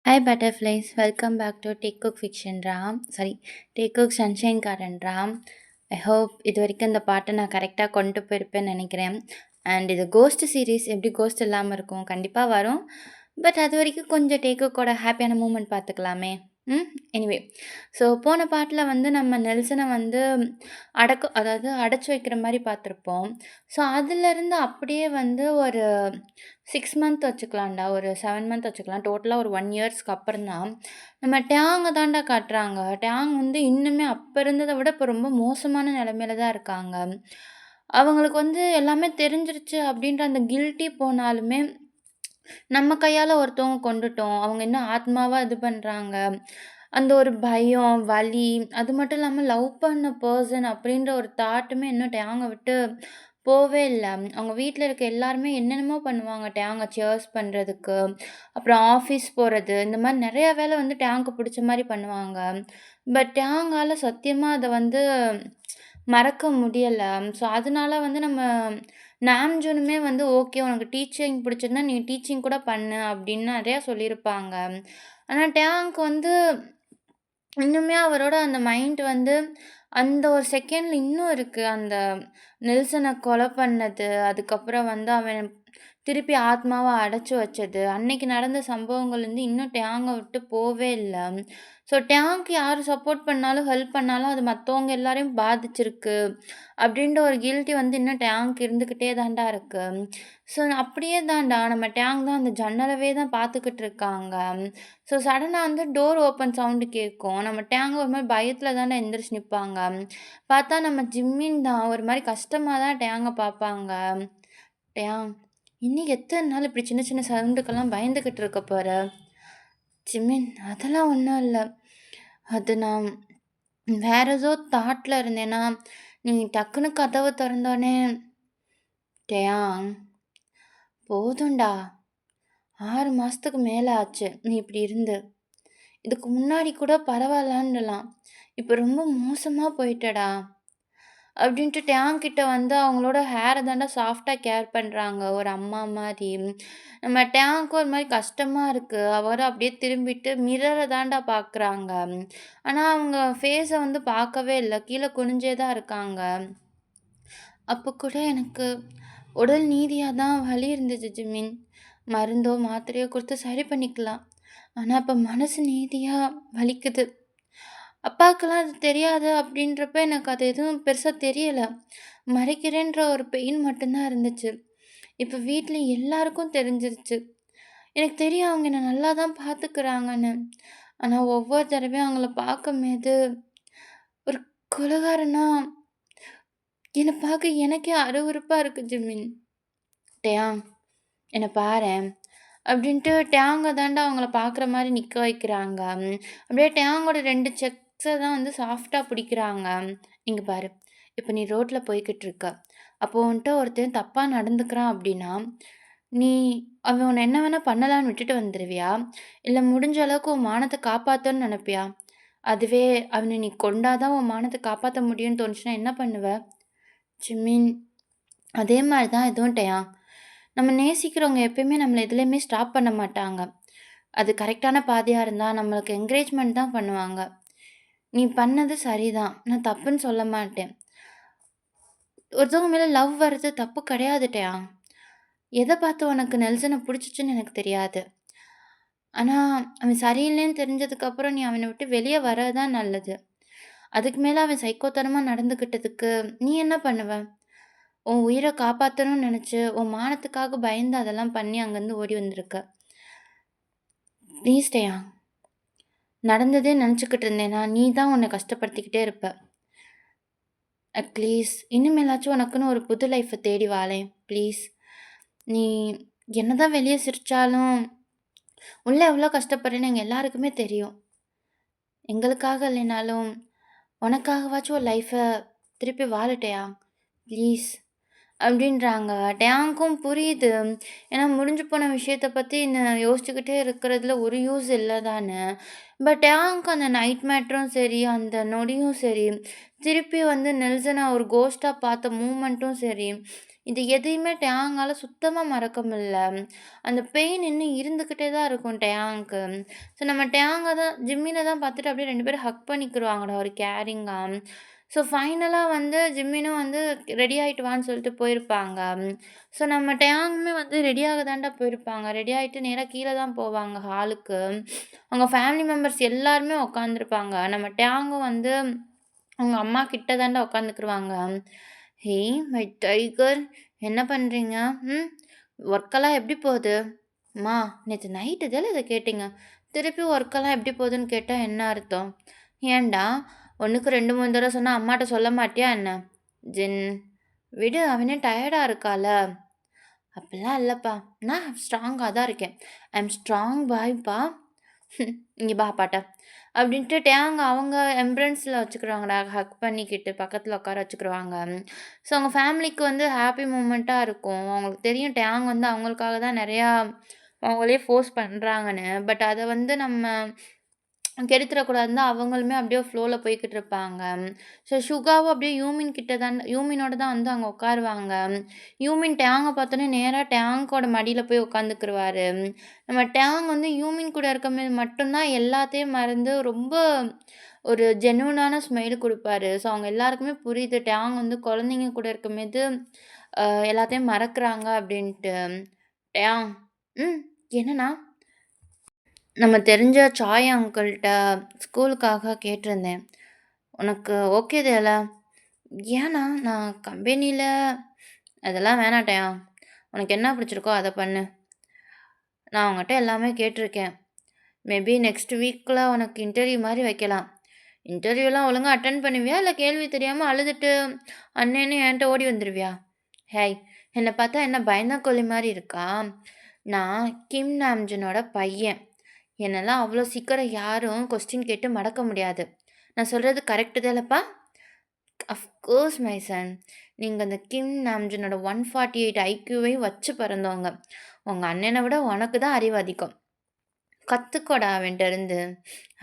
Hi butterflies, welcome back to Take Cook Fiction Ram. Sorry, Take Cook Sunshine Karan Ram. I hope இது வரைக்கும் இந்த பாட்டை நான் கரெக்டாக கொண்டு போயிருப்பேன்னு நினைக்கிறேன். அண்ட் இது கோஸ்ட் சீரீஸ் எப்படி கோஸ்ட் இல்லாமல் இருக்கும், கண்டிப்பாக வரும். பட் அது வரைக்கும் கொஞ்சம் டேக்குக்கோட ஹாப்பியான மூமெண்ட் பார்த்துக்கலாமே. எனிவே, ஸோ போன பாட்டில் வந்து நம்ம நெல்சனை வந்து அதாவது அடைச்சி வைக்கிற மாதிரி பார்த்துருப்போம். ஸோ அதுலேருந்து அப்படியே வந்து ஒரு 6 மந்த் வச்சுக்கலாம்டா, ஒரு 7 மந்த் வச்சுக்கலாம். டோட்டலாக ஒரு 1 இயர்ஸ்க்கு அப்புறம் தான் நம்ம டேங்கை தாண்டா காட்டுறாங்க. டேங் வந்து இன்னுமே அப்போ இருந்ததை விட இப்போ ரொம்ப மோசமான நிலைமையில தான் இருக்காங்க. அவங்களுக்கு வந்து எல்லாமே தெரிஞ்சிருச்சு அப்படின்ற அந்த கில்ட்டி போனாலுமே நம்ம கையால ஒருத்தவங்க கொன்னுட்டோம். அவங்க இன்னும் ஆத்மாவா இது பண்றாங்க. அந்த ஒரு பயம், வலி, அது மட்டும் இல்லாம லவ் பண்ண பெர்சன் அப்படின்ற ஒரு தாட்டுமே இன்னும் டேங்க விட்டு போவே இல்ல. அவங்க வீட்ல இருக்க எல்லாருமே என்னென்னமோ பண்ணுவாங்க. டேங்க சியர்ஸ் பண்றதுக்கு, அப்புறம் ஆஃபீஸ் போறது, இந்த மாரி நெறைய வேல வந்து டேங்க்கு புடிச்ச மாரி பண்ணுவாங்க. பட் டேங்கால சத்தியமா அத வந்து மறக்க முடியல. ஸோ, அதனால வந்து நம்ம நாம்ஜூனுமே வந்து ஓகே உனக்கு டீச்சிங் பிடிச்சிருந்தா நீ டீச்சிங் கூட பண்ணு அப்படின்னு நெறையா சொல்லியிருப்பாங்க. ஆனா டேங்க் வந்து இன்னுமே அவரோட அந்த மைண்ட் வந்து அந்த ஒரு செகண்ட்ல இன்னும் இருக்கு. அந்த நெல்சன கொலை பண்ணது, அதுக்கப்புறம் வந்து அவன் திருப்பி ஆத்மாவ அடைச்சு வச்சது, அன்னைக்கு நடந்த சம்பவங்கள் வந்து இன்னும் டேங்க விட்டு போவே இல்ல. ஸோ டேங்க் யாரு சப்போர்ட் பண்ணாலும், ஹெல்ப் பண்ணாலும் அது மத்தவங்க எல்லாரையும் பாதிச்சிருக்கு. அப்படின்ற ஒரு கில்ட்டி வந்து இன்னும் டேங்க் இருந்துக்கிட்டே தான்டா இருக்கு. ஸோ அப்படியே தான்டா நம்ம டேங்க் தான் அந்த ஜன்னலவே தான் பார்த்துக்கிட்டு இருக்காங்க. ஸோ சடனா வந்து டோர் ஓப்பன் சவுண்டு கேட்கும். நம்ம டேங்க் ஒரு மாரி பயத்துல தானே எந்திரிச்சு நிப்பாங்க. பார்த்தா நம்ம ஜிம்மின் தான் ஒரு மாரி கஷ்டமா தான் டேங்க பார்ப்பாங்க. டேங், இன்னும் எத்தன நாள் இப்படி சின்ன சின்ன சவுண்டுக்கெல்லாம் பயந்துகிட்டு இருக்க போற? ஜிமின், அதெல்லாம் ஒண்ணும் இல்ல. அது நான் வேற ஏதோ தாட்ல இருந்தேனா, நீ டக்குனு கதவ தொறந்தோனே, டேயாங், போதும்டா. 6 மாசத்துக்கு மேல ஆச்சு நீ இப்படி இருந்து. இதுக்கு முன்னாடி கூட பரவாயில்லன்னுலாம். இப்ப ரொம்ப மோசமா போயிட்டடா. அப்படின்ட்டு டேங்க் கிட்ட வந்து அவங்களோட ஹேர தாண்டா சாஃப்ட்டா கேர் பண்றாங்க. ஒரு அம்மா மாரி. நம்ம டேங்க்கும் ஒரு மாரி கஷ்டமா இருக்கு. அவரும் அப்படியே திரும்பிட்டு மிரர தாண்டா பார்க்குறாங்க. ஆனா அவங்க ஃபேஸ வந்து பார்க்கவே இல்ல. கீழ குனிஞ்சே தான் இருக்காங்க. அப்ப கூட எனக்கு உடல் நீதியா தான் வலி இருந்துச்சு ஜிமின். மருந்தோ, மாத்திரையோ குடுத்து சரி பண்ணிக்கலாம். ஆனா இப்ப மனசு நீதியா வலிக்குது. அப்பாவுக்கெல்லாம் அது தெரியாது அப்படின்றப்ப எனக்கு அது எதுவும் பெருசா தெரியல. மறைக்கிறேன்ற ஒரு பெயின் மட்டும் தான் இருந்துச்சு. இப்ப வீட்ல எல்லாருக்கும் தெரிஞ்சிருச்சு. எனக்கு தெரியும் அவங்க என்ன நல்லா தான் பார்த்துக்கிறாங்கன்னு. ஆனா ஒவ்வொரு தடவையும் அவங்கள பார்க்கும்போது ஒரு கொலைகாரனா என்ன பார்க்க எனக்கே அருவருப்பா இருக்கு ஜிமின். டேயாங், என்ன பாரேன். அப்படின்ட்டு டேங்க தாண்டா அவங்கள பார்க்குற மாரி நிக்க வைக்கிறாங்க. அப்படியே டேங்கோட 2 செக்ஸ தான் வந்து சாஃப்ட்டா பிடிக்கிறாங்க. இங்க பாரு, இப்ப நீ ரோட்ல போய்க்கிட்டு இருக்க. அப்போ உன்ட்ட ஒருத்தன் தப்பா நடந்துக்கிறான் அப்படின்னா, நீ அவன் உன்ன என்ன வேணா பண்ணலான்னு விட்டுட்டு வந்துருவியா? இல்ல முடிஞ்ச அளவுக்கு உன் மானத்த காப்பாத்தணும்னு நெனைப்பியா? அதுவே அவன நீ கொண்டா தான் உன் மானத்த காப்பாத்த முடியும்னு தோணுச்சுன்னா என்ன பண்ணுவ? ஜிமின், அதே மாரி தான் இதுவும் டயான். நம்ம நேசிக்கிறவங்க எப்பயுமே நம்மள எதுலயுமே ஸ்டாப் பண்ண மாட்டாங்க. அது கரெக்ட்டான பாதையா இருந்தா நம்மளுக்கு என்கரேஜ்மென்ட் தான் பண்ணுவாங்க. நீ பண்ணது சரிதான். நான் தப்புன்னு சொல்ல மாட்டேன். ஒருத்தவங்க மேல லவ் வர்றது தப்பு கிடையாது டயான். எத பார்த்து உனக்கு நெல்சன புடிச்சுச்சுன்னு எனக்கு தெரியாது. ஆனா, அவன் சரியில்லைன்னு தெரிஞ்சதுக்கப்புறம் நீ அவன விட்டு வெளிய வர்றது தான் நல்லது. அதுக்கு மேல அவன் சைக்கோத்தனமா நடந்துக்கிட்டதுக்கு நீ என்ன பண்ணுவ? உன் உயிர காப்பாத்தணும்னு நெனச்சு, உன் மானத்துக்காக பயந்து அதெல்லாம் பண்ணி அங்கருந்து ஓடி வந்திருக்க. ப்ளீஸ் டயான். நடந்ததே நெனச்சுக்கிட்டு இருந்தேன்னா, நீ தான் உன்ன கஷ்டப்படுத்திக்கிட்டே இருப்ப. ப்ளீஸ் இனிமேலாச்சும் உனக்குன்னு ஒரு புது லைஃப்ப தேடி வாழேன். ப்ளீஸ். நீ என்னதான் வெளிய சிரிச்சாலும், உள்ள எவ்ளோ கஷ்டப்படுறேன்னு எங்க எல்லாருக்குமே தெரியும். எங்களுக்காக இல்லைனாலும், உனக்காகவாச்சும் ஒரு லைஃப்ப திருப்பி வாழட்டயா? ப்ளீஸ். அப்படின்றாங்க. டேங்க்கும் புரியுது. ஏன்னா முடிஞ்சு போன விஷயத்த பத்தி யோசிச்சுக்கிட்டே இருக்கிறதுல ஒரு யூஸ் இல்ல தானே. பட் டேங்க் அந்த நைட் மேட்டரும் சரி, அந்த நொடியும் சரி, திருப்பி வந்து நெல்சன ஒரு கோஸ்ட்டா பார்த்த மூமெண்ட்டும் சரி, இது எதையுமே டேங்கால சுத்தமா மறக்க முடியல. அந்த பெயின் இன்னும் இருந்துகிட்டே தான் இருக்கும் டேங்க்கு. ஸோ நம்ம டேங்க தான் ஜிம்மின தான் பார்த்துட்டு அப்படியே 2 பேரும் ஹக் பண்ணிக்கிருவாங்கடா ஒரு கேரிங்கா. ஸோ ஃபைனலா வந்து ஜிம்மினும் வந்து ரெடி ஆயிட்டு வான்னு சொல்லிட்டு போயிருப்பாங்க. ஸோ நம்ம டேங்குமே வந்து ரெடியாக தான்டா போயிருப்பாங்க. ரெடி ஆயிட்டு நேரா கீழ தான் போவாங்க ஹாலுக்கு. அவங்க ஃபேமிலி மெம்பர்ஸ் எல்லாருமே உட்காந்துருப்பாங்க. நம்ம டேங்கும் வந்து அவங்க அம்மா கிட்ட தான்டா உட்காந்துக்குருவாங்க. "ஹேய் மை டைகர் என்ன பண்றீங்க? ம். ஒர்க்கெல்லாம் எப்படி போகுது?" "அம்மா நேத்து நைட்டு தானே இத கேட்டீங்க. திருப்பி ஒர்க்கெல்லாம் எப்படி போகுதுன்னு கேட்டா என்ன அர்த்தம்?" "ஏன்டா? ஒண்ணுக்கு 2, 3 தடவ சொன்னா அம்மாட்ட சொல்ல மாட்டியா என்ன?" "ஜின் விடு அவனே டயர்டா இருக்கால." "அப்படிலாம் இல்லப்பா. நான் ஸ்ட்ராங்கா தான் இருக்கேன். ஐ அம் ஸ்ட்ராங் பாய்ப்பா." "இங்க பா அப்பாட்ட." அப்படின்ட்டு டேங் அவங்க எம்ப்ரன்ஸ்ல வச்சுக்கிருவாங்கடா. ஹக் பண்ணிக்கிட்டு பக்கத்துல உட்கார வச்சுக்கிருவாங்க. ஸோ அவங்க ஃபேமிலிக்கு வந்து ஹாப்பி மூமெண்ட்டா இருக்கும். அவங்களுக்கு தெரியும் டேங் வந்து அவங்களுக்காக தான் நெறையா அவங்களே ஃபோர்ஸ் பண்றாங்கன்னு. பட் அத வந்து நம்ம கெடுத்துறக்கூடாதுன்னு தான் அவங்களுமே அப்படியே ஃப்ளோல போய்க்கிட்டு இருப்பாங்க. ஸோ சுகாவும் அப்படியே யூமினோட தான் வந்து அங்க உட்காருவாங்க. யூமின் டேங்க பார்த்தோனே நேரா டேங்க்கோட மடியில போய் உட்காந்துக்குருவாரு. நம்ம டேங் வந்து யூமின் கூட இருக்கும்போது மட்டும் தான் எல்லாத்தையும் மறந்து ரொம்ப ஒரு ஜென்யூனான ஸ்மைல் குடுப்பாரு. ஸோ அவங்க எல்லாருக்குமே புரியுது டேங் வந்து குழந்தைங்க கூட இருக்கும்போது அ எல்லாத்தையும் மறக்குறாங்க அப்படின்ட்டு. டேங் ம். என்னண்ணா? நம்ம தெரிஞ்ச சாய் அங்கிள்ட்ட ஸ்கூலுக்காக கேட்டிருந்தேன். உனக்கு ஓகே தான? ஏன்னா நான் கம்பெனில அதெல்லாம் வேணாட்டயா. உனக்கு என்ன பிடிச்சிருக்கோ அத பண்ணு. நான் அவங்கட்ட எல்லாமே கேட்டிருக்கேன். மேபி நெக்ஸ்ட் வீக்ல உனக்கு இன்டர்வியூ மாரி வைக்கலாம். இன்டர்வியூலாம் ஒழுங்கா அட்டெண்ட் பண்ணுவியா? இல்ல கேள்வி தெரியாம அழுதுட்டு அண்ணேன்னு என்ட்ட ஓடி வந்துருவியா? ஹேய்! என்ன பார்த்தா என்ன பயந்தாங்கோலி மாரி இருக்கா? நான் கிம் நாம்ஜூனோட பையன். என்னல்லாம் அவ்வளோ சீக்கிரம் யாரும் கொஸ்டின் கேட்டு மடக்க முடியாது. நான் சொல்றது கரெக்ட்டு தானப்பா? Of course my son. நீங்க அந்த கிம் நாம்ஜூனோட 148 ஐக்யூவையும் வச்சு பிறந்தவங்க. உங்க அண்ணன விட உனக்கு தான் அறிவு அதிகம். கத்துக்கோடா அவன்ட்ட இருந்து.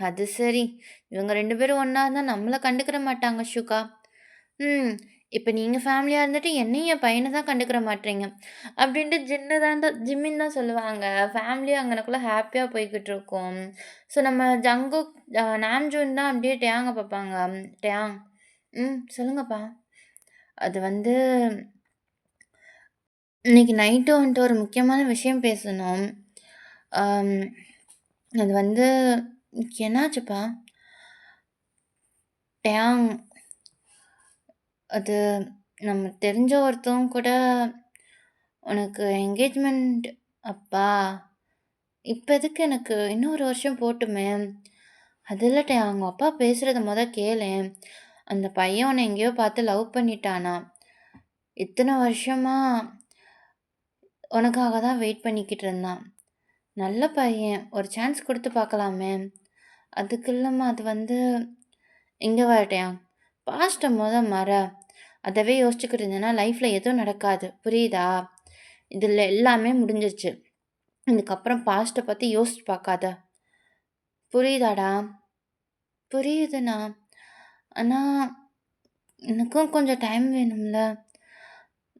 அது சரி. இவங்க 2 பேரும் ஒண்ணா இருந்தா நம்மள கண்டுக்கிற மாட்டாங்க சுகா. ம். இப்ப நீங்க ஃபேமிலியா இருந்துட்டு என்னையும் என் பையன தான் கண்டுக்கிற மாட்றீங்க. அப்படின்ட்டு ஜிம்மின் தான் சொல்லுவாங்க. ஃபேமிலியா அங்கனக்குள்ள ஹேப்பியா போய்க்கிட்டு இருக்கும். ஸோ நம்ம ஜங்குக் நாம்ஜூன் தான் அப்படியே டேங்க பார்ப்பாங்க. டேங் சொல்லுங்கப்பா. அது வந்து இன்னைக்கு நைட்டு வந்துட்டு ஒரு முக்கியமான விஷயம் பேசணும். அம் அது வந்து என்னாச்சுப்பா? டேங் அது நம்ம தெரிஞ்ச ஒருத்தவங்க கூட உனக்கு என்கேஜ்மெண்ட் அப்பா! இப்ப எதுக்கு எனக்கு இன்னும் 1 வருஷம் போட்டுமே! அது இல்லட்ட அவங்க அப்பா பேசுறத கேளேன். அந்த பையன் உன்ன எங்கேயோ பார்த்து லவ் பண்ணிட்டானாம். இத்தன வருஷமா உனக்காக தான் வெயிட் பண்ணிக்கிட்டு இருந்தான். நல்ல பையன். ஒரு சான்ஸ் குடுத்து பார்க்கலாமே! அதுக்கு இல்லம்மா அது வந்து இங்க வரட்டேன். பாஸ்ட்ட மற. அதவே யோசிச்சுக்கிட்டு இருந்தேன்னா லைஃப்ல எதுவும் நடக்காது. புரியுதா? இதுல எல்லாமே முடிஞ்சிருச்சு. இதுக்கப்புறம் பாஸ்ட்ட பத்தி யோசிச்சு பார்க்காத. புரியுதாடா? புரியுதுண்ணா. ஆனா, எனக்கும் கொஞ்சம் டைம் வேணும்ல.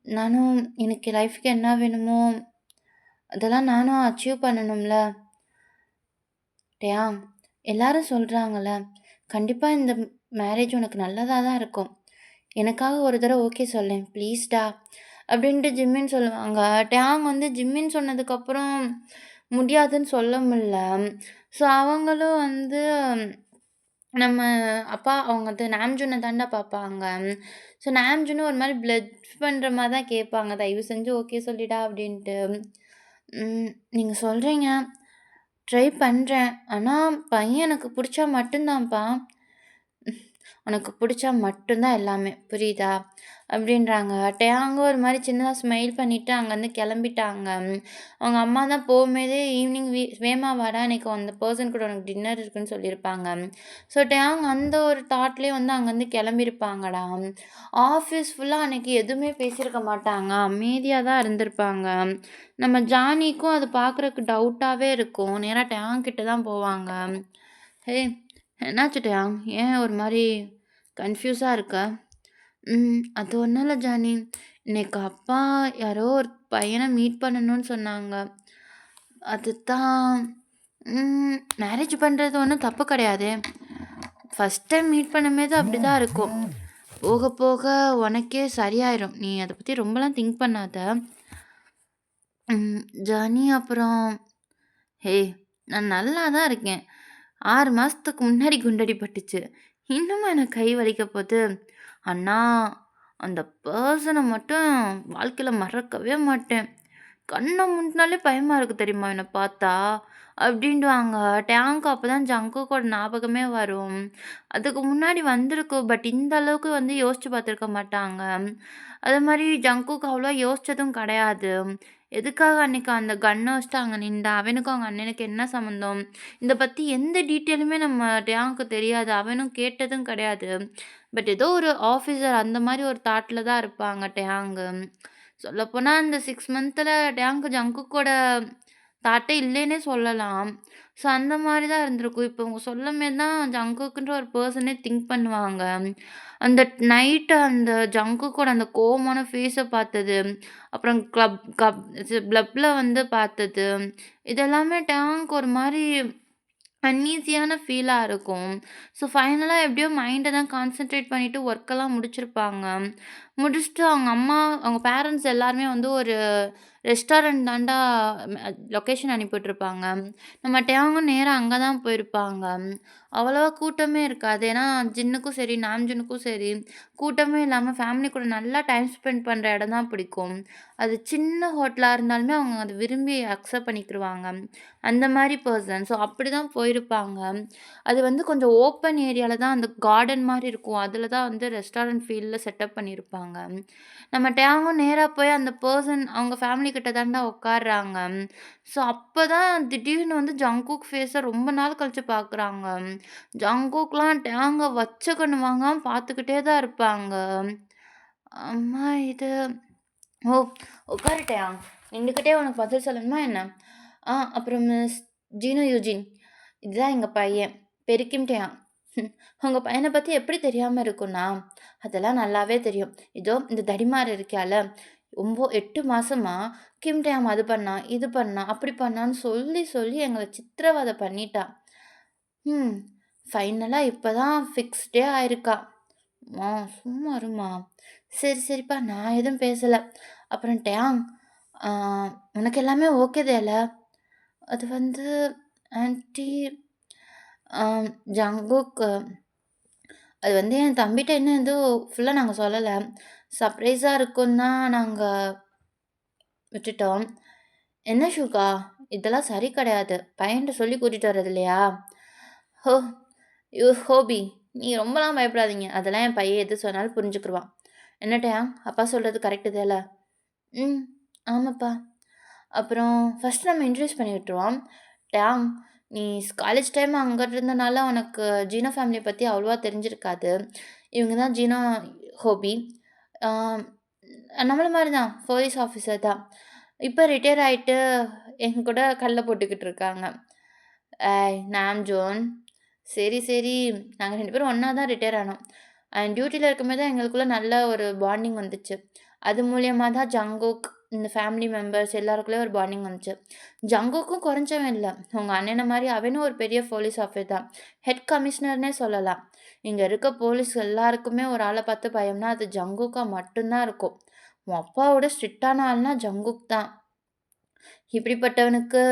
நானும் எனக்கு லைஃப்க்கு என்ன வேணுமோ, அதெல்லாம் நானும் அச்சீவ் பண்ணணும்ல. டேயாங், எல்லாரும் சொல்றாங்கல்ல, கண்டிப்பா இந்த மேரேஜ் உனக்கு நல்லதா தான் இருக்கும். எனக்காக ஒரு தடவ ஓகே சொல்லேன். ப்ளீஸ்டா. அப்படின்ட்டு ஜிம்மின் சொல்லுவாங்க. டேங் வந்து ஜிம்மின் சொன்னதுக்கப்புறம் முடியாதுன்னு சொல்ல முடில. ஸோ அவங்களும் வந்து நம்ம அப்பா அவங்க வந்து நாம்ஜூன தான்டா பார்ப்பாங்க. ஸோ நாம்ஜூனும் ஒரு மாரி பிளட் பண்ற மாரி தான் கேட்பாங்க. தயவு செஞ்சு ஓகே சொல்லிடா அப்படின்ட்டு. நீங்க சொல்றீங்க. ட்ரை பண்றேன். ஆனா பையன் எனக்கு புடிச்சா மட்டும் தான்ப்பா. உனக்கு புடிச்சா மட்டும் தான் எல்லாமே. புரியுதா?" அப்படின்றாங்க. டேயாங்கும் ஒரு மாரி சின்னதா ஸ்மைல் பண்ணிட்டு அங்கருந்து கெளம்பிட்டாங்க. அவங்க அம்மா தான் போம்போதே ஈவினிங் வேகமா வாடா இன்னைக்கு அந்த பெர்சன் கூட உனக்கு டின்னர் இருக்குன்னு சொல்லியிருப்பாங்க. ஸோ டேயாங் அந்த ஒரு தாட்லயே வந்து அங்கருந்து கெளம்பியிருப்பாங்கடா. ஆஃபீஸ் ஃபுல்லா அன்னைக்கு எதுவுமே பேசியிருக்க மாட்டாங்க. அமைதியா தான் இருந்திருப்பாங்க. நம்ம ஜானிக்கும் அது பார்க்குறக்கு டவுட்டாவே இருக்கும். நேரா டேயாங் கிட்ட தான் போவாங்க. "ஹேய் என்னாச்சு டேயாங்? ஏன் ஒரு மாரி கன்ஃப்யூஸா இருக்க?" அது ஒண்ணும் இல்ல ஜானி. இன்னைக்கு அப்பா யாரோ ஒரு பையன மீட் பண்ணணும்னு சொன்னாங்க. அதுதான் மேரேஜ் பண்றது ஒண்ணும் தப்பு கிடையாதே. ஃபர்ஸ்ட் டைம் மீட் பண்ணும்போது அப்படிதான் இருக்கும். போக போக உனக்கே சரியாயிரும். நீ அத பத்தி ரொம்பலாம் திங்க் பண்ணாத. ஜானி அப்புறம் "ஹேய் நான் நல்லா தான் இருக்கேன். 6 மாசத்துக்கு முன்னாடி குண்டடி பட்டுச்சு. இன்னுமா எனக்கு கை வலிக்க போது. ஆனா, அந்த பெர்சன மட்டும் வாழ்க்கையில மறக்கவே மாட்டேன். கண்ண மூடுனாலே பயமா இருக்கு தெரியுமா என்ன பார்த்தா?" அப்படின்டுவாங்க. டேங்க்கு அப்பதான் ஜங்குக்கோட ஞாபகமே வரும். அதுக்கு முன்னாடி வந்திருக்கும். பட் இந்த அளவுக்கு வந்து யோசிச்சு பார்த்துருக்க மாட்டாங்க. அது மாரி ஜங்குக் அவ்வளவா யோசிச்சதும் கிடையாது. எதுக்காக அன்னைக்கு அந்த கன்ன வச்சுட்டு அங்க நின்டா? அவனுக்கும் அவங்க அண்ணனுக்கும் என்ன சம்மந்தம்? இத பத்தி எந்த டீட்டெயிலுமே நம்ம டேங்க்கு தெரியாது. அவனும் கேட்டதும் கிடையாது. பட் ஏதோ ஒரு ஆஃபீசர் அந்த மாரி ஒரு தாட்ல தான் இருப்பாங்க டேங்கு. சொல்லப்போனா அந்த 6 மந்த்ல டேங்கு ஜங்குக்கோட தாட்டே இல்லைன்னே சொல்லலாம். ஸோ அந்த மாரி தான் இருந்திருக்கும். இப்போ இவங்க சொல்லும்போது தான் ஜங்குக்குன்ற ஒரு பெர்சனே திங்க் பண்ணுவாங்க. அந்த நைட்டு அந்த ஜங்குக்கோட அந்த கோவமான ஃபேஸ பார்த்தது, அப்புறம் கிளப்ல வந்து பார்த்தது, இதெல்லாமே டேங்க் ஒரு மாரி அன்ஈஸியான ஃபீலா இருக்கும். ஸோ ஃபைனலா எப்படியோ மைண்ட தான் கான்சன்ட்ரேட் பண்ணிட்டு ஒர்க்கெல்லாம் முடிச்சிருப்பாங்க. முடிச்சுட்டு அவங்க அம்மா, அவங்க பேரண்ட்ஸ் எல்லாருமே வந்து ஒரு ரெஸ்டாரண்ட் தான்டா லொகேஷன் அனுப்பிவிட்டுருப்பாங்க. நம்ம டேவும் நேரா அங்க தான் போயிருப்பாங்க. அவ்வளவா கூட்டமே இருக்காது. ஏன்னா ஜின்னுக்கும் சரி, நாம்ஜுனுக்கும் சரி, கூட்டமே இல்லாம ஃபேமிலி கூட நல்லா டைம் ஸ்பெண்ட் பண்ற இடம் தான் பிடிக்கும். அது சின்ன ஹோட்டலா இருந்தாலுமே அவங்க அத விரும்பி அக்செப்ட் பண்ணிக்கிருவாங்க. அந்த மாரி பெர்சன். ஸோ அப்படிதான் போயிருப்பாங்க. அது வந்து கொஞ்சம் ஓப்பன் ஏரியால தான் அந்த கார்டன் மாரி இருக்கும். அதுல தான் வந்து ரெஸ்டாரண்ட் ஃபீல்ல செட்டப் பண்ணியிருப்பாங்க. நம்ம டேங்கும் நேரா போய் அந்த பெர்சன் அவங்க ஃபேமிலி கிட்ட தான்டா உட்கார்றாங்க. ஸோ அப்பதான் திடீர்னு வந்து ஜங்குக் ஃபேஸ ரொம்ப நாள் கழிச்சு பார்க்குறாங்க. ஜங்குக்லாம் டேங்க வச்ச கண்ணு வாங்காம பார்த்துக்கிட்டே தான் இருப்பாங்க. அம்மா இது ஓ! உட்காரு டேயாங். நின்னுக்கிட்டே உனக்கு பதில் சொல்லணுமா என்ன? அப்புறம் மிஸ் ஜீனோ யூஜின். இதுதான் எங்க பையன். பெருக்கிம் டேயாங். உங்க பையன பத்தி எப்படி தெரியாம இருக்கும்னா? அதெல்லாம் நல்லாவே தெரியும். இதோ இந்த தடிமாடு இருக்கால, 8 மாசமா கிம் டேயாம் அது பண்ணான், இது பண்ணான், அப்படி பண்ணான்னு சொல்லி சொல்லி எங்கள சித்திரவதை பண்ணிட்டா. ம். ஃபைனலா இப்ப தான் ஃபிக்ஸ்டே ஆயிருக்கா. அம்மா சும்மா இரும்மா. சரி, சரிப்பா நான் எதுவும் பேசல. அப்புறம் டேயாங், ஆ உனக்கு எல்லாமே ஓகே தான? அது வந்து ஆன்ட்டி ஜங்குக் அது வந்து என் தம்பிட்ட இன்னும் எதுவும் ஃபுல்லா நாங்க சொல்லல. சர்ப்ரைஸா இருக்குன்னு தான் நாங்க விட்டுட்டோம். என்ன ஷூகா? இதெல்லாம் சரி கிடையாது. பையன்ட்ட சொல்லி கூட்டிட்டு வர்றது இல்லையா? ஹோ ஹோபி, நீ ரொம்பலாம் பயப்படாதீங்க. அதெல்லாம் என் பையன் எது சொன்னாலும் புரிஞ்சுக்குருவான். என்ன டேயாங், அப்பா சொல்றது கரெக்ட்டு தான? ம். ஆமாப்பா. அப்புறம் ஃபர்ஸ்ட் நம்ம இன்ட்ரோடியூஸ் பண்ணி விட்டுருவோம். டேங், நீ காலேஜ் டைம் அங்க இருந்தனால உனக்கு ஜீனோ ஃபேமிலிய பத்தி அவ்வளவா தெரிஞ்சிருக்காது. இவங்க தான் ஜீனோ ஹோபி. ஆ நம்மள மாரி தான். போலீஸ் ஆஃபீசர் தான். இப்ப ரிட்டயர் ஆயிட்டு எங்க கூட கல்ல போட்டுக்கிட்டு இருக்காங்க. ஏய் நாம்ஜோன். சரி, சரி. நாங்க 2 பேரும் ஒண்ணா தான் ரிட்டயர் ஆனோம். அண்ட் டியூட்டில இருக்கும்போது தான் எங்களுக்குள்ள நல்ல ஒரு பாண்டிங் வந்துச்சு. அது மூலியமா தான் ஜங்குக், இந்த ஃபேமிலி மெம்பர்ஸ் எல்லாருக்குள்ளயும் ஒரு பாண்டிங் வந்துச்சு. ஜங்குக்கும் குறைஞ்சவன் இல்ல. உங்க அண்ணன மாரி அவனும் ஒரு பெரிய போலீஸ் ஆஃபீசர் தான். ஹெட் கமிஷனர்னே சொல்லலாம். இங்க இருக்க போலீஸ் எல்லாருக்குமே ஒரு ஆள பார்த்து பயம்னா அது ஜங்குக்கா மட்டும் தான் இருக்கும். உன் அப்பாவோட ஸ்ட்ரிக்ட்டான ஆள்னா ஜங்குக் தான். இப்படிப்பட்டவனுக்கு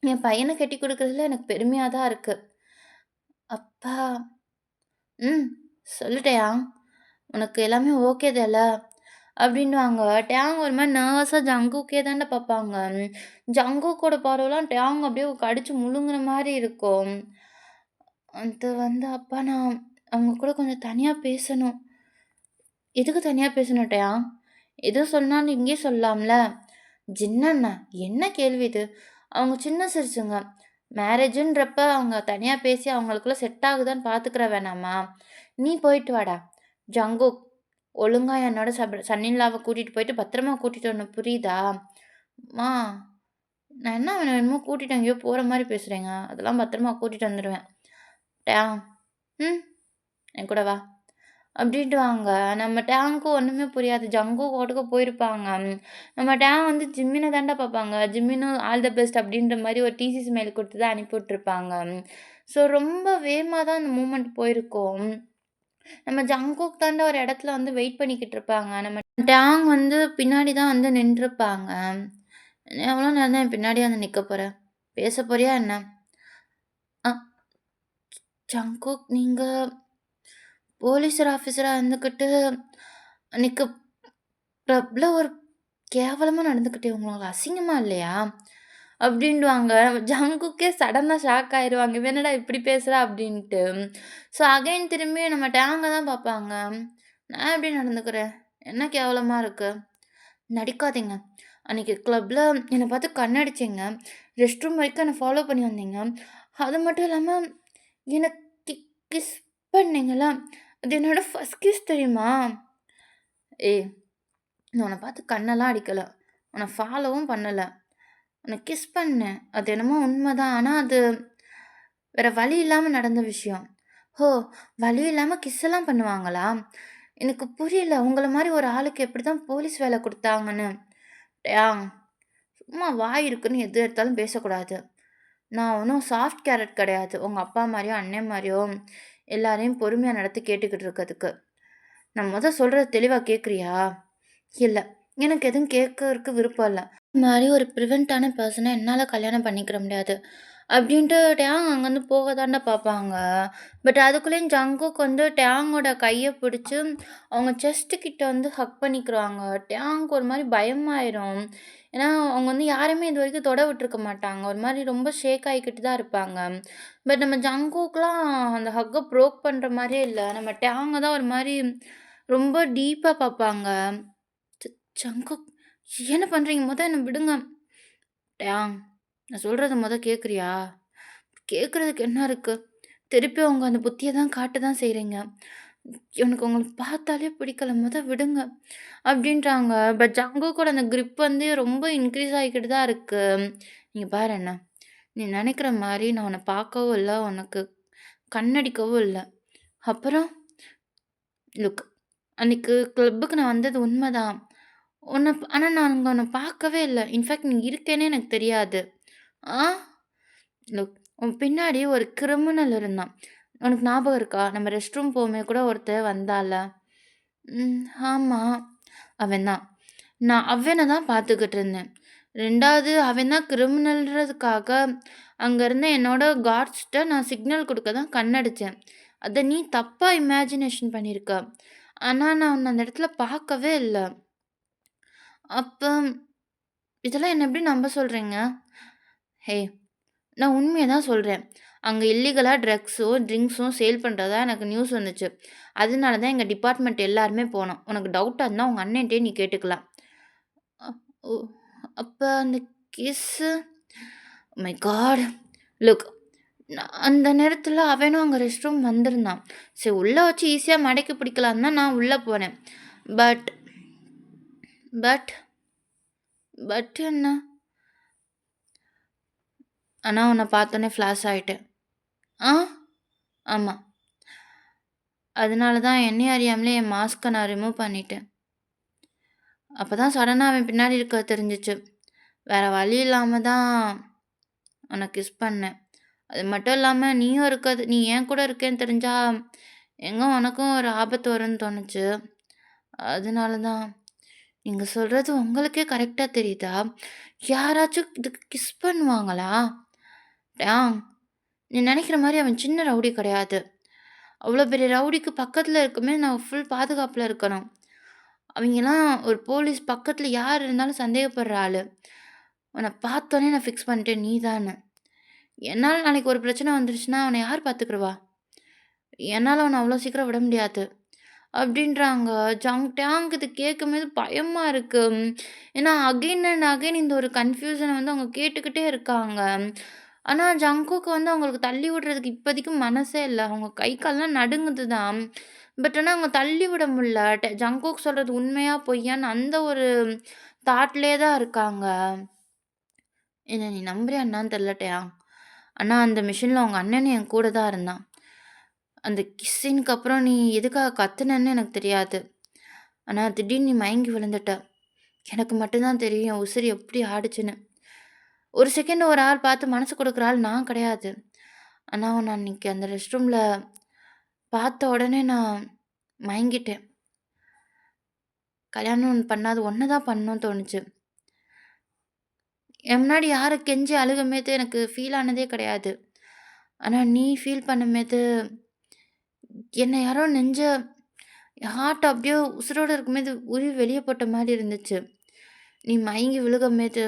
என் பையன கட்டிக் குடுக்குறதுல எனக்கு பெருமையா தான் இருக்கு. அப்பா ம். சொல்லு டேயாங். உனக்கு எல்லாமே ஓகே தான? அப்டின்னுவாங்க. டேயாங் ஒரு மாரி நர்வஸா ஜங்குக்கே தான்டா பாப்பாங்க. ஜங்குக்கோட பார்வைலாம் டேயாங் அப்டியே கடிச்சு முழுங்குன மாரி இருக்கும். அது வந்து அப்பா நான் அவங்க கூட கொஞ்சம் தனியா பேசணும்." "எதுக்கு தனியா பேசணும் டயான்? எது சொன்னாலும் இங்கேயே சொல்லலாம்ல?" "ஜின்னண்ணா, என்ன கேள்வி இது?" அவங்க சின்ன சிறுசுங்க. மேரேஜுன்றப்ப அவங்க தனியா பேசி அவங்களுக்குள்ள செட் ஆகுதான்னு பார்த்துக்கிற வேணாமா? "நீ போயிட்டு வாடா. ஜங்குக், ஒழுங்கா என்னோட சன் இன் லாவ கூட்டிட்டு போயிட்டு பத்திரமா கூட்டிட்டு வரணும் புரியுதா?" "ம்மா, நான் என்ன அவன என்னமோ கூட்டிட்டு எங்கேயோ போற மாரி பேசுறேங்க. அதெல்லாம் பத்திரமா கூட்டிட்டு வந்துருவேன்." "டேங், ம், என் கூட வா." அப்படின்ட்டுவாங்க. நம்ம டேங்க்கு ஒண்ணுமே புரியாது. ஜங்கு பாட்டுக்கு போயிருப்பாங்க. நம்ம டேங் வந்து ஜிம்மின தான்டா பார்ப்பாங்க. ஜிம்மினும் ஆல் த பெஸ்ட் அப்படின்ற மாரி ஒரு டிசி ஸ்மைல் குடுத்து தான் அனுப்பி விட்டுருப்பாங்க. ஸோ ரொம்ப வேகமா தான் அந்த மூமெண்ட் போயிருக்கும். நம்ம ஜங்குக் தான்டா ஒரு இடத்துல வந்து வெயிட் பண்ணிக்கிட்டு இருப்பாங்க. நம்ம டேங் வந்து பின்னாடி தான் வந்து நின்றுப்பாங்க. "எவ்வளோ நேரம் தான் என் பின்னாடியே வந்து நிக்க போற? பேச போறியா என்ன?" "அ ஜங்குக், நீங்க போலீஸ் ஆஃபீஸரா இருந்துகிட்டு, அன்னைக்கு கிளப்ல ஒரு கேவலமா நடந்துக்கிட்டே உங்களுக்கு அசிங்கமா இல்லையா?" அப்படின்டுவாங்க. ஜங்குக்கே சடனா ஷாக் ஆயிருவாங்க. "இவ என்னடா இப்படி பேசுறா?" அப்படின்ட்டு. ஸோ அகைன் திரும்பி நம்ம டேங்க தான் பார்ப்பாங்க. "நான் எப்படி நடந்துக்கிறேன்? என்ன கேவலமா இருக்கு?" "நடிக்காதீங்க. அன்னைக்கு கிளப்ல என்ன பார்த்து கண்ணடிச்சீங்க. ரெஸ்ட் ரூம் வரைக்கும் என்ன ஃபாலோ பண்ணி வந்தீங்க. அது மட்டும் இல்லாம எனக்கு கிஸ் பண்ணீங்கல்ல, அது என்னோட ஃபர்ஸ்ட் கிஸ் தெரியுமா?" "ஏய், நான் உன்ன பார்த்து கண்ணெல்லாம் அடிக்கல. உன்ன ஃபாலோவும் பண்ணல. உன்ன கிஸ் பண்ணேன். அது என்னமோ உண்மதான். ஆனா அது வேற வழி இல்லாம நடந்த விஷயம்." "ஓ! வழி இல்லாம கிஸ் எல்லாம் பண்ணுவாங்களா? எனக்கு புரியல. உங்கள மாரி ஒரு ஆளுக்கு எப்படிதான் போலீஸ் வேல குடுத்தாங்கன்னு." "டேய், சும்மா வாய் இருக்குன்னு எது எடுத்தாலும் பேசக்கூடாது. நான் ஒன்றும் சாஃப்ட் கேரட் கிடையாது. உங்க அப்பா மாரியோ, அண்ணன் மாரியோ எல்லாரையும் பொறுமையா நடத்தி கேட்டுக்கிட்டு இருக்கதுக்கு. நான் சொல்றத தெளிவா கேட்குறியா?" "இல்ல. எனக்கு எதுவும் கேட்கறக்கு விருப்பம் இல்ல. இந்த மாரி ஒரு பிரிவென்ட்டான பெர்சன என்னால கல்யாணம் பண்ணிக்கிற முடியாது." அப்படின்ட்டு டேங் அங்கேருந்து போக தான்டா பார்ப்பாங்க. பட் அதுக்குள்ளேயும் ஜங்குக் வந்து டேங்கோட கைய பிடிச்சு அவங்க செஸ்ட் கிட்ட வந்து ஹக் பண்ணிக்கிருவாங்க. டேங்க்கு ஒரு மாரி பயமாயிரும். ஏன்னா, அவங்க வந்து யாரையுமே இதுவரைக்கும் தொட விட்டுருக்க மாட்டாங்க. ஒரு மாரி ரொம்ப ஷேக் ஆகிக்கிட்டு தான் இருப்பாங்க. பட் நம்ம ஜங்குக்லாம் அந்த ஹக்க ப்ரோக் பண்ற மாரியே இல்ல. நம்ம டேங்க தான் ஒரு மாரி ரொம்ப டீப்பா பார்ப்பாங்க. "ஜ ஜங்குக், என்ன பண்றீங்க? என்ன விடுங்க." "டேங், நான் சொல்றத கேட்குறியா?" "கேட்கறதுக்கு என்ன இருக்கு? திருப்பி அவங்க அந்த புத்திய தான் காட்ட தான் செய்றீங்க. எனக்கு உங்கள பார்த்தாலே பிடிக்கல. விடுங்க." அப்படின்றாங்க. பட் ஜங்குக்கோட அந்த கிரிப் வந்து ரொம்ப இன்க்ரீஸ் ஆகிக்கிட்டு தான் இருக்கு. "இங்க பாரு என்ன, நீ நெனைக்கிற மாரி நான் உன்ன பார்க்கவும் இல்ல, உனக்கு கண்ணடிக்கவும் இல்ல. அப்புறம் லுக், அன்னைக்கு கிளப்புக்கு நான் வந்தது உண்மதான். ஆனா நான் அங்க உன்ன பார்க்கவே இல்ல. இன்ஃபாக்ட் நீ இருக்கேன்னே எனக்கு தெரியாது. ஆ லுக், உன் பின்னாடி ஒரு கிரிமினல் இருந்தான். உனக்கு ஞாபகம் இருக்கா? நம்ம ரெஸ்ட் ரூம் போம்போது கூட ஒருத்தன் வந்தான்ல?" "ம், ஆமா." "அவன் தான். நான் அவன தான் பார்த்துக்கிட்டு இருந்தேன். 2வது அவன் தான் கிரிமினல்ன்றதுக்காக அங்க இருந்த என்னோட கார்ட்ஸ்ட்ட நான் சிக்னல் குடுக்க தான் கண்ணடிச்சேன். அத நீ தப்பா இமேஜினேஷன் பண்ணியிருக்க. ஆனா நான் உன்ன அந்த இடத்துல பார்க்கவே இல்ல. அப்ப இதெல்லாம் என்ன எப்படி நம்ப சொல்றீங்க?" "ஹேய், நான் உண்மைய தான் சொல்றேன். அங்க இல்லீகலா ட்ரிங்க்ஸும் சேல் பண்றதா எனக்கு நியூஸ் வந்துச்சு. அதனால தான் எங்க டிபார்ட்மெண்ட் எல்லாருமே போனோம். உனக்கு டவுட்டா இருந்தா உங்க அண்ணன்ட்டயே நீ கேட்டுக்கலாம்." அ ஓ! அப்ப அந்த கிஸ்ஸு, மை காட்! லுக், அந்த நேரத்துல அவனும் அங்க ரெஸ்ட் ரூம் வந்திருந்தான். சரி, உள்ள வச்சு ஈஸியா மடக்கி பிடிக்கலான்னு தான் நான் உள்ள போனேன். பட் பட் பட் என்ன? ஆனா உன்ன பார்த்தோனே ஃப்ளாஷ் ஆயிட்டேன். ஆ? ஆமா. அதனால தான் என்னையும் அறியாமலே என் மாஸ்க்க நான் ரிமூவ் பண்ணிட்டேன். அப்பதான் சடனா அவன் பின்னாடி இருக்கிறது தெரிஞ்சுச்சு. வேற வழி இல்லாம தான் உன்ன கிஸ் பண்ணேன். அது மட்டும் இல்லாம நீ என் கூட இருக்கேன்னு தெரிஞ்சா, எங்க உனக்கும் ஒரு ஆபத்து வரும்னு தோணுச்சு. அதனால தான். நீங்க சொல்றது உங்களுக்கே கரெக்ட்டா தெரியுதா? யாராச்சும் இதுக்கு கிஸ் பண்ணுவாங்களா? டாங், நீ நெனைக்கிற மாரி அவன் சின்ன ரவுடி கிடையாது. அவ்ளோ பெரிய ரவுடிக்கு பக்கத்துல இருக்கமே நான் ஃபுல் பாதுகாப்புல இருக்கணும். அவைங்கலாம் ஒரு போலீஸ் பக்கத்துல யார் இருந்தாலும் சந்தேகப்படுற ஆளு. உன்ன பார்த்தோனே நான் ஃபிக்ஸ் பண்ணிட்டேன் நீ தான்னு. என்னால நாளைக்கு ஒரு பிரச்சனை வந்துருச்சுன்னா, உன்ன யார் பார்த்துக்கிருவா? என்னால அவன அவ்வளோ சீக்கிரம் விட முடியாது." அப்படின்றாங்க. டேங்க் இது கேட்கும்போது பயமா இருக்கு. ஏன்னா அகைன் அண்ட் அகைன் இந்த ஒரு கன்ஃப்யூஷன வந்து அவங்க கேட்டுக்கிட்டே இருக்காங்க. ஆனா ஜங்குக்கு வந்து அவங்களுக்கு தள்ளி விடுறதுக்கு இப்போதைக்கு மனசே இல்ல. அவங்க கை கால்லாம் நடுங்குது தான். பட் ஆனா அவங்க தள்ளி விட முடியல. ஜங்குக் சொல்றது உண்மையா பொய்யான்னு அந்த ஒரு தாட்லயே தான் இருக்காங்க. என்ன நீ நம்புறியா என்னான்னு தெரியல டேயாங். ஆனா அந்த மிஷின்ல உங்க அண்ணனும் என் கூட தான் இருந்தான். அந்த கிஸ்ஸின்க்கு அப்புறம் நீ எதுக்காக கத்துனன்னு எனக்கு தெரியாது. ஆனா திடீர்னு நீ மயங்கி விழுந்துட்ட. எனக்கு மட்டும் தான் தெரியும் என் உசிரு எப்படி ஆடுச்சுன்னு. ஒரு செகண்ட் ஒரு ஆள் பார்த்து மனசு கொடுக்குற ஆள் நான் கிடையாது. ஆனா நான் அன்னைக்கு அந்த ரெஸ்ட் ரூம்ல பார்த்த உடனே நான் மயங்கிட்டேன். கல்யாணம் பண்ணாத ஒன்ன தான் பண்ணணும்னு தோணுச்சு. என் முன்னாடி யாரு கெஞ்சி அழுகும்போது எனக்கு ஃபீல் ஆனதே கிடையாது. ஆனா நீ ஃபீல் பண்ணும்போது என்ன யாரோ ஹார்ட் அப்படியே உசுரோட இருக்கும்போது உருவி வெளிய போட்ட மாரி இருந்துச்சு. நீ மயங்கி விழுகும்போது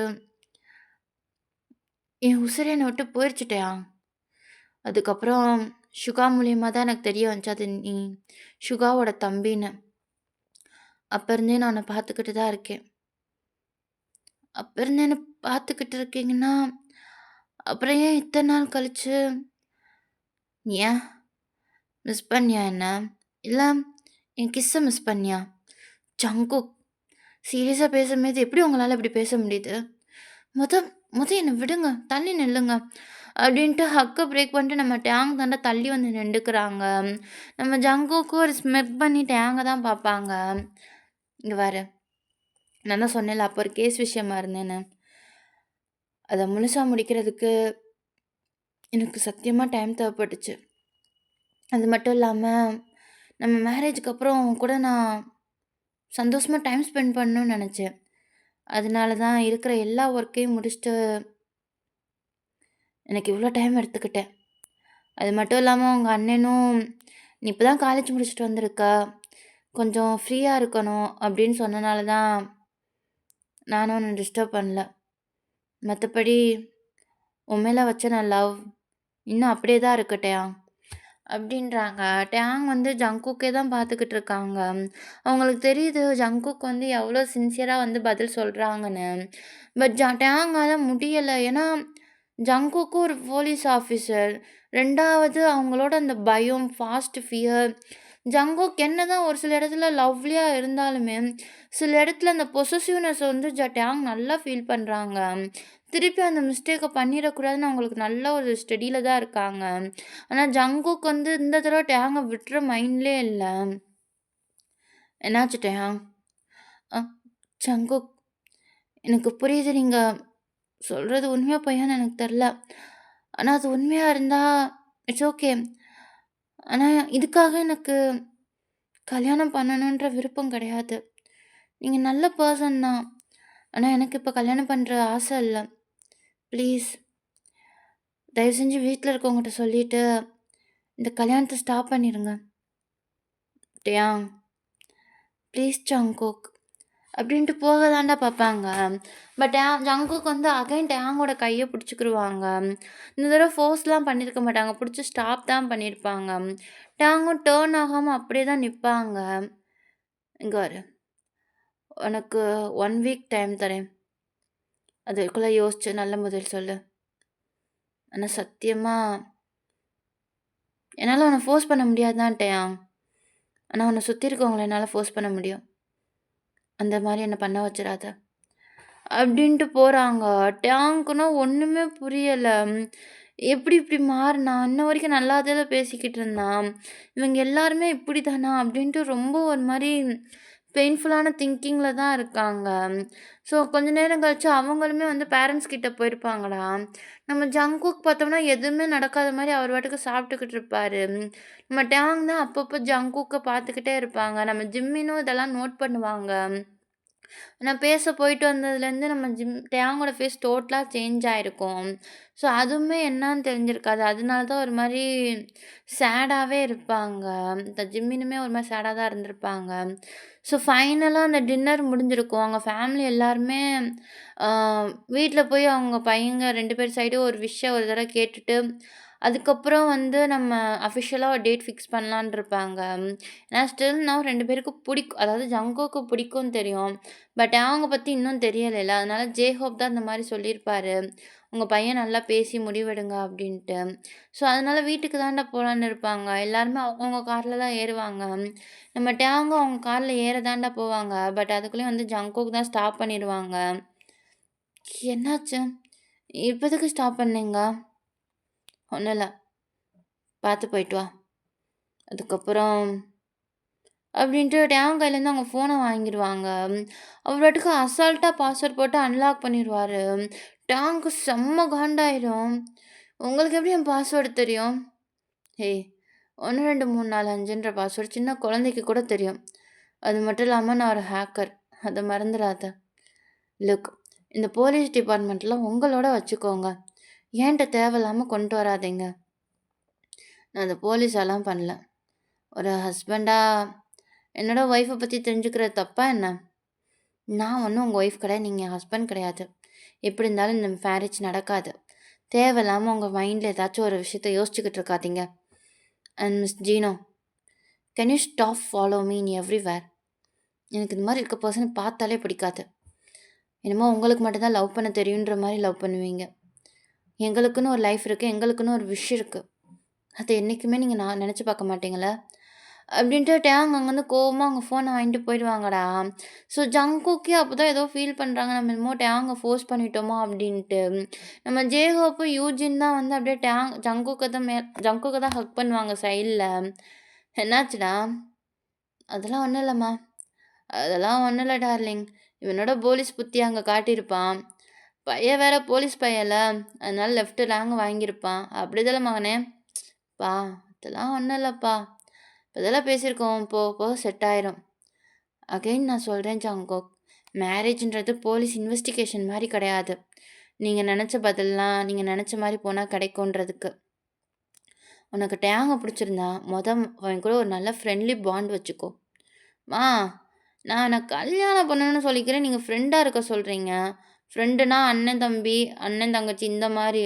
என் உசுரு என்ன விட்டு போயிருச்சுட்டயா. அதுக்கப்புறம் சுகா மூலியமா தான் எனக்கு தெரிய வந்துச்சு. அது நீ சுகாவோட தம்பின்னு. அப்ப இருந்தே நான் உன்ன பார்த்துக்கிட்டு தான் இருக்கேன். அப்ப இருந்து என்ன பார்த்துக்கிட்டு இருக்கீங்கன்னா, அப்புறம் ஏன் இத்தன நாள் கழிச்சு ஏன் மிஸ் பண்ணியா என்ன? இல்ல என் கிஸ்ஸ மிஸ் பண்ணியா? ஜங்குக் சீரியஸா பேசும்போது எப்படி உங்களால இப்படி பேச முடியுது? மொத மொத என்ன விடுங்க. தள்ளி நில்லுங்க. அப்படின்ட்டு ஹக்க பிரேக் பண்ணிட்டு நம்ம டேங்க் தாண்ட தள்ளி வந்து நின்டுக்கிறாங்க. நம்ம ஜங்குக்கு ஒரு ஸ்மெக் பண்ணி டேங்க தான் பார்ப்பாங்க. இங்க பாரு, நான் தான் சொன்னேன்ல அப்போ ஒரு கேஸ் விஷயமா இருந்தேன்னு. அத முழுசா முடிக்கிறதுக்கு எனக்கு சத்தியமா டைம் தேவைப்பட்டுச்சு. அது மட்டும் இல்லாம, நம்ம மேரேஜுக்கு அப்புறம் அவன் கூட நான் சந்தோஷமா டைம் ஸ்பெண்ட் பண்ணணும்னு நெனச்சேன். அதனால தான் இருக்கிற எல்லா ஒர்க்கையும் முடிச்சுட்டு எனக்கு இவ்வளோ டைம் எடுத்துக்கிட்டேன். அது மட்டும் இல்லாம உங்க அண்ணனும், "நீ இப்ப தான் காலேஜ் முடிச்சுட்டு வந்திருக்க. கொஞ்சம் ஃப்ரீயா இருக்கணும்." அப்படின்னு சொன்னனால தான் நானும் உன்ன டிஸ்டர்ப் பண்ணல. மத்தபடி உன் மேல வச்ச நான் லவ் இன்னும் அப்படியே தான் இருக்கு டேயாங். அப்படின்றாங்க. டேயாங் வந்து ஜங்குக்கே தான் பார்த்துக்கிட்டு இருக்காங்க. அவங்களுக்கு தெரியுது ஜங்குக் வந்து எவ்வளோ சின்சியரா வந்து பதில் சொல்றாங்கன்னு. பட் டேயாங்கால முடியல. ஏன்னா ஜங்குக்கும் ஒரு போலீஸ் ஆஃபீசர். 2வது அவங்களோட அந்த பயம், ஃபாஸ்ட் ஃபியர். ஜங்குக் என்னதான் ஒரு சில இடத்துல லவ்லியா இருந்தாலுமே, சில இடத்துல அந்த பொசசிவ்னெஸ் வந்து டேயாங் நல்லா ஃபீல் பண்றாங்க. திருப்பி அந்த மிஸ்டேக்க பண்ணிறக்கூடாதுன்னு அவங்களுக்கு நல்ல ஒரு ஸ்டடில தான் இருக்காங்க. ஆனா ஜங்குக் வந்து இந்த தடவ டேங்க விட்ற மைண்ட்லயே இல்ல. என்னாச்சு டேயாங்? அ ஜங்குக் எனக்கு புரியுது நீங்க சொல்றது உண்மையா பொய்யான்னு எனக்கு தெரியல. ஆனா அது உண்மையா இருந்தா இட்ஸ் ஓகே. ஆனா இதுக்காக எனக்கு கல்யாணம் பண்ணணுன்ற விருப்பம் கிடையாது. நீங்க நல்ல பெர்சன் தான். ஆனா எனக்கு இப்ப கல்யாணம் பண்ற ஆசை இல்ல. ப்ளீஸ் தயவு செஞ்சு வீட்ல இருக்கவங்கட்ட சொல்லிட்டு இந்த கல்யாணத்த ஸ்டாப் பண்ணிருங்க. டேயாங் ப்ளீஸ் ஜங்குக் அப்படின்ட்டு போக தான்டா பார்ப்பாங்க. பட் ஜங்குக் வந்து அகைன் டேங்கோட கைய பிடிச்சுக்கிருவாங்க. இந்த தடவ ஃபோர்ஸ்லாம் பண்ணியிருக்க மாட்டாங்க. பிடிச்சு ஸ்டாப் தான் பண்ணியிருப்பாங்க. டேங்கும் டர்ன் ஆகாம அப்படியே தான் நிப்பாங்க. இங்க பாரு, உனக்கு 1 வீக் டைம் தரேன். அதுக்குள்ள யோசிச்சு நல்ல பதில் சொல்லு. ஆனா சத்தியமா என்னால உன்ன ஃபோர்ஸ் பண்ண முடியாது தான் டேயாங். ஆனா உன்ன சுத்தி இருக்கவங்கள என்னால ஃபோர்ஸ் பண்ண முடியும். அந்த மாரி என்ன பண்ண வச்சுறாத. அப்படின்ட்டு போறாங்க. டேங்க்குன்னா ஒண்ணுமே புரியல. எப்படி இப்படி மாறுனா? இன்ன வரைக்கும் நல்லா தானே பேசிக்கிட்டு இருந்தான். இவங்க எல்லாருமே இப்படிதானா? அப்படின்ட்டு ரொம்ப ஒரு மாரி பெயின்ஃபுல்லான திங்கிங்ல தான் இருக்காங்க. ஸோ கொஞ்ச நேரம் கழிச்சு அவங்களுமே வந்து பேரண்ட்ஸ் கிட்ட போயிருப்பாங்கடா. நம்ம ஜங்குக் பார்த்தோம்னா எதுவுமே நடக்காத மாரி அவர் பாட்டுக்கு சாப்பிட்டுக்கிட்டு இருப்பாரு. நம்ம டேங் தான் அப்பப்போ ஜங்குக்க பார்த்துக்கிட்டே இருப்பாங்க. நம்ம ஜிம்மினும் இதெல்லாம் நோட் பண்ணுவாங்க. நான் பேச போயிட்டு வந்ததுலேருந்து நம்ம டேங்கோட ஃபேஸ் டோட்டலா சேஞ்ச் ஆயிருக்கும். ஸோ, அதுவுமே என்னான்னு தெரிஞ்சிருக்காது. அதனால தான் ஒரு மாரி சேடாவே இருப்பாங்க. இந்த ஜிம்மினுமே ஒரு மாரி சேடா தான் இருந்திருப்பாங்க. ஸோ, ஃபைனலா அந்த டின்னர் முடிஞ்சிருக்கும். அவங்க ஃபேமிலி எல்லாருமே அ வீட்ல போய் அவங்க பையங்க 2 பேர் சைடும் ஒரு விஷயம் ஒரு தடவ கேட்டுட்டு, அதுக்கப்புறம் வந்து நம்ம அஃபிஷியலா ஒரு டேட் ஃபிக்ஸ் பண்ணலான்னு இருப்பாங்க. ஏன்னா ஸ்டில் நவ் 2 பேருக்கும் பிடிக்கும். அதாவது ஜங்குக்கு பிடிக்கும்னு தெரியும். பட் அவங்க பத்தி இன்னும் தெரியலைல்ல. அதனால ஜே-ஹோப் தான் இந்த மாரி சொல்லியிருப்பாரு. உங்க பையன் நல்லா பேசி முடிவெடுங்க அப்டின்ட்டு. ஸோ அதனால வீட்டுக்கு தான்டா போலான்னு இருப்பாங்க. எல்லாருமே அவங்கவங்க கார்ல தான் ஏறுவாங்க. நம்ம டேங்கும் அவங்க கார்ல ஏற தான்டா போவாங்க. பட் அதுக்குள்ளயும் வந்து ஜங்குக் தான் ஸ்டாப் பண்ணிருவாங்க. என்னாச்சு? இப்ப எதுக்கு ஸ்டாப் பண்ணீங்க? ஒண்ணும் இல்ல. பார்த்து போயிட்டு வா. அதுக்கப்புறம் அப்படின்ட்டு டேவன் கையிலேருந்து அவங்க ஃபோனை வாங்கிருவாங்க. அவர் பாட்டுக்கு அசால்ட்டா பாஸ்வேர்ட் போட்டு அன்லாக் பண்ணிருவாரு. டேங்க்கு செம்ம காண்டாயிரும். உங்களுக்கு எப்படி என் பாஸ்வேர்டு தெரியும்? ஏய் 1, 2, 3, 4, 5ன்ற பாஸ்வேர்ட் சின்ன குழந்தைக்கு கூட தெரியும். அது மட்டும் இல்லாம நான் ஒரு ஹேக்கர். அத மறந்துறாத. லுக் இந்த போலீஸ் டிபார்ட்மெண்ட்ல உங்களோட வச்சுக்கோங்க. என்ட்ட தேவையில்லாம கொண்டு வராதீங்க. நான் அந்த போலீஸாலாம் பண்ணல. ஒரு ஹஸ்பண்டா என்னோட ஒய்ஃபை பத்தி தெரிஞ்சுக்கிறது தப்பா என்ன? நான் ஒண்ணும் உங்க ஒய்ஃப் கிடையாது. நீங்க என் ஹஸ்பண்ட் கிடையாது. எப்படி இருந்தாலும் இந்த மேரேஜ் நடக்காது. தேவையில்லாம உங்க மைண்ட்ல ஏதாச்சும் ஒரு விஷயத்த யோசிச்சுக்கிட்டு இருக்காதீங்க. And miss Jino, can you stop follow me in everywhere? எனக்கு இந்த மாதிரி இருக்க பர்சனை பார்த்தாலே பிடிக்காது. என்னமோ உங்களுக்கு மட்டும் தான் லவ் பண்ண தெரியுன்ற மாதிரி லவ் பண்ணுவீங்க. எங்களுக்குன்னு ஒரு லைஃப் இருக்குது, எங்களுக்குன்னு ஒரு விஷ் இருக்குது. அதை என்றைக்குமே நீங்கள் நான் நினச்சி பார்க்க மாட்டீங்களா? அப்படின்ட்டு டேங் அங்கேருந்து கோவமா அவங்க ஃபோனை வாங்கிட்டு போயிடுவாங்கடா. ஸோ ஜங்குக்கே அப்போ தான் ஏதோ ஃபீல் பண்ணுறாங்க. நம்ம என்னமோ டேங்கை ஃபோர்ஸ் பண்ணிட்டோமா அப்படின்ட்டு. நம்ம ஜேஹோப்பும் யூஜின் தான் வந்து அப்படியே ஜங்குக்கை தான் ஹக் பண்ணுவாங்க சைடில். என்னாச்சுடா? அதெல்லாம் ஒன்றும் இல்லைம்மா. அதெல்லாம் ஒன்றும் இல்லை டார்லிங். இவனோட போலீஸ் புத்தி அங்கே காட்டியிருப்பான். பையன் வேற போலீஸ் பையன்ல, அதனால லெஃப்ட் ரேங்க் வாங்கியிருப்பான். அப்படிதானே மகனே? பா அதெல்லாம் ஒன்றும் இல்லைப்பா. இதெல்லாம் பேசியிருக்கோம். போக போக செட் ஆயிரும். அகைன் நான் சொல்கிறேன் ஜாங்கோக், மேரேஜ்ன்றது போலீஸ் இன்வெஸ்டிகேஷன் மாதிரி கிடையாது. நீங்கள் நினச்ச பதில்லாம் நீங்கள் நினச்ச மாதிரி போனால் கிடைக்குன்றதுக்கு. உனக்கு டேங்கை பிடிச்சிருந்தா அவன் கூட ஒரு நல்ல ஃப்ரெண்ட்லி பாண்ட் வச்சுக்கோ. மா நான் எனக்கு கல்யாணம் பண்ணணும்னு சொல்லிக்கிறேன், நீங்கள் ஃப்ரெண்டாக இருக்க சொல்கிறீங்க. ஃப்ரெண்டுனா அண்ணன் தம்பி, அண்ணன் தங்கச்சி இந்த மாதிரி.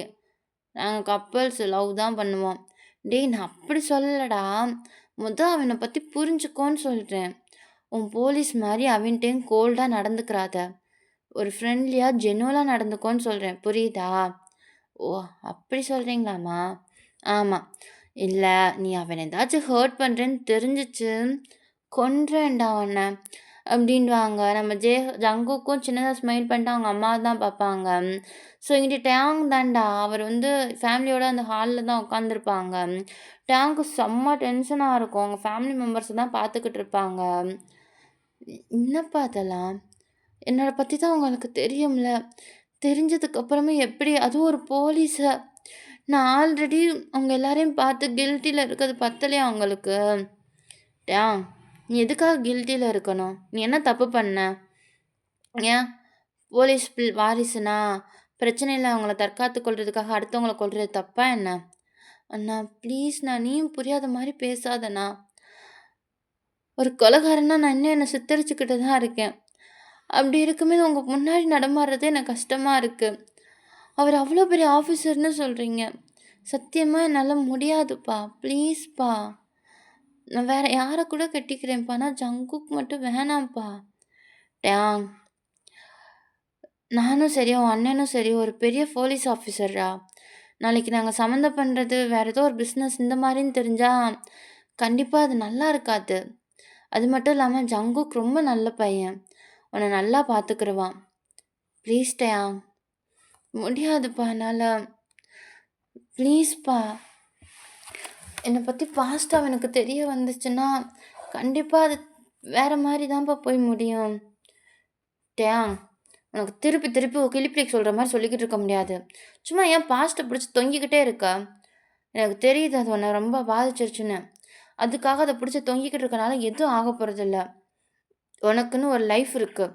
நாங்கள் கப்பல்ஸ் லவ் தான் பண்ணுவோம். டேய் நான் அப்படி சொல்லலடா. அவனை பற்றி புரிஞ்சுக்கோன்னு சொல்கிறேன். உன் போலீஸ் மாதிரி அவன்கிட்டையும் கோல்டாக நடந்துக்கிறாத. ஒரு ஃப்ரெண்ட்லியாக ஜெனுவலாக நடந்துக்கோன்னு சொல்கிறேன். புரியுதா? ஓ அப்படி சொல்கிறீங்களாம்மா? ஆமாம். இல்லை நீ அவனை ஏதாச்சும் ஹர்ட் பண்ணுறேன்னு தெரிஞ்சிச்சு கொன்றேன்டா அவனை அப்படின்வாங்க. நம்ம ஜங்குக்கும் சின்னதாக ஸ்மைல் பண்ணிட்டு அவங்க அம்மா தான் பார்ப்பாங்க. ஸோ இங்கிட்ட டேங் தான்டா. அவர் வந்து ஃபேமிலியோட அந்த ஹாலில் தான் உட்காந்துருப்பாங்க. டேங்க்கு செம்ம டென்ஷனாக இருக்கும். அவங்க ஃபேமிலி மெம்பர்ஸை தான் பார்த்துக்கிட்டு இருப்பாங்க. என்னப்பா அதெல்லாம்? என்னோட பற்றி தான் உங்களுக்கு தெரியும்ல. தெரிஞ்சதுக்கப்புறமே எப்படி அதுவும் ஒரு போலீஸை நான் ஆல்ரெடி அவங்க எல்லாரையும் பார்த்து கில்ட்டியில் இருக்கிறது பத்தலையா அவங்களுக்கு? டேங் நீ எதுக்காக கில்ட்டியில் இருக்கணும்? நீ என்ன தப்பு பண்ண? ஏன் போலீஸ் வாரிசுனா பிரச்சனையில் அவங்கள தற்காத்து கொள்றதுக்காக அடுத்தவங்கள கொள்றது தப்பா என்ன? அண்ணா ப்ளீஸ்ண்ணா, நீயும் புரியாத மாதிரி பேசாதண்ணா. ஒரு கொலைகாரனா நான் இன்னும் என்னை சித்தரிச்சுக்கிட்டு தான் இருக்கேன். அப்படி இருக்கும்போது உங்கள் முன்னாடி நடமாடுறதே எனக்கு கஷ்டமாக இருக்குது. அவர் அவ்வளோ பெரிய ஆஃபீஸர்னு சொல்கிறீங்க. சத்தியமாக என்னால் முடியாதுப்பா. ப்ளீஸ்ப்பா. நான் வேறு யாரை கூட கட்டிக்கிறேன்ப்பா. ஆனால் ஜங்குக் மட்டும் வேணாம்ப்பா. டேங் நானும் சரி, உன் அண்ணனும் சரி ஒரு பெரிய போலீஸ் ஆஃபீஸர்ரா. நாளைக்கு நாங்கள் சம்மந்தம் பண்ணுறது வேறு ஏதோ ஒரு பிஸ்னஸ் இந்த மாதிரின்னு தெரிஞ்சால் கண்டிப்பாக அது நல்லா இருக்காது. அது மட்டும் இல்லாமல் ஜங்குக் ரொம்ப நல்ல பையன். உன்னை நல்லா பார்த்துக்கிருவான். Please Tang. முடியாதுப்பா என்னால். ப்ளீஸ்ப்பா. என்னை பற்றி பாஸ்ட்டாக அவனுக்கு தெரிய வந்துச்சுன்னா கண்டிப்பாக அது வேறு மாதிரி தான்ப்பா போய் முடியும். டேங் உனக்கு திருப்பி திருப்பி கிளிப்பிளிக்கு சொல்கிற மாதிரி சொல்லிக்கிட்டு இருக்க முடியாது. சும்மா ஏன் பாஸ்ட்டை பிடிச்சி தொங்கிக்கிட்டே இருக்கா? எனக்கு தெரியுது அது உன்னை ரொம்ப பாதிச்சிருச்சுன்னு. அதுக்காக அதை பிடிச்சி தொங்கிக்கிட்டு இருக்கனால எதுவும் ஆக போகிறதில்ல. உனக்குன்னு ஒரு லைஃப் இருக்குது.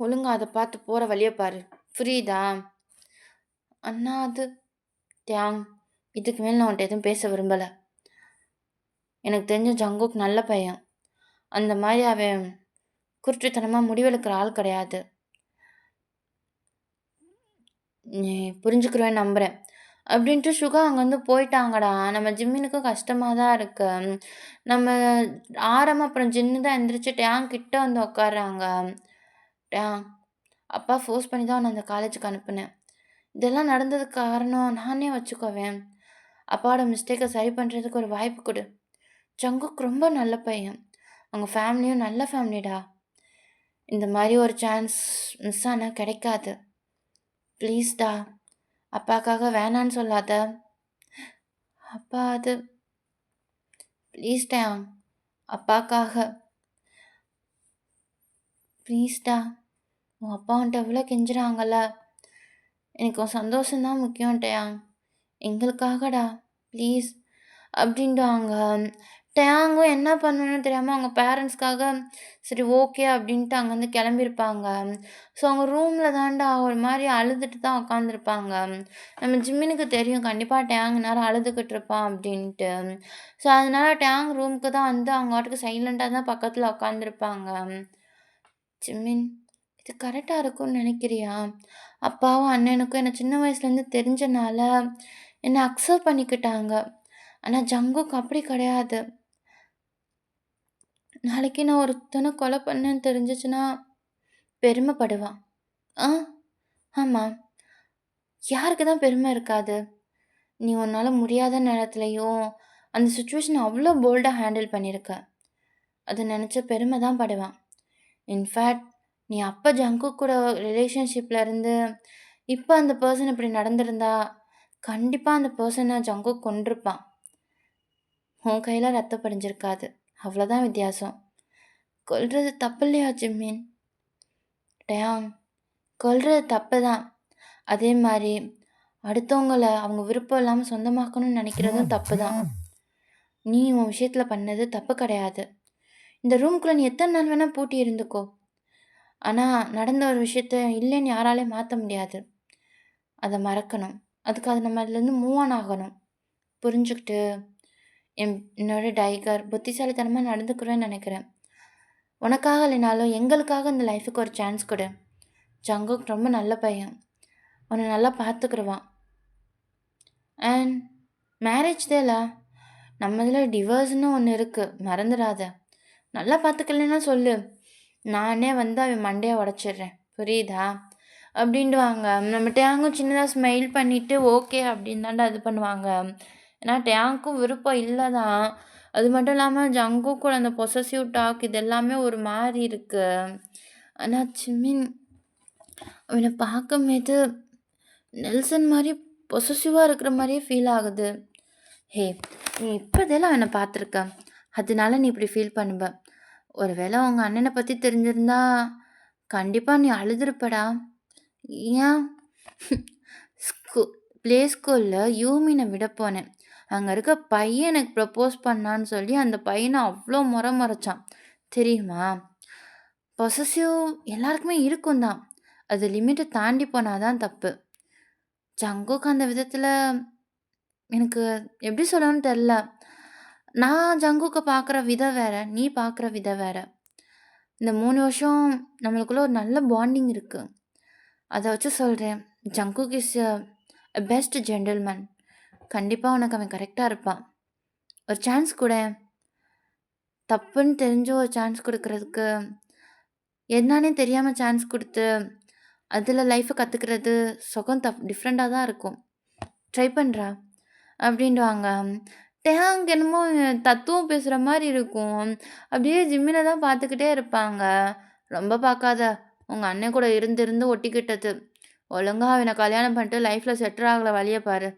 ஒழுங்கா அதை பார்த்து போகிற வழியை பாரு. புரியுதா? அண்ணா அது டேங் இதுக்கு மேலே நான் உன்ட்ட எதுவும் பேச விரும்பலை. எனக்கு தெரிஞ்ச ஜங்குக் நல்ல பையன். அந்த மாதிரி அவன் குருட்டுத்தனமாக முடிவெடுக்கிற ஆள் கிடையாது. நீ புரிஞ்சுக்கிறவேன்னு நம்புகிறேன். அப்படின்ட்டு சுகா அங்கேருந்து போயிட்டாங்கடா. நம்ம ஜிம்மினுக்கும் கஷ்டமா தான் இருக்கு. நம்ம ஆரம் அப்புறம் ஜின்னு தான் எந்திரிச்சு டேங் கிட்ட வந்து உட்கார்றாங்க. டேங் அப்பா ஃபோர்ஸ் பண்ணி தான் உன்ன அந்த காலேஜுக்கு அனுப்புனேன். இதெல்லாம் நடந்ததுக்கு காரணம் நானே வச்சுக்கோவேன். அப்பாவோட மிஸ்டேக்க சரி பண்றதுக்கு ஒரு வாய்ப்பு குடு. ஜங்குக் ரொம்ப நல்ல பையன். அவங்க ஃபேமிலியும் நல்ல ஃபேமிலிடா. இந்த மாரி ஒரு சான்ஸ் மிஸ் ஆனா கிடைக்காது. ப்ளீஸ்டா. அப்பாக்காக வேணான்னு சொல்லாத. அப்பா அது ப்ளீஸ்டா. அப்பாக்காக ப்ளீஸ்டா. உன் அப்பா உன்ட்ட எவ்வளோ கெஞ்சுறாங்கல்ல. எனக்கு உன் சந்தோஷம் தான் முக்கியம் டேயாங். எங்களுக்காகடா ப்ளீஸ் அப்படின்டுவாங்க. டேயாங்கும் என்ன பண்ணணும்னு தெரியாம அவங்க பேரண்ட்ஸ்க்காக சரி ஓகே அப்படின்ட்டு அங்கேருந்து கிளம்பியிருப்பாங்க. ஸோ அவங்க ரூமில் தான்டா ஒரு மாரி அழுதுட்டு தான் உட்காந்துருப்பாங்க. நம்ம ஜிம்மினுக்கு தெரியும் கண்டிப்பா டேயாங் இந்நேரம் அழுதுகிட்டு இருப்பான் அப்படின்ட்டு. ஸோ அதனால டேயாங் ரூமுக்கு தான் வந்து அவங்க பாட்டுக்கு சைலண்ட்டா தான் பக்கத்துல உட்காந்துருப்பாங்க. ஜிம்மின் இது கரெக்டா இருக்கும்னு நினைக்கிறியா? அப்பாவும் அண்ணனுக்கும் என்ன சின்ன வயசுலேருந்து தெரிஞ்சனால என்ன அக்செப்ட் பண்ணிக்கிட்டாங்க. ஆனா ஜங்குக் அப்படி கிடையாது. நாளைக்கு நான் ஒருத்தன கொலை பண்ணேன்னு தெரிஞ்சுச்சுன்னா பெருமைப்படுவான். ஆ, ஆமா. யாருக்கு தான் பெருமை இருக்காது? நீ உன்னால முடியாத நேரத்துலயும் அந்த சிச்சுவேஷன அவ்ளோ போல்டா ஹேண்டில் பண்ணியிருக்க. அத நெனச்சு பெருமை தான் படுவான். இன்ஃபேக்ட் நீ அப்ப ஜங்குக் கூட ரிலேஷன்ஷிப்ல இருந்து, இப்ப அந்த பெர்சன் இப்படி நடந்திருந்தா, கண்டிப்பா அந்த பெர்சன ஜங்குக் கொன்றுப்பான். உன் கையில ரத்தம் படிஞ்சிருக்காது. அவ்வளோதான் வித்தியாசம். கொல்றது தப்பில்லையா ஜிம்மின்? டேயாங், கொல்றது தப்பு தான். அதே மாரி அடுத்தவங்கள அவங்க விருப்பம் இல்லாம சொந்தமாக்கணும்னு நெனைக்கிறதும் தப்பு தான். நீ உன் விஷயத்துல பண்ணது தப்பு கிடையாது. இந்த ரூம்குள்ள நீ எத்தன நாள் வேணா பூட்டி இருந்துக்கோ. ஆனா நடந்த ஒரு விஷயத்த இல்லைன்னு யாராலயும் மாத்த முடியாது. அத மறக்கணும். அதுக்கு அது நம்ம அதுலேருந்து மூவ் ஆன் ஆகணும். புரிஞ்சுக்கிட்டு என்னோட டைகர் புத்திசாலித்தனமா நடந்துக்கிறேன்னு நெனைக்கிறேன். உனக்காக இல்லைனாலும் எங்களுக்காக இந்த லைஃபுக்கு ஒரு சான்ஸ் குடு. ஜங்குக் ரொம்ப நல்ல பையன். உன்னை நல்லா பார்த்துக்கிருவான். அண்ட் மேரேஜ் தேல நம்ம இதில் டிவோர்ஸ்னு ஒன்று இருக்கு. மறந்துடாத. நல்லா பார்த்துக்கலன்னா சொல்லு. நானே வந்து அவன் மண்டையை உடச்சிடுறேன். புரியுதா? அப்படின்டுவாங்க. நம்ம டேங்கும் சின்னதாக ஸ்மைல் பண்ணிட்டு ஓகே அப்படின்னு தாண்டா இது பண்ணுவாங்க. ஏன்னா டேங்க்கும் விருப்பம் இல்லை தான். அது மட்டும் இல்லாமல் ஜங்கும் கூட அந்த பொசசிவ் டாக் இது எல்லாமே ஒரு மாதிரி இருக்கு. ஆனால் சிம்மின் அவனை பார்க்கும்போது நெல்சன் மாதிரி பொசசிவாக இருக்கிற மாதிரியே ஃபீல் ஆகுது. ஹே, நீ இப்போதெல்லாம் அவனை பார்த்துருக்க. அதனால நீ இப்படி ஃபீல் பண்ணுவ. ஒருவேளை உங்கள் அண்ணனை பற்றி தெரிஞ்சிருந்தா கண்டிப்பாக நீ அழுதுருப்படா. ஏன்? ஸ்கூ ப்ளே ஸ்கூலில் யூமினை விட போனேன். அங்கே இருக்க பையன் எனக்கு ப்ரப்போஸ் பண்ணான்னு சொல்லி அந்த பையனை அவ்வளோ முறைச்சான் தெரியுமா? பொசசிவ் எல்லாருக்குமே இருக்கும் தான். அது லிமிட்டை தாண்டி போனாதான் தப்பு. ஜங்குக்கு அந்த விதத்தில் எனக்கு எப்படி சொல்லணும்னு தெரில. நான் ஜங்குக்க பார்க்குற விதம் வேற, நீ பார்க்குற விதம் வேற. இந்த 3 வருஷம் நம்மளுக்குள்ள ஒரு நல்ல பாண்டிங் இருக்கு. அதை வச்சு சொல்கிறேன். Jungkook is a best gentleman. கண்டிப்பாக உனக்கு அவன் கரெக்டாக இருப்பான். ஒரு சான்ஸ் கூட. தப்புன்னு தெரிஞ்சு ஒரு சான்ஸ் கொடுக்கறதுக்கு என்னன்னே தெரியாமல் சான்ஸ் கொடுத்து அதில் லைஃப்பை கற்றுக்கிறது சுகம் டிஃப்ரெண்ட்டாக தான் இருக்கும். ட்ரை பண்ணுறா அப்படின்டுவாங்க. டேங் என்னமோ தத்துவம் பேசுகிற மாதிரி இருக்கும். அப்படியே ஜிம்மினை தான் பார்த்துக்கிட்டே இருப்பாங்க. ரொம்ப பார்க்காத. உங்கள் அண்ணன் கூட இருந்து இருந்து ஒட்டிக்கிட்டது. ஒழுங்காக அவனை கல்யாணம் பண்ணிட்டு லைஃப்பில் செட்டில் ஆகலை வழியை பாரு.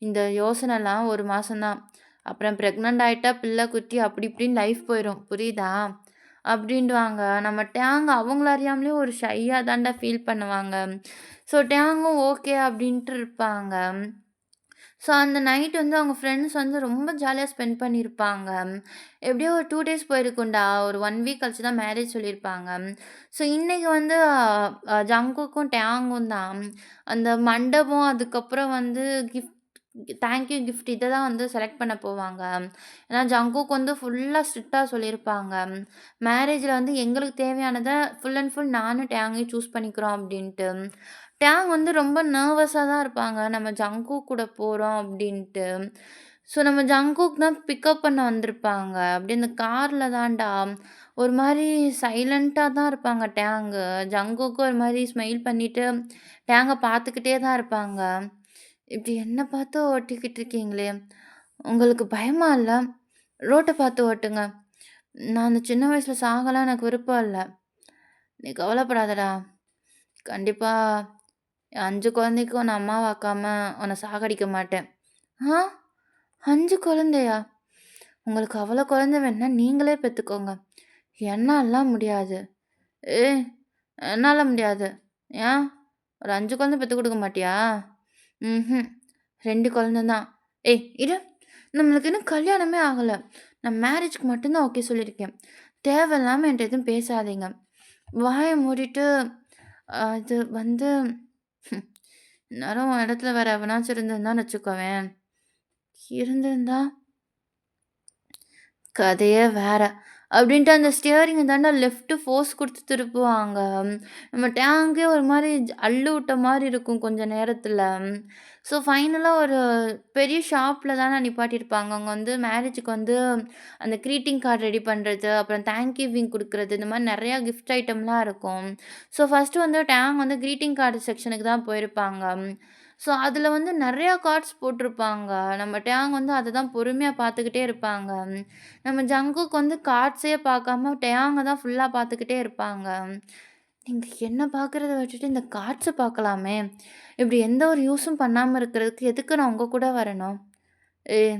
இந்த யோசனைலாம் ஒரு மாதம்தான். அப்புறம் ப்ரெக்னென்ட் ஆகிட்டா பிள்ளை குட்டி அப்படி இப்படின்னு லைஃப் போயிடும். புரியுதா? அப்படின்டுவாங்க. நம்ம டேங் அவங்கள அறியாமலே ஒரு ஷையாக தாண்டா ஃபீல் பண்ணுவாங்க. ஸோ டேங்கும் ஓகே அப்படின்ட்டு இருப்பாங்க. ஸோ அந்த நைட் வந்து அவங்க ஃப்ரெண்ட்ஸ் வந்து ரொம்ப ஜாலியாக ஸ்பெண்ட் பண்ணியிருப்பாங்க. எப்படியோ ஒரு 2 டேஸ் போயிருக்கும்டா. ஒரு 1 வீக் கழிச்சு தான் மேரேஜ் சொல்லியிருப்பாங்க. ஸோ இன்னைக்கு வந்து ஜங்குக்கும் டேங்கும் தான் அந்த மண்டபம், அதுக்கப்புறம் வந்து கிஃப்ட் தேங்க் யூ கிஃப்ட் இத தான் வந்து செலக்ட் பண்ண போவாங்க. ஏன்னா ஜங்குக் வந்து ஃபுல்லா ஸ்ட்ரிக்ட்டா சொல்லியிருப்பாங்க. மேரேஜ்ல வந்து எங்களுக்கு தேவையானத ஃபுல் அண்ட் ஃபுல் நானும் டேங்கையும் சூஸ் பண்ணிக்கிறோம் அப்டின்ட்டு. டேங் வந்து ரொம்ப நர்வஸா தான் இருப்பாங்க. நம்ம ஜங்குக் கூட போறோம் அப்டின்ட்டு. ஸோ நம்ம ஜங்குக் தான் பிக்கப் பண்ண வந்திருப்பாங்க. அப்டியே அந்த கார்ல தான்டா ஒரு மாரி சைலன்ட்டா தான் இருப்பாங்க டேங்கு. ஜங்குக்கும் ஒரு மாரி ஸ்மைல் பண்ணிட்டு டேங்க பார்த்துக்கிட்டே தான் இருப்பாங்க. இப்டி என்ன பார்த்து ஓட்டிக்கிட்டு இருக்கீங்களே! உங்களுக்கு பயமா இல்ல? ரோட்ட பார்த்து ஓட்டுங்க. நான் அந்த சின்ன வயசுல சாகலாம் எனக்கு விருப்பம் இல்ல. நீ கவலைப்படாதடா. கண்டிப்பா 5 குழந்தைக்கும் நான் அம்மாவாக்காம உன்ன சாகடிக்க மாட்டேன். ஆ 5 குழந்தையா? உங்களுக்கு அவ்வளோ குழந்தை வேணுனா நீங்களே பெத்துக்கோங்க. என்னால்லாம் முடியாது. ஏய்! என்னால முடியாது. ஏன்? ஒரு 5 குழந்தை பெத்துக் குடுக்க மாட்டியா? ம்ஹ்ம். 2 குழந்த தான். ஏய் இரு! நம்மளுக்கு இன்னும் கல்யாணமே ஆகல. நான் மேரேஜ்க்கு மட்டும் தான் ஓகே சொல்லியிருக்கேன். தேவையில்லாம என்ட்ட எதுவும் பேசாதீங்க. வாய மூடிட்டு இது வந்து இந்நேரம் உன் இடத்துல வேற எவனாச்சும் இருந்திருந்தான்னு வச்சுக்கோவேன். இருந்திருந்தா கதையே வேற. அப்படின்ட்டு அந்த ஸ்டியரிங்க தான்டா லெஃப்ட் ஃபோர்ஸ் குடுத்து திருப்புவாங்க. நம்ம டேங்கே ஒரு மாரி அள்ளு விட்ட மாரி இருக்கும் கொஞ்ச நேரத்துல. ஸோ ஃபைனலா ஒரு பெரிய ஷாப்ல தான நிப்பாட்டியிருப்பாங்க. அங்க வந்து மேரேஜுக்கு வந்து அந்த கிரீட்டிங் கார்ட் ரெடி பண்றது, அப்புறம் தேங்க் கிவிங் குடுக்குறது, இந்த மாரி நெறையா கிஃப்ட் ஐட்டம்லாம் இருக்கும். ஸோ ஃபர்ஸ்ட்டு வந்து டேங் வந்து கிரீட்டிங் கார்டு செக்ஷனுக்கு தான் போயிருப்பாங்க. ஸோ அதுல வந்து நெறையா கார்ட்ஸ் போட்டிருப்பாங்க. நம்ம டேங் வந்து அத தான் பொறுமையா பார்த்துக்கிட்டே இருப்பாங்க. நம்ம ஜங்குக்கு வந்து கார்ட்ஸே பார்க்காம டேங்க தான் ஃபுல்லா பார்த்துக்கிட்டே இருப்பாங்க. நீங்க என்ன பார்க்குறத விட்டுட்டு இந்த கார்ட்ஸ பார்க்கலாமே! இப்படி எந்த ஒரு யூஸும் பண்ணாம இருக்கிறதுக்கு எதுக்கு நான் உங்க கூட வரணும்? ஏய்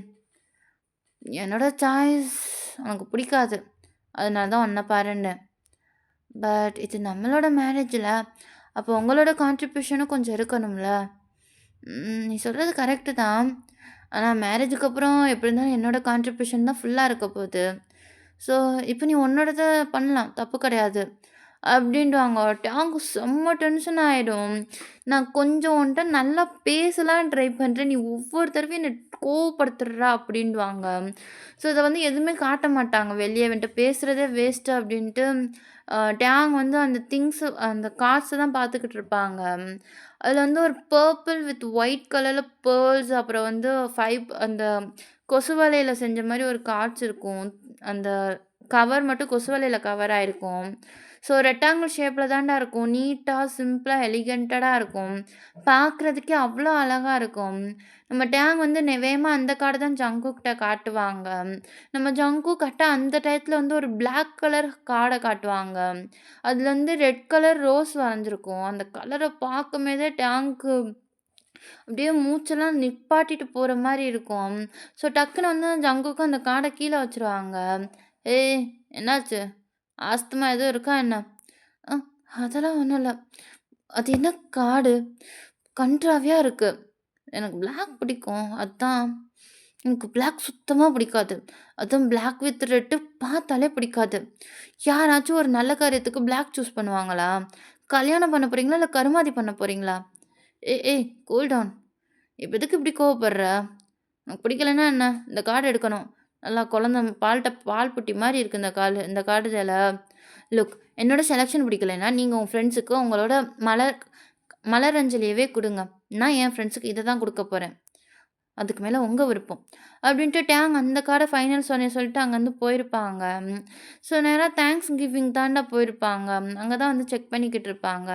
என்னோட சாய்ஸ் உனக்கு பிடிக்காது. அதனால தான் உன்ன பாருன்னேன். பட் இது நம்மளோட மேரேஜ்ல. அப்போ உங்களோட கான்ட்ரிபியூஷனும் கொஞ்சம் இருக்கணும்ல? நீ சொல்றது கரெக்ட்டு தான். ஆனா மேரேஜுக்கு அப்புறம் எப்படி இருந்தாலும் என்னோட கான்ட்ரிபியூஷன் தான் ஃபுல்லா இருக்க போது. ஸோ, இப்ப நீ உன்னோடத பண்ணலாம். தப்பு கிடையாது. அப்படின்டுவாங்க. டாங்கு செம்ம டென்ஷன் ஆயிடும். நான் கொஞ்சம் உன்ட்ட நல்லா பேசலான்னு ட்ரை பண்றேன். நீ ஒவ்வொரு தடவையும் என்ன கோவப்படுத்துடுறா அப்படின்டுவாங்க. ஸோ, இத வந்து எதுவுமே காட்ட மாட்டாங்க. வெளிய இவன்ட்ட பேசுறதே வேஸ்ட்டு அப்படின்ட்டு டேங் வந்து அந்த அந்த கார்ட்ஸ தான் பார்த்துக்கிட்டு இருப்பாங்க. அதுல வந்து ஒரு பர்பிள் வித் ஒயிட் கலர்ல பேர்ல்ஸ் அப்புறம் வந்து அந்த கொசு வலையில செஞ்ச மாரி ஒரு கார்ட்ஸ் இருக்கும். அந்த கவர் மட்டும் கொசு வலையில கவர் ஆயிருக்கும். ஸோ ரெக்டாங்கிள் ஷேப்ல தான்டா இருக்கும். நீட்டா, சிம்பிளா, எலிகன்டடா இருக்கும். பார்க்குறதுக்கே அவ்ளோ அழகா இருக்கும். நம்ம டேங் வந்து வேகமா அந்த கார்ட தான் ஜங்குக்கிட்ட காட்டுவாங்க. நம்ம ஜங்குக் கரெக்ட்டா அந்த டயத்துல வந்து ஒரு பிளாக் கலர் கார்ட காட்டுவாங்க. அதுல வந்து ரெட் கலர் ரோஸ் வரைஞ்சிருக்கும். அந்த கலர பார்க்கும்போதே டேங்க்கு அப்படியே மூச்செல்லாம் நிப்பாட்டிட்டு போற மாரி இருக்கும். ஸோ டக்குனு வந்து ஜங்குக்கு அந்த கார்ட கீழ வச்சுருவாங்க. "ஏய் என்னாச்சு? ஆஸ்துமா எதுவும் இருக்கா என்ன?" "அ அதெல்லாம் ஒண்ணும் இல்ல. அது என்ன கார்டு? கண்றாவியா இருக்கு. எனக்கு பிளாக் பிடிக்கும். அதான்." "எனக்கு பிளாக் சுத்தமா பிடிக்காது. அதுவும் பிளாக் வித் ரெட் பார்த்தாலே பிடிக்காது. யாராச்சும் ஒரு நல்ல காரியத்துக்கு பிளாக் சூஸ் பண்ணுவாங்களா? கல்யாணம் பண்ண போறீங்களா? இல்ல கருமாதி பண்ண போறீங்களா?" "ஏய் ஏய் கூல் டவுன். இப்ப எதுக்கு இப்படி கோவப்படுற? உனக்கு பிடிக்கலன்னா என்ன? இந்த கார்டு எடுக்கணும். நல்லா குழந்த பால் புட்டி மாரி இருக்கு இந்த கார்டுல. லுக் என்னோட செலக்ஷன் பிடிக்கலன்னா, நீங்க உங்க ஃப்ரெண்ட்ஸுக்கு உங்களோட மலர் மலர் அஞ்சலியவே குடுங்க. நான் என் ஃப்ரெண்ட்ஸுக்கு இத தான் குடுக்க போறேன். அதுக்கு மேல உங்க விருப்பம்." அப்படின்ட்டு டேங் அந்த கார்ட ஃபைனல் சொல்லிட்டு அங்கருந்து போயிருப்பாங்க. ஸோ நேரா தேங்க்ஸ் கிவிங் தான்டா போயிருப்பாங்க. அங்க தான் வந்து செக் பண்ணிக்கிட்டு இருப்பாங்க.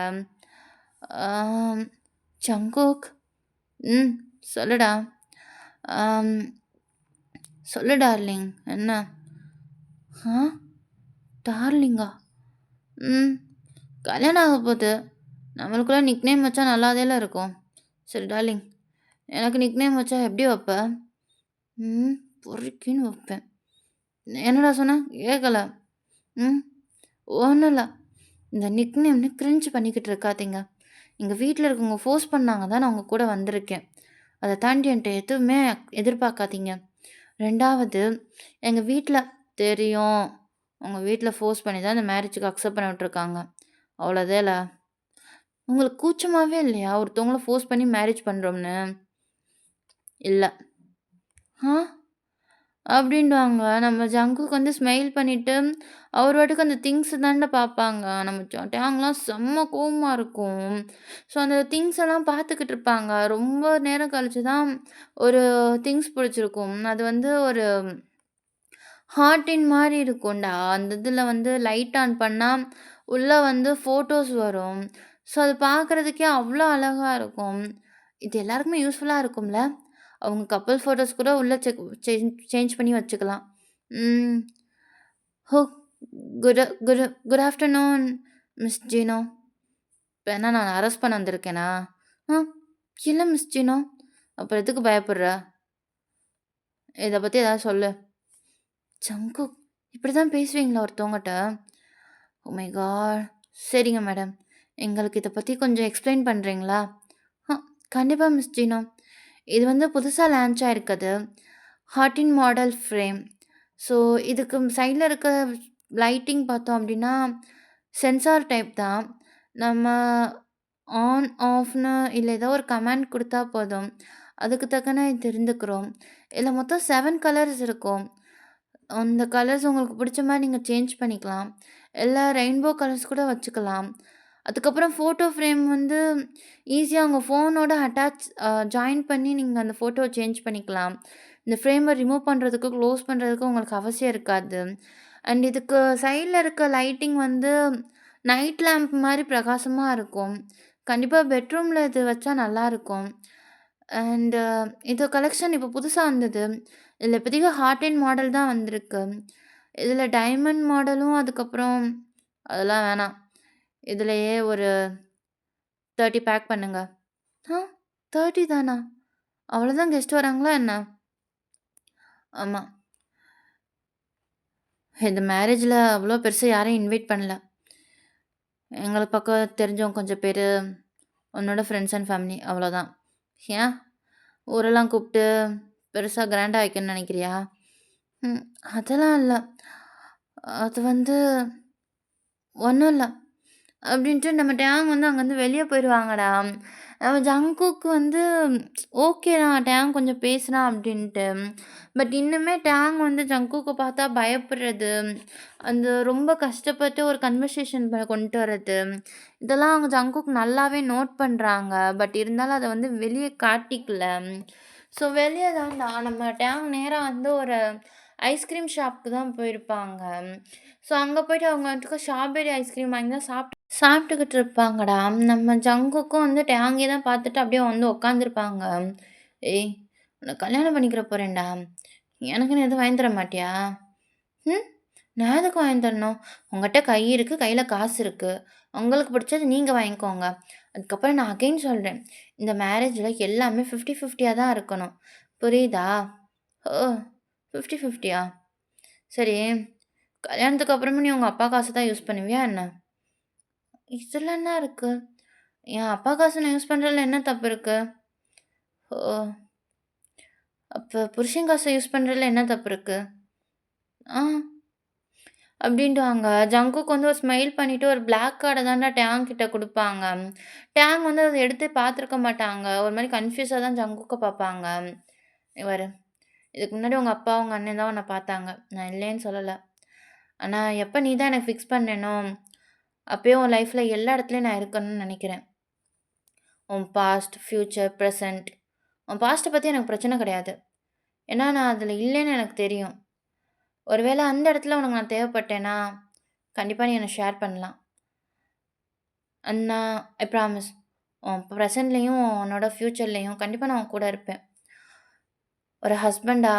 ஆம் "ஜங்குக் ம் சொல்லுடா." ஆம் "சொல்லு டார்லிங்." "என்ன?" "ஆ டார்லிங்கா?" "ம் கல்யாணம் ஆக போது. நம்மளுக்குள்ள நிக்நேம் வச்சா நல்லாதேல இருக்கும்." "சரி டார்லிங், எனக்கு நிக்நேம் வச்சா எப்படி வப்ப?" "ம் பொறுக்கின்னு வப்பேன்." "என்னடா சொன்ன? கேட்கல." "ம் ஒண்ணும் இல்ல. இந்த நிக்நேம்னு கிரின்ஜ் பண்ணிக்கிட்டு இருக்காதீங்க. எங்க வீட்ல இருக்கவங்க ஃபோர்ஸ் பண்ணாங்க தான் நான் உங்க கூட வந்திருக்கேன். அத தாண்டி என்ட்ட எதுவுமே எதிர்பார்க்காதீங்க. 2வது எங்க வீட்ல தெரியும். உங்க வீட்ல ஃபோர்ஸ் பண்ணி தான் இந்த மேரேஜுக்கு அக்செப்ட் பண்ண விட்டுருக்காங்க. அவ்வளோதேல. உங்களுக்கு கூச்சமாவே இல்லையா? ஒருத்தவங்கள ஃபோர்ஸ் பண்ணி மேரேஜ் பண்றோம்னு? இல்ல. ஆ? அப்படின்டுவாங்க. நம்ம ஜங்குக்கு வந்து ஸ்மைல் பண்ணிட்டு, அவர் பாட்டுக்கு அந்த திங்ஸ் தான்டா பார்ப்பாங்க. நம்ம டேங்லாம் செம்ம கோவமா இருக்கும். ஸோ, அந்த திங்ஸ் எல்லாம் பார்த்துக்கிட்டு இருப்பாங்க. ரொம்ப நேரம் கழிச்சு தான் ஒரு திங்ஸ் பிடிச்சிருக்கும். அது வந்து ஒரு ஹார்ட்டின் மாரி இருக்கும்டா. அந்த இதில வந்து லைட் ஆன் பண்ணா, உள்ள வந்து ஃபோட்டோஸ் வரும். ஸோ, அது பார்க்குறதுக்கே அவ்ளோ அழகா இருக்கும். இது எல்லாருக்குமே யூஸ்ஃபுல்லா இருக்கும்ல? அவங்க கப்புள் ஃபோட்டோஸ் கூட உள்ள சேஞ்ச் பண்ணி வச்சுக்கலாம். ம். ஹோ குட் ஆஃப்டர்நூன் மிஸ் ஜீனோ. இப்ப என்ன நான் அரெஸ்ட் பண்ண வந்திருக்கேனா? ஆ இல்ல மிஸ் ஜீனோ. அப்புறம் எதுக்கு பயப்படுற? இத பத்தி ஏதாவது சொல்லு. ஜங்குக் இப்படிதான் பேசுவீங்களா ஒருத்தவங்கட்ட? Oh my god! சரிங்க மேடம். எங்களுக்கு இத பத்தி கொஞ்சம் எக்ஸ்ப்ளைன் பண்றீங்களா? ஆ கண்டிப்பா மிஸ் ஜீனோ. இது வந்து புதுசா லான்ச் ஆயிருக்குது. Heart model frame. ஸோ, இதுக்கு சைட்ல இருக்க லைட்டிங் பார்த்தோம் அப்டின்னா, சென்சார் டைப் தான். நம்ம ஆன், ஆஃப்ன்னு இல்ல ஏதோ ஒரு கமாண்ட் குடுத்தா போதும். அதுக்கு தக்கன இது இருந்துக்குரும். இதுல மொத்தம் 7 கலர்ஸ் இருக்கும். அந்த கலர்ஸ் உங்களுக்கு புடிச்ச மாரி நீங்க சேஞ்ச் பண்ணிக்கலாம். இல்ல ரெயின்போ கலர்ஸ் கூட வச்சுக்கலாம். அதுக்கப்புறம் ஃபோட்டோ ஃப்ரேம் வந்து ஈஸியா உங்க ஃபோனோட ஜாயின் பண்ணி நீங்க அந்த ஃபோட்டோவ சேஞ்ச் பண்ணிக்கலாம். இந்த ஃப்ரேம ரிமூவ் பண்றதுக்கு, க்ளோஸ் பண்றதுக்கு உங்களுக்கு அவசியம் இருக்காது. அண்ட் இதுக்கு சைட்ல இருக்க லைட்டிங் வந்து நைட் லேம்ப் மாரி பிரகாசமா இருக்கும். கண்டிப்பா பெட்ரூம்ல இது வச்சா நல்லாருக்கும். அண்ட் இது கலெக்ஷன் இப்போ புதுசா வந்தது. இதுல இப்போதைக்கு ஹார்ட் அண்ட் மாடல் தான் வந்திருக்கு. இதுல டைமண்ட் மாடலும் அதுக்கப்புறம் அதெல்லாம் வேணாம். இதுலயே ஒரு 30 பேக் பண்ணுங்க. ஆ 30 தானா? அவ்வளோதான் கெஸ்ட் வராங்களா என்ன? ஆமா. இந்த மேரேஜ்ல அவ்வளோ பெருசா யாரையும் இன்வைட் பண்ணல. எங்களுக்கு பக்கம் தெரிஞ்சவங்க கொஞ்சம் பேரு, உன்னோட ஃப்ரெண்ட்ஸ் அண்ட் ஃபேமிலி அவ்வளோதான். ஏன்? ஊரெல்லாம் கூப்பிட்டு பெருசா கிராண்டா வைக்கணும்னு நெனைக்கிறியா? ம். அதெல்லாம் இல்ல. அது வந்து ஒண்ணும் இல்ல. அப்டின்ட்டு நம்ம டேங் வந்து அங்கருந்து வெளிய போயிருவாங்கடா. நம்ம ஜங்குக்கு வந்து ஓகே தான் டேங் கொஞ்சம் பேசுனான் அப்டின்ட்டு. பட் இன்னுமே டேங் வந்து ஜங்குக்க பார்த்தா பயப்படுறது, அந்த ரொம்ப கஷ்டப்பட்டு ஒரு கன்வர்சேஷன் கொண்டு வரது, இதெல்லாம் அவங்க ஜங்குக் நல்லாவே நோட் பண்றாங்க. பட் இருந்தாலும் அத வந்து வெளிய காட்டிக்கல. ஸோ வெளிய தான்டா நம்ம டேங் நேரா வந்து ஒரு ஐஸ்கிரீம் ஷாப்க்கு தான் போயிருப்பாங்க. ஸோ அங்க போயிட்டு அவங்க வந்துட்டு ஸ்ட்ராபெர்ரி ஐஸ்கிரீம் வாங்கி தான் சாப்பிட்டுக்கிட்டு இருப்பாங்கடா. நம்ம ஜங்குக்கும் வந்து டேங்கிய தான் பார்த்துட்டு அப்படியே வந்து உட்காந்துருப்பாங்க. "ஏய்! உன்ன கல்யாணம் பண்ணிக்கிற போறேன்டா. எனக்குன்னு எதுவும் வாங்கி தர மாட்டியா?" ம். நான் எதுக்கு வாங்கி தரணும்? உங்கட்ட கை இருக்கு, கையில காசு இருக்கு. உங்களுக்கு பிடிச்சது நீங்க வாங்கிக்கோங்க. அதுக்கப்புறம் நான் அகைன் சொல்றேன். இந்த மேரேஜ்ல எல்லாமே 50, 50யா தான் இருக்கணும். புரியுதா? ஓ! 50, 50யா? சரி. கல்யாணத்துக்கு அப்புறமும் நீ உங்க அப்பா காசு தான் யூஸ் பண்ணுவியா என்ன? இதுல என்ன இருக்கு? என் அப்பா காசு நான் யூஸ் பண்றதுல என்ன தப்பு இருக்கு? ஓ! அப்ப புருஷன் காச யூஸ் பண்றதுல என்ன தப்பு இருக்கு? ஆ. அப்டின்டுவாங்க. ஜங்குக் வந்து ஒரு ஸ்மைல் பண்ணிட்டு ஒரு பிளாக் கார்ட தான்டா டேங் கிட்ட குடுப்பாங்க. டேங் வந்து அத எடுத்தே பார்த்துருக்க மாட்டாங்க. ஒரு மாரி கன்ஃப்யூஸா தான் ஜங்குக்க பார்ப்பாங்க. "இங்க பாரு, இதுக்கு முன்னாடி உங்க அப்பா, உங்க அண்ணன் தான் உன்ன பார்த்தாங்க. நான் இல்லைன்னு சொல்லல. ஆனா எப்ப நீ தான் எனக்கு ஃபிக்ஸ் பண்ணேனோ, அப்பயே உன் லைஃப்ல எல்லா இடத்துலயும் நான் இருக்கணும்னு நெனைக்கிறேன். உன் பாஸ்ட், ஃபியூச்சர், பிரசன்ட். உன் பாஸ்ட்ட பத்தி எனக்கு பிரச்சனை கிடையாது. ஏன்னா நான் அதுல இல்லைன்னு எனக்கு தெரியும். ஒருவேள அந்த இடத்துல உனக்கு நான் தேவைப்பட்டேன்னா, கண்டிப்பா நீ என்ன ஷேர் பண்ணலாம். And I promise. உன் ப்ரெசென்ட்லயும், உன்னோட ஃப்யூச்சர்லயும் கண்டிப்பா நான் உன் கூட இருப்பேன். ஒரு ஹஸ்பண்டா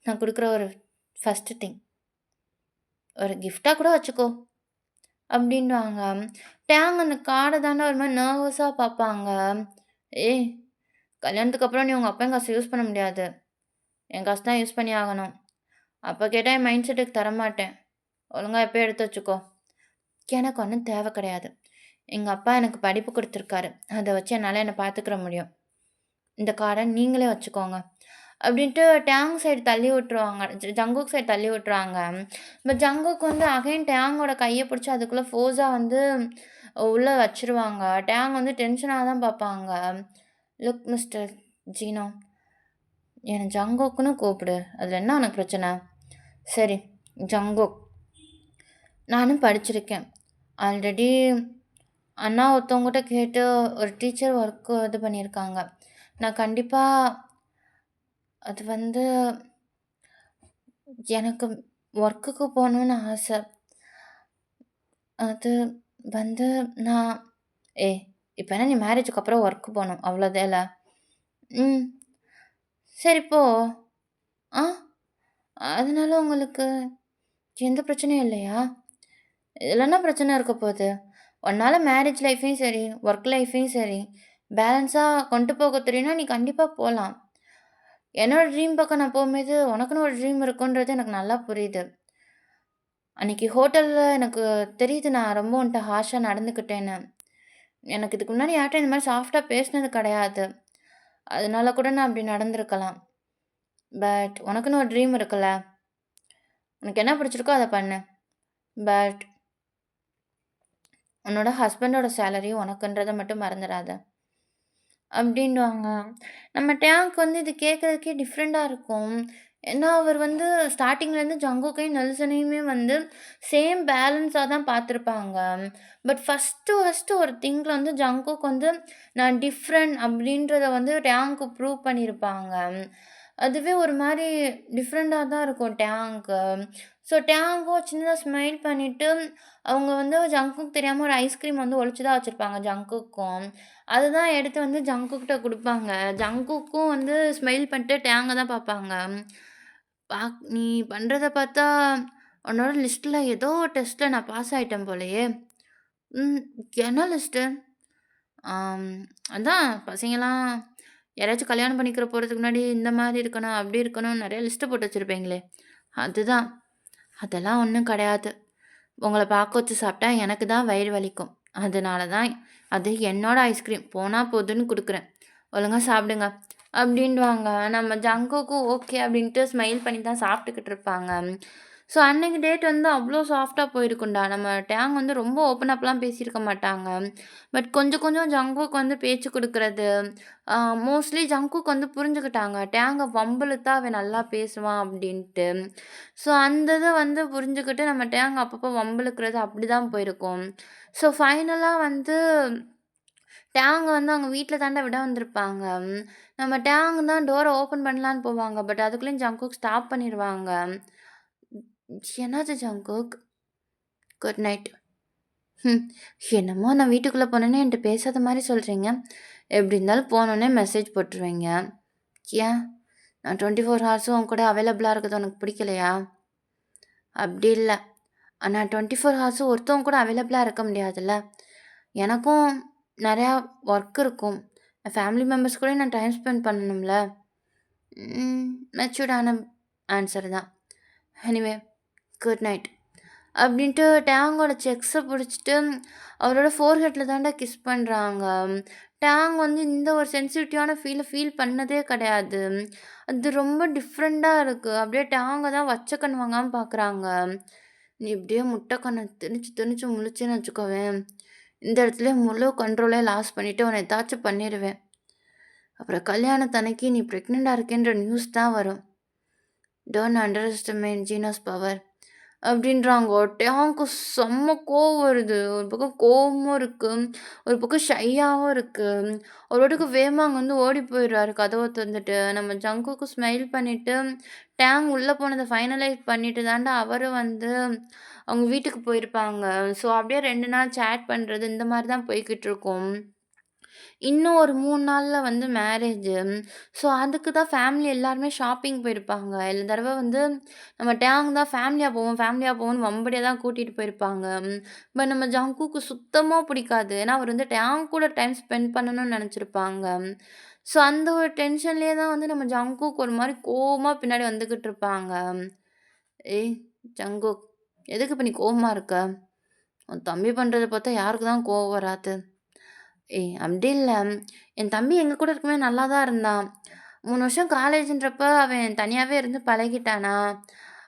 நான் குடுக்குற ஒரு ஃபர்ஸ்ட்டு திங். ஒரு கிஃப்ட்டா கூட வச்சுக்கோ." அப்டின்னுவாங்க. டேங் அந்த கார்ட தான்டா ஒரு மாரி நர்வஸா பார்ப்பாங்க. "ஏய்! கல்யாணத்துக்கு அப்புறம் நீ உங்க அப்பன் காச யூஸ் பண்ண முடியாது. என் காசு தான் யூஸ் பண்ணி ஆகணும். அப்ப கேட்டா என் மைண்ட் செட்டுக்கு தரமாட்டேன். ஒழுங்கா எப்பயோ எடுத்து வச்சுக்கோ." எனக்கு ஒண்ணும் தேவ கிடையாது. எங்க அப்பா எனக்கு படிப்பு குடுத்துருக்காரு. அத வச்சு என்னால என்ன பார்த்துக்கிற முடியும். இந்த கார்ட நீங்களே வச்சுக்கோங்க. அப்டின்ட்டு டேங் சைடு தள்ளி விட்டுருவாங்க. ஜங்குக் சைடு தள்ளி விட்டுருவாங்க. பட் ஜங்குக் வந்து அகைன் டேங்கோட கைய பிடிச்சு அதுக்குள்ள ஃபோர்ஸா வந்து உள்ள வச்சுருவாங்க. டேங் வந்து டென்ஷனா தான் பார்ப்பாங்க. "லுக் மிஸ்டர் ஜீனோ, என்ன ஜங்கோக்குன்னு கூப்பிடு. அதில என்ன உனக்கு பிரச்சனை? சரி, ஜங்கோக். நானும் படிச்சிருக்கேன். ஆல்ரெடி அண்ணா ஒருத்தவங்ககிட்ட கேட்டு ஒரு டீச்சர் ஒர்க்கு இது பண்ணியிருக்காங்க. நான் கண்டிப்பா அது வந்து எனக்கு ஒர்க்குக்கு போணும்னு ஆசை. அது வந்து நான் ஏய்! இப்ப என்ன நீ மேரேஜுக்கு அப்புறம் ஒர்க் போணும். அவ்வளோதேல்ல. ம். சரி போ. ஆ? அதனால உங்களுக்கு எந்த பிரச்சனையும் இல்லையா? இதில என்ன பிரச்சனை இருக்க போது? உன்னால மேரேஜ் லைஃபையும் சரி, ஒர்க் லைஃபையும் சரி, பேலன்ஸா கொண்டு போக தெரியும்னா, நீ கண்டிப்பா போலாம். என்னோட ட்ரீம் பக்கம் நான் போம்போது, உனக்குன்னு ஒரு ட்ரீம் இருக்குன்றது எனக்கு நல்லா புரியுது. அன்னைக்கு ஹோட்டல்ல எனக்கு தெரியுது நான் ரொம்ப உன்ட்ட ஹார்ஷா நடந்துக்கிட்டேன்னு. எனக்கு இதுக்கு முன்னாடி யார்ட்டயும் இந்த மாரி சாஃப்ட்டா பேசினது கிடையாது. அதனால கூட நான் அப்படி நடந்திருக்கலாம். பட் உனக்குன்னு ஒரு ட்ரீம் இருக்குல்ல. உனக்கு என்ன பிடிச்சிருக்கோ அத பண்ணு. பட் உன்னோட ஹஸ்பண்டோட சேலரி உனக்குன்றத மட்டும் மறந்துறாத. அப்டின்னுவாங்க. நம்ம டேங்க் வந்து இது கேட்கறதுக்கே டிஃப்ரெண்ட்டா இருக்கும். ஏன்னா, அவர் வந்து ஸ்டார்ட்டிங்லேருந்து ஜங்குக்கையும், நெல்சனையுமே வந்து சேம் பேலன்ஸா தான் பார்த்துருப்பாங்க. பட் ஃபர்ஸ்ட்டு ஒரு திங்க்ல வந்து ஜங்குக் வந்து நான் டிஃப்ரெண்ட் அப்டின்றத வந்து டேங்க்கு ப்ரூவ் பண்ணியிருப்பாங்க. அதுவே ஒரு மாரி டிஃப்ரெண்ட்டா தான் இருக்கும் டேங்க்கு. ஸோ டேங்க்கும் சின்னதா ஸ்மைல் பண்ணிட்டு, அவங்க வந்து ஜங்குக்கு தெரியாம ஒரு ஐஸ்கிரீம் வந்து ஒளிச்சு தான் வச்சிருப்பாங்க ஜங்குக்கும். அதுதான் எடுத்து வந்து ஜங்குக்கிட்ட குடுப்பாங்க. ஜங்குக்கும் வந்து ஸ்மைல் பண்ணிட்டு டேங்க தான் பார்ப்பாங்க. நீ பண்றத பார்த்தா, உன்னோட லிஸ்ட்ல ஏதோ டெஸ்ட்ல நான் பாஸ் ஆயிட்டேன் போலயே! ம். என்ன லிஸ்ட்டு? ஆம். அதான் பசங்கலாம் யாராச்சும் கல்யாணம் பண்ணிக்கிற போறதுக்கு முன்னாடி இந்த மாரி இருக்கணும், அப்படி இருக்கணும் நெறைய லிஸ்ட் போட்டு வச்சிருப்பீங்களே! அதுதான். அதெல்லாம் ஒண்ணும் கிடையாது. உங்கள பார்க்க வச்சு சாப்பிட்டா எனக்கு தான் வயிறு வலிக்கும். அதனால தான் அது என்னோட ஐஸ்கிரீம். போனா போதுன்னு குடுக்குறேன். ஒழுங்கா சாப்பிடுங்க. அப்படின்டுவாங்க. நம்ம ஜங்குக்கும் ஓகே அப்படின்ட்டு ஸ்மைல் பண்ணி தான் சாப்பிட்டுக்கிட்டு இருப்பாங்க. ஸோ அன்னைக்கு டேட் வந்து அவ்ளோ சாஃப்ட்டா போயிருக்கும்டா. நம்ம டேங் வந்து ரொம்ப ஓப்பன் அப்லாம் பேசியிருக்க மாட்டாங்க. பட் கொஞ்சம் கொஞ்சம் ஜங்குக்கு வந்து பேச்சு குடுக்குறது, அ மோஸ்ட்லி ஜங்குக் வந்து புரிஞ்சுக்கிட்டாங்க. டேங்க வம்பிழுத்தா அவன் நல்லா பேசுவான் அப்படின்ட்டு. ஸோ அந்த இத வந்து புரிஞ்சுகிட்டு நம்ம டேங் அப்பப்போ வம்பிழுக்கிறது அப்படிதான் போயிருக்கும். ஸோ ஃபைனலா வந்து டேங்க வந்து அவங்க வீட்ல தான்டா விட வந்திருப்பாங்க. நம்ம டேங் தான் டோர ஓப்பன் பண்ணலான்னு போவாங்க. பட் அதுக்குள்ளயும் ஜங்குக் ஸ்டாப் பண்ணிருவாங்க. என்னாச்சு ஜங்குக்? Good night. ம். என்னமோ நான் வீட்டுக்குள்ள போனோனே என்ட்ட பேசாத மாரி சொல்றீங்க. எப்டி இருந்தாலும் போனோனே மெசேஜ் போட்டுருவீங்க. ஏன்? நான் 24 ஹார்ஸும் உன் கூட அவைலபிளா இருக்கிறது உனக்கு பிடிக்கலையா? அப்டி இல்ல. ஆனா 24 ஹார்ஸும் ஒருத்தவங்க கூட அவைலபிளா இருக்க முடியாதுல்ல. எனக்கும் நெறையா ஒர்க் இருக்கும். என் ஃபேமிலி மெம்பர்ஸ் கூடயும் நான் டைம் ஸ்பெண்ட் பண்ணணும்ல. ம். மெச்சூர்டான ஆன்சர் தான். Anyway good night. அப்படின்ட்டு டேங்கோட செக்ஸ புடிச்சுட்டு, அவரோட ஃபோர்ஹெட்ல தான்டா கிஸ் பண்றாங்க. டேங் வந்து இந்த ஒரு சென்சிட்டிவான ஃபீல் பண்ணதே கிடையாது. அது ரொம்ப டிஃப்ரெண்ட்டா இருக்கு. அப்படியே டேங்க தான் வச்ச கண் வாங்காம பார்க்குறாங்க. "நீ இப்படியே முட்டை கண்ண திணிச்சு திணிச்சு முழிச்சேன்னு வச்சுக்கோவேன், இந்த இடத்துலயே முழு கண்ட்ரோலே லாஸ் பண்ணிட்டு உன்ன ஏதாச்சும் பண்ணிருவேன். அப்புறம் கல்யாணத்தன்னைக்கு நீ பிரெக்னன்ட்டா இருக்கேன்ற நியூஸ் தான் வரும். Don't underestimate Jina's power." அப்படின்றாங்க. டேங்க்கு செம்ம கோவம் வருது. ஒரு பக்கம் கோவமும் இருக்கு. ஒரு பக்கம் ஷையாவும் இருக்கு. ஒரு வாட்டுக்கு வேகமா அங்கருந்து ஓடி போயிடுறாரு கதவ தொறந்துட்டு. நம்ம ஜங்குக்கு ஸ்மைல் பண்ணிட்டு, டேங் உள்ள போனத ஃபைனலைஸ் பண்ணிட்டு தான்டா அவரும் வந்து அவங்க வீட்டுக்கு போயிருப்பாங்க. ஸோ அப்படியே 2 நாள் சேட் பண்றது இந்த மாரி தான் போய்க்கிட்டுருக்கும். இன்னும் ஒரு 3 நாள்ல வந்து மேரேஜு. ஸோ, அதுக்கு தான் ஃபேமிலி எல்லாருமே ஷாப்பிங் போயிருப்பாங்க. இந்த தடவ வந்து நம்ம டேங் தான் ஃபேமிலியா போவோம்ன்னு வம்படியா தான் கூட்டிட்டு போயிருப்பாங்க. பட் நம்ம ஜங்குக்கு சுத்தமா பிடிக்காது. ஏன்னா, அவர் வந்து டேங் கூட டைம் ஸ்பெண்ட் பண்ணணும்னு நெனச்சிருப்பாங்க. ஸோ, அந்த ஒரு டென்ஷன்லேயே தான் வந்து நம்ம ஜங்குக் ஒரு மாரி கோவமா பின்னாடி வந்துகிட்டு இருப்பாங்க. "ஏய் ஜங்குக், எதுக்கு இப்ப நீ கோவமா இருக்க? உன் தம்பி பண்றத பார்த்தா யாருக்கு தான் கோவம் வராது?" ஏய்! அப்படி இல்ல. என் தம்பி எங்க கூட இருக்கும்போது நல்லா தான் இருந்தான். 3 வருஷம் காலேஜ்ன்றப்ப அவன் தனியாவே இருந்து பழகிட்டானா,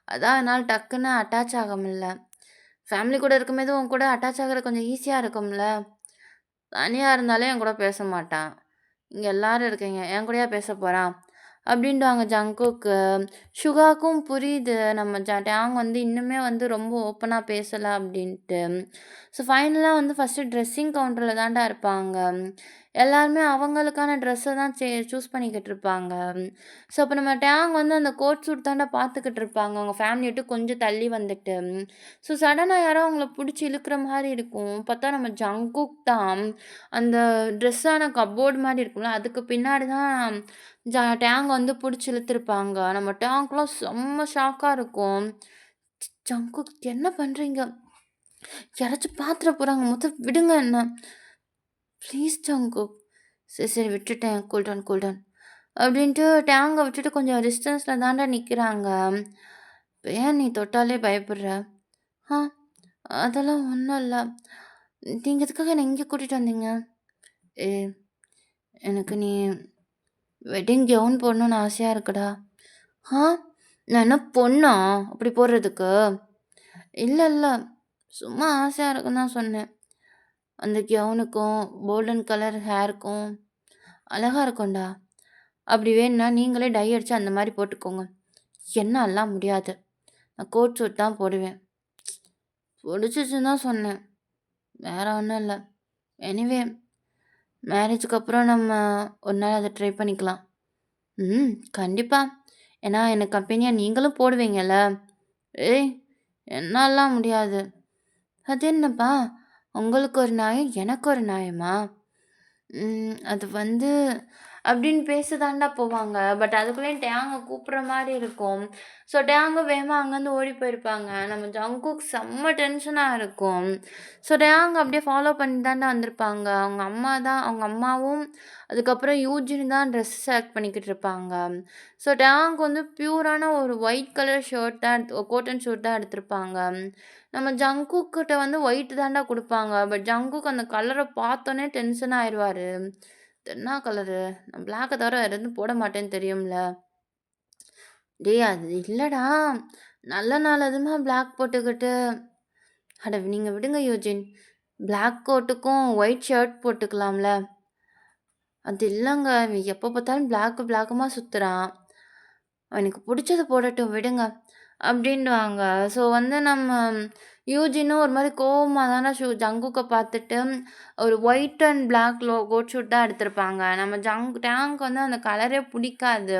அதான் என்னால டக்குன்னு அட்டாச் ஆக முடில. ஃபேமிலி கூட இருக்கும்போது உன் கூட அட்டாச் ஆகுறது கொஞ்சம் ஈஸியா இருக்கும்ல. தனியா இருந்தாலே என் கூட பேச மாட்டான். இங்க எல்லாரும் இருக்கீங்க. என் கூடயா பேச போறான்? அப்படின்டுவாங்க ஜங்குக்கு. சுகாக்கும் புரியுது நம்ம டேங் வந்து இன்னுமே வந்து ரொம்ப ஓப்பனா பேசல அப்படின்ட்டு. ஸோ ஃபைனலா வந்து ஃபர்ஸ்ட்டு ட்ரெஸ்ஸிங் கவுண்டர்ல தான்டா இருப்பாங்க. எல்லாருமே அவங்களுக்கான ட்ரெஸ்ஸ தான் சூஸ் பண்ணிக்கிட்டு இருப்பாங்க. ஸோ அப்ப நம்ம டேங் வந்து அந்த கோட் சூட் தான்டா பார்த்துக்கிட்டு இருப்பாங்க. அவங்க ஃபேமிலிய விட்டு கொஞ்சம் தள்ளி வந்துட்டு. ஸோ சடனா யாரோ அவங்கள புடிச்சு இழுக்குற மாரி இருக்கும். பார்த்தா நம்ம ஜங்குக் தான். அந்த ட்ரெஸ்ஸான கப்போர்ட் மாரி இருக்கும்ல, அதுக்கு பின்னாடி தான் டேங்க வந்து புடிச்சு இழுத்துருப்பாங்க. நம்ம டேங்க்லாம் செம்ம ஷாக்கா இருக்கும். "ஜங்குக் என்ன பண்றீங்க? யாராச்சும் பார்த்துற போறாங்க. மொத விடுங்க என்ன." "Please Jungkook." "சரி, சரி விட்டுட்டேன். Cool down, cool down." அப்படின்ட்டு டேங்க விட்டுட்டு கொஞ்சம் டிஸ்டன்ஸ்ல தான்டா நிக்கிறாங்க. "ஏன் நீ தொட்டாலே பயப்படுற?" "ஆ அதெல்லாம் ஒண்ணும் இல்ல. நீங்க எதுக்காக என்ன இங்க கூட்டிட்டு வந்தீங்க?" "ஏ எனக்கு நீ வெட்டிங் கவுன் போடணும்னு ஆசையா இருக்குடா." "ஆ நான் என்ன பொண்ணா? அப்படி போடுறதுக்கு?" "இல்ல, இல்ல. சும்மா ஆசையா இருக்குன்னு தான் சொன்னேன். அந்த கவுனுக்கும், கோல்டன் கலர் ஹேருக்கும் அழகா இருக்கும்டா. அப்படி வேணும்னா நீங்களே டை அடிச்சு அந்த மாரி போட்டுக்கோங்க. என்னால்லாம் முடியாது. நான் கோட் சூட் தான் போடுவேன்." புடிச்சிச்சுன்னு தான் சொன்னேன். வேற ஒண்ணும் இல்ல. எனிவே மேரேஜுக்கு அப்புறம் நம்ம ஒரு நாள் அத ட்ரை பண்ணிக்கலாம். ம். கண்டிப்பா. ஏன்னா எனக்கு கம்பெனியா நீங்களும் போடுவீங்கல்ல. ஏய்! என்னால்லாம் முடியாது. அது என்னப்பா? உங்களுக்கு ஒரு நியாயம், எனக்கு ஒரு நியாயமா? அது வந்து அப்படின்னு பேச தான்டா போவாங்க. பட் அதுக்குள்ளேயும் டேங்க கூப்பிடுற மாரி இருக்கும். ஸோ டேங்க வேகமா அங்கேருந்து ஓடி போயிருப்பாங்க. நம்ம ஜங்குக் செம்ம டென்ஷனா இருக்கும். ஸோ டேங்க அப்படியே ஃபாலோ பண்ணி தான்டா வந்திருப்பாங்க. அவங்க அம்மாவும் அதுக்கப்புறம் யூஜின் தான் ட்ரெஸ் செலக்ட் பண்ணிக்கிட்டு இருப்பாங்க. ஸோ டேங் வந்து பியூரான ஒரு ஒயிட் கலர் ஷர்ட் தான் கோட்டன் ஷர்ட் தான் எடுத்திருப்பாங்க. நம்ம ஜங்குக் கிட்ட வந்து ஒயிட் தான்டா குடுப்பாங்க. பட் ஜங்குக் அந்த கலர பார்த்தோனே டென்ஷன் ஆயிருவாரு. "இது என்னா கலரு? நான் பிளாக்க தவிர வேற எதுவும் போட மாட்டேன்னு தெரியும்ல." "டேய் அது இல்லடா. நல்ல நாள் அதுமா பிளாக் போட்டுக்கிட்டு." அட நீங்க விடுங்க யூஜின். பிளாக் கோட்டுக்கும் ஒயிட் ஷர்ட் போட்டுக்கலாம்ல. அது இல்லங்க. இவன் எப்ப பார்த்தாலும் பிளாக்குமா சுத்துறான். அவனுக்கு புடிச்சத போடட்டும் விடுங்க. அப்டின்னுவாங்க. ஸோ வந்து நம்ம யூஜினும் ஒரு மாரி கோவமா தான ஜங்குக்க பார்த்துட்டு ஒரு white and black coat shoot தான் எடுத்திருப்பாங்க. நம்ம டேங்க் வந்து அந்த கலரே புடிக்காது.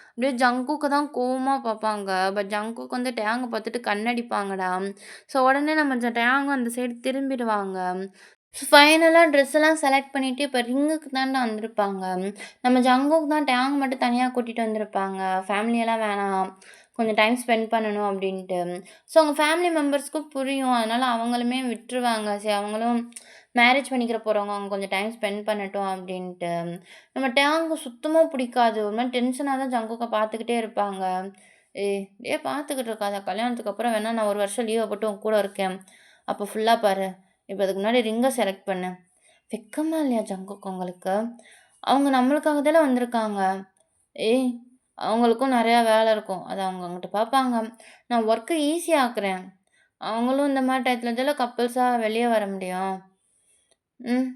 அப்டியே ஜங்குக்க தான் கோவமா பார்ப்பாங்க. பட் ஜங்குக் வந்து டேங்க பார்த்துட்டு கண்ணடிப்பாங்கடா. ஸோ உடனே நம்ம டேங்கும் அந்த சைடு திரும்பிடுவாங்க. ஃபைனலா ட்ரெஸ்ஸெல்லாம் செலக்ட் பண்ணிட்டு, இப்ப ரிங்குக்கு தான்டா வந்திருப்பாங்க. நம்ம ஜங்குக் தான் டேங் மட்டும் தனியா கூட்டிட்டு வந்திருப்பாங்க. ஃபேமிலியெல்லாம் வேணாம். கொஞ்சம் டைம் ஸ்பெண்ட் பண்ணணும் அப்டின்ட்டு. ஸோ அவங்க ஃபேமிலி மெம்பர்ஸ்க்கும் புரியும். அதனால அவங்களுமே விட்டுருவாங்க. சரி அவங்களும் மேரேஜ் பண்ணிக்கிற போறவங்க, அவங்க கொஞ்சம் டைம் ஸ்பெண்ட் பண்ணட்டும் அப்டின்ட்டு. நம்ம டேங்க்கு சுத்தமா பிடிக்காது. ஒரு மாரி டென்ஷனா தான் ஜங்குக்க பார்த்துக்கிட்டே இருப்பாங்க. "ஏய் பார்த்துக்கிட்டு இருக்காத. கல்யாணத்துக்கு அப்புறம் வேணா நான் 1 வருஷம் லீவ போட்டு உன் கூட இருக்கேன். அப்ப ஃபுல்லா பாரு." இப்ப அதுக்கு முன்னாடி ரிங்க செலக்ட் பண்ணு. வெக்கமா இல்லையா ஜங்குக் உங்களுக்கு? அவங்க நம்மளுக்காக தானே வந்திருக்காங்க. ஏய்! அவங்களுக்கும் நெறையா வேல இருக்கும். அத அவங்க அங்கிட்டு பாப்பாங்க. நான் ஒர்க்க ஈஸியா ஆக்குறேன். அவங்களும் இந்த மாரி டயத்துல தானே கப்புல்ஸா வெளிய வர முடியும். ம்.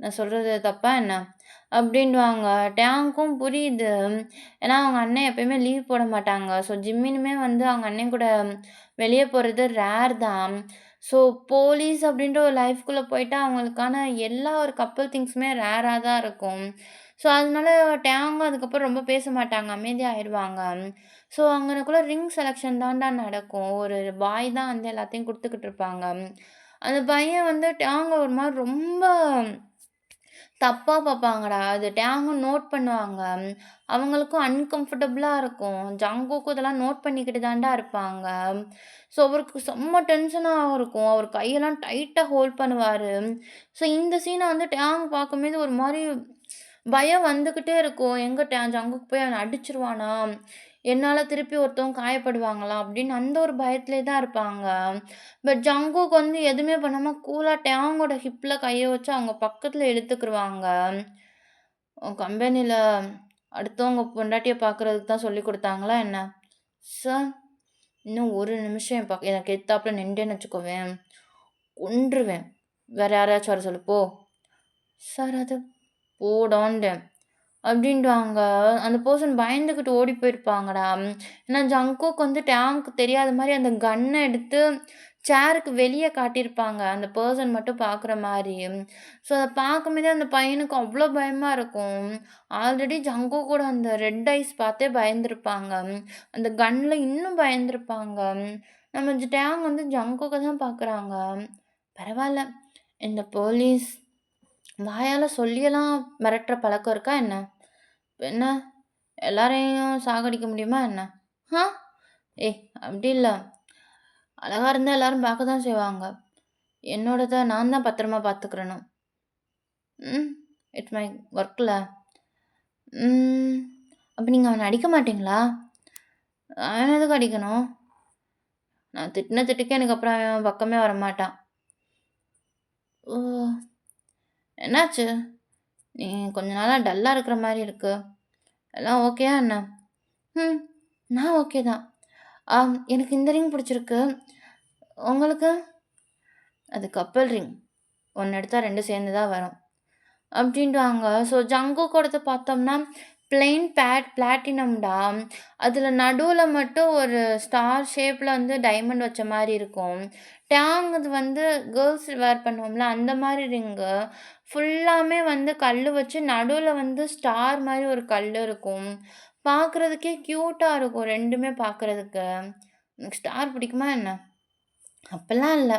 நான் சொல்றது தப்பா என்ன? அப்டின்டுவாங்க. டேங்க்கும் புரியுது. ஏன்னா, அவங்க அண்ணன் எப்பயுமே லீவ் போட மாட்டாங்க. ஸோ, ஜிம்மினுமே வந்து அவங்க அண்ணன் கூட வெளிய போறது ரேர் தான். ஸோ, போலீஸ் அப்டின்ற ஒரு லைஃப்குள்ள போயிட்டா, அவங்களுக்கான எல்லா ஒரு கப்புள் திங்ஸுமே ரேரா தான் இருக்கும். ஸோ, அதனால டேங்கும் அதுக்கப்புறம் ரொம்ப பேச மாட்டாங்க. அமைதியா ஆயிருவாங்க. ஸோ, அங்கனக்குள்ள ரிங் செலக்ஷன் தான்டா நடக்கும். ஒரு பாய் தான் வந்து எல்லாத்தையும் குடுத்துக்கிட்டு இருப்பாங்க. அந்த பையன் வந்து டேங்க ஒரு மாரி ரொம்ப தப்பா பார்ப்பாங்கடா. அது டேங்கும் நோட் பண்ணுவாங்க. அவங்களுக்கும் அன்கம்ஃபர்டபுளா இருக்கும். ஜங்குக்கும் இதெல்லாம் நோட் பண்ணிக்கிட்டு தான்டா இருப்பாங்க. ஸோ, அவருக்கு செம்ம டென்ஷனா இருக்கும். அவர் கையெல்லாம் டைட்டா ஹோல்ட் பண்ணுவாரு. ஸோ, இந்த சீன வந்து டேங் பார்க்கும்போது ஒரு மாரி பயம் வந்துகிட்டே இருக்கும். எங்க ஜங்குக்கு போய் அவன அடிச்சுருவானா? என்னால திருப்பி ஒருத்தவங்க காயப்படுவாங்களா? அப்படின்னு அந்த ஒரு பயத்திலே தான் இருப்பாங்க. பட் ஜங்குக் வந்து எதுவுமே பண்ணாம கூலா டேங்கோட ஹிப்ல கைய வச்சு அவங்க பக்கத்துல இழுத்துக்குருவாங்க. உன் கம்பெனில அடுத்தவங்க பொண்டாட்டிய பார்க்குறதுக்கு தான் சொல்லிக் குடுத்தாங்களா என்ன? சார், இன்னும் ஒரு நிமிஷம் எனக்கு எதுத்தாப்புல நின்டேன்னு வச்சுக்கோவேன், கொன்றுவேன். வேற யாரையாச்சும் வர சொல்லு போ. சார் அது போடான்டேன். அப்படின்டுவாங்க. அந்த பெர்சன் பயந்துகிட்டு ஓடி போயிருப்பாங்கடா. ஏன்னா ஜங்குக் வந்து டேங்க் தெரியாத மாரி அந்த கன்ன எடுத்து சேருக்கு வெளிய காட்டியிருப்பாங்க. அந்த பெர்சன் மட்டும் பார்க்குற மாரி. ஸோ அத பார்க்கும்போதே அந்த பையனுக்கு அவ்ளோ பயமா இருக்கும். ஆல்ரெடி ஜங்குக்கோட அந்த ரெட் ஐஸ் பார்த்தே பயந்திருப்பாங்க. அந்த கன்ல இன்னும் பயந்திருப்பாங்க. நம்ம டேங் வந்து ஜங்குக்க தான் பார்க்குறாங்க. பரவால்ல. இந்த போலீஸ் வாயால சொல்லியெல்லாம் மிரட்டுற பழக்கம் இருக்கா என்ன? என்ன எல்லாரையும் சாகடிக்க முடியுமா என்ன? ஆ? ஏய்! அப்படி இல்ல. அழகா இருந்தா எல்லாரும் பார்க்க தான் செய்வாங்க. என்னோடத நான் தான் பத்திரமா பார்த்துக்கிறணும். ம். இட்ஸ் மை ஒர்க்ல. ம். அப்ப நீங்க அவன அடிக்க மாட்டீங்களா? அவன எதுக்கு அடிக்கணும்? நான் திட்டுன திட்டுக்கு எனக்கு அப்புறம் அவன் பக்கமே வரமாட்டான். ஓ! என்னாச்சு? நீ கொஞ்ச நாளா டல்லா இருக்கிற மாரி இருக்கு. எல்லாம் ஓகேயா என்ன? ம். நான் ஓகே தான். எனக்கு இந்த ரிங் பிடிச்சிருக்கு. உங்களுக்கு? அது கப்பல் ரிங். ஒண்ணு எடுத்தா 2 சேர்ந்து தான் வரும். அப்டின்டுவாங்க. ஸோ ஜங்குக்கோடது பார்த்தோம்னா, பிளெயின் பிளாட்டினம்டா. அதில நடுவுல மட்டும் ஒரு ஸ்டார் ஷேப்ல வந்து டைமண்ட் வச்ச மாரி இருக்கும். டேங்குது வந்து கேர்ல்ஸ் வேர் பண்ணுவோம்ல, அந்த மாரி ரிங்கு. ஃபுல்லாமே வந்து கல்லு வச்சு நடுவுல வந்து ஸ்டார் மாரி ஒரு கல்லு இருக்கும். பார்க்குறதுக்கே கியூட்டா இருக்கும் 2மே பார்க்குறதுக்கு. உனக்கு ஸ்டார் பிடிக்குமா என்ன? அப்பல்லாம் இல்ல.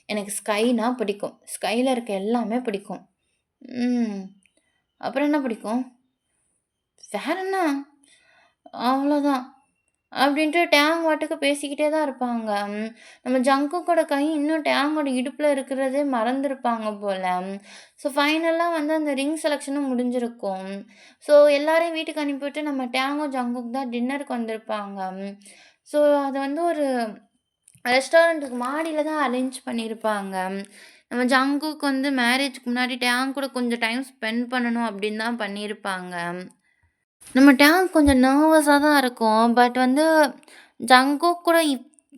எனக்கு ஸ்கைனா பிடிக்கும். ஸ்கைல இருக்க எல்லாமே பிடிக்கும். ம். அப்புறம் என்ன பிடிக்கும்? வேற என்ன? அவ்வளோதான். அப்படின்ட்டு டேங் பாட்டுக்கு பேசிக்கிட்டே தான் இருப்பாங்க. நம்ம ஜங்குக்கோட கை இன்னும் டேங்கோட இடுப்புல இருக்கிறதே மறந்திருப்பாங்க போல. ஸோ ஃபைனலா வந்து அந்த ரிங் செலக்ஷனும் முடிஞ்சிருக்கும். ஸோ எல்லாரையும் வீட்டுக்கு அனுப்பிவிட்டு நம்ம டேங்கும் ஜங்குக் தான் டின்னருக்கு வந்திருப்பாங்க. ஸோ அது வந்து ஒரு ரெஸ்டாரண்ட்டுக்கு மாடியில தான் அரேஞ்ச் பண்ணியிருப்பாங்க. நம்ம ஜங்குக்கு வந்து மேரேஜ்க்கு முன்னாடி டேங் கூட கொஞ்சம் டைம் ஸ்பெண்ட் பண்ணணும் அப்படின்னு தான் பண்ணியிருப்பாங்க. நம்ம டேங் கொஞ்சம் நர்வஸா தான் இருக்கும். பட் வந்து ஜங்குக் கூட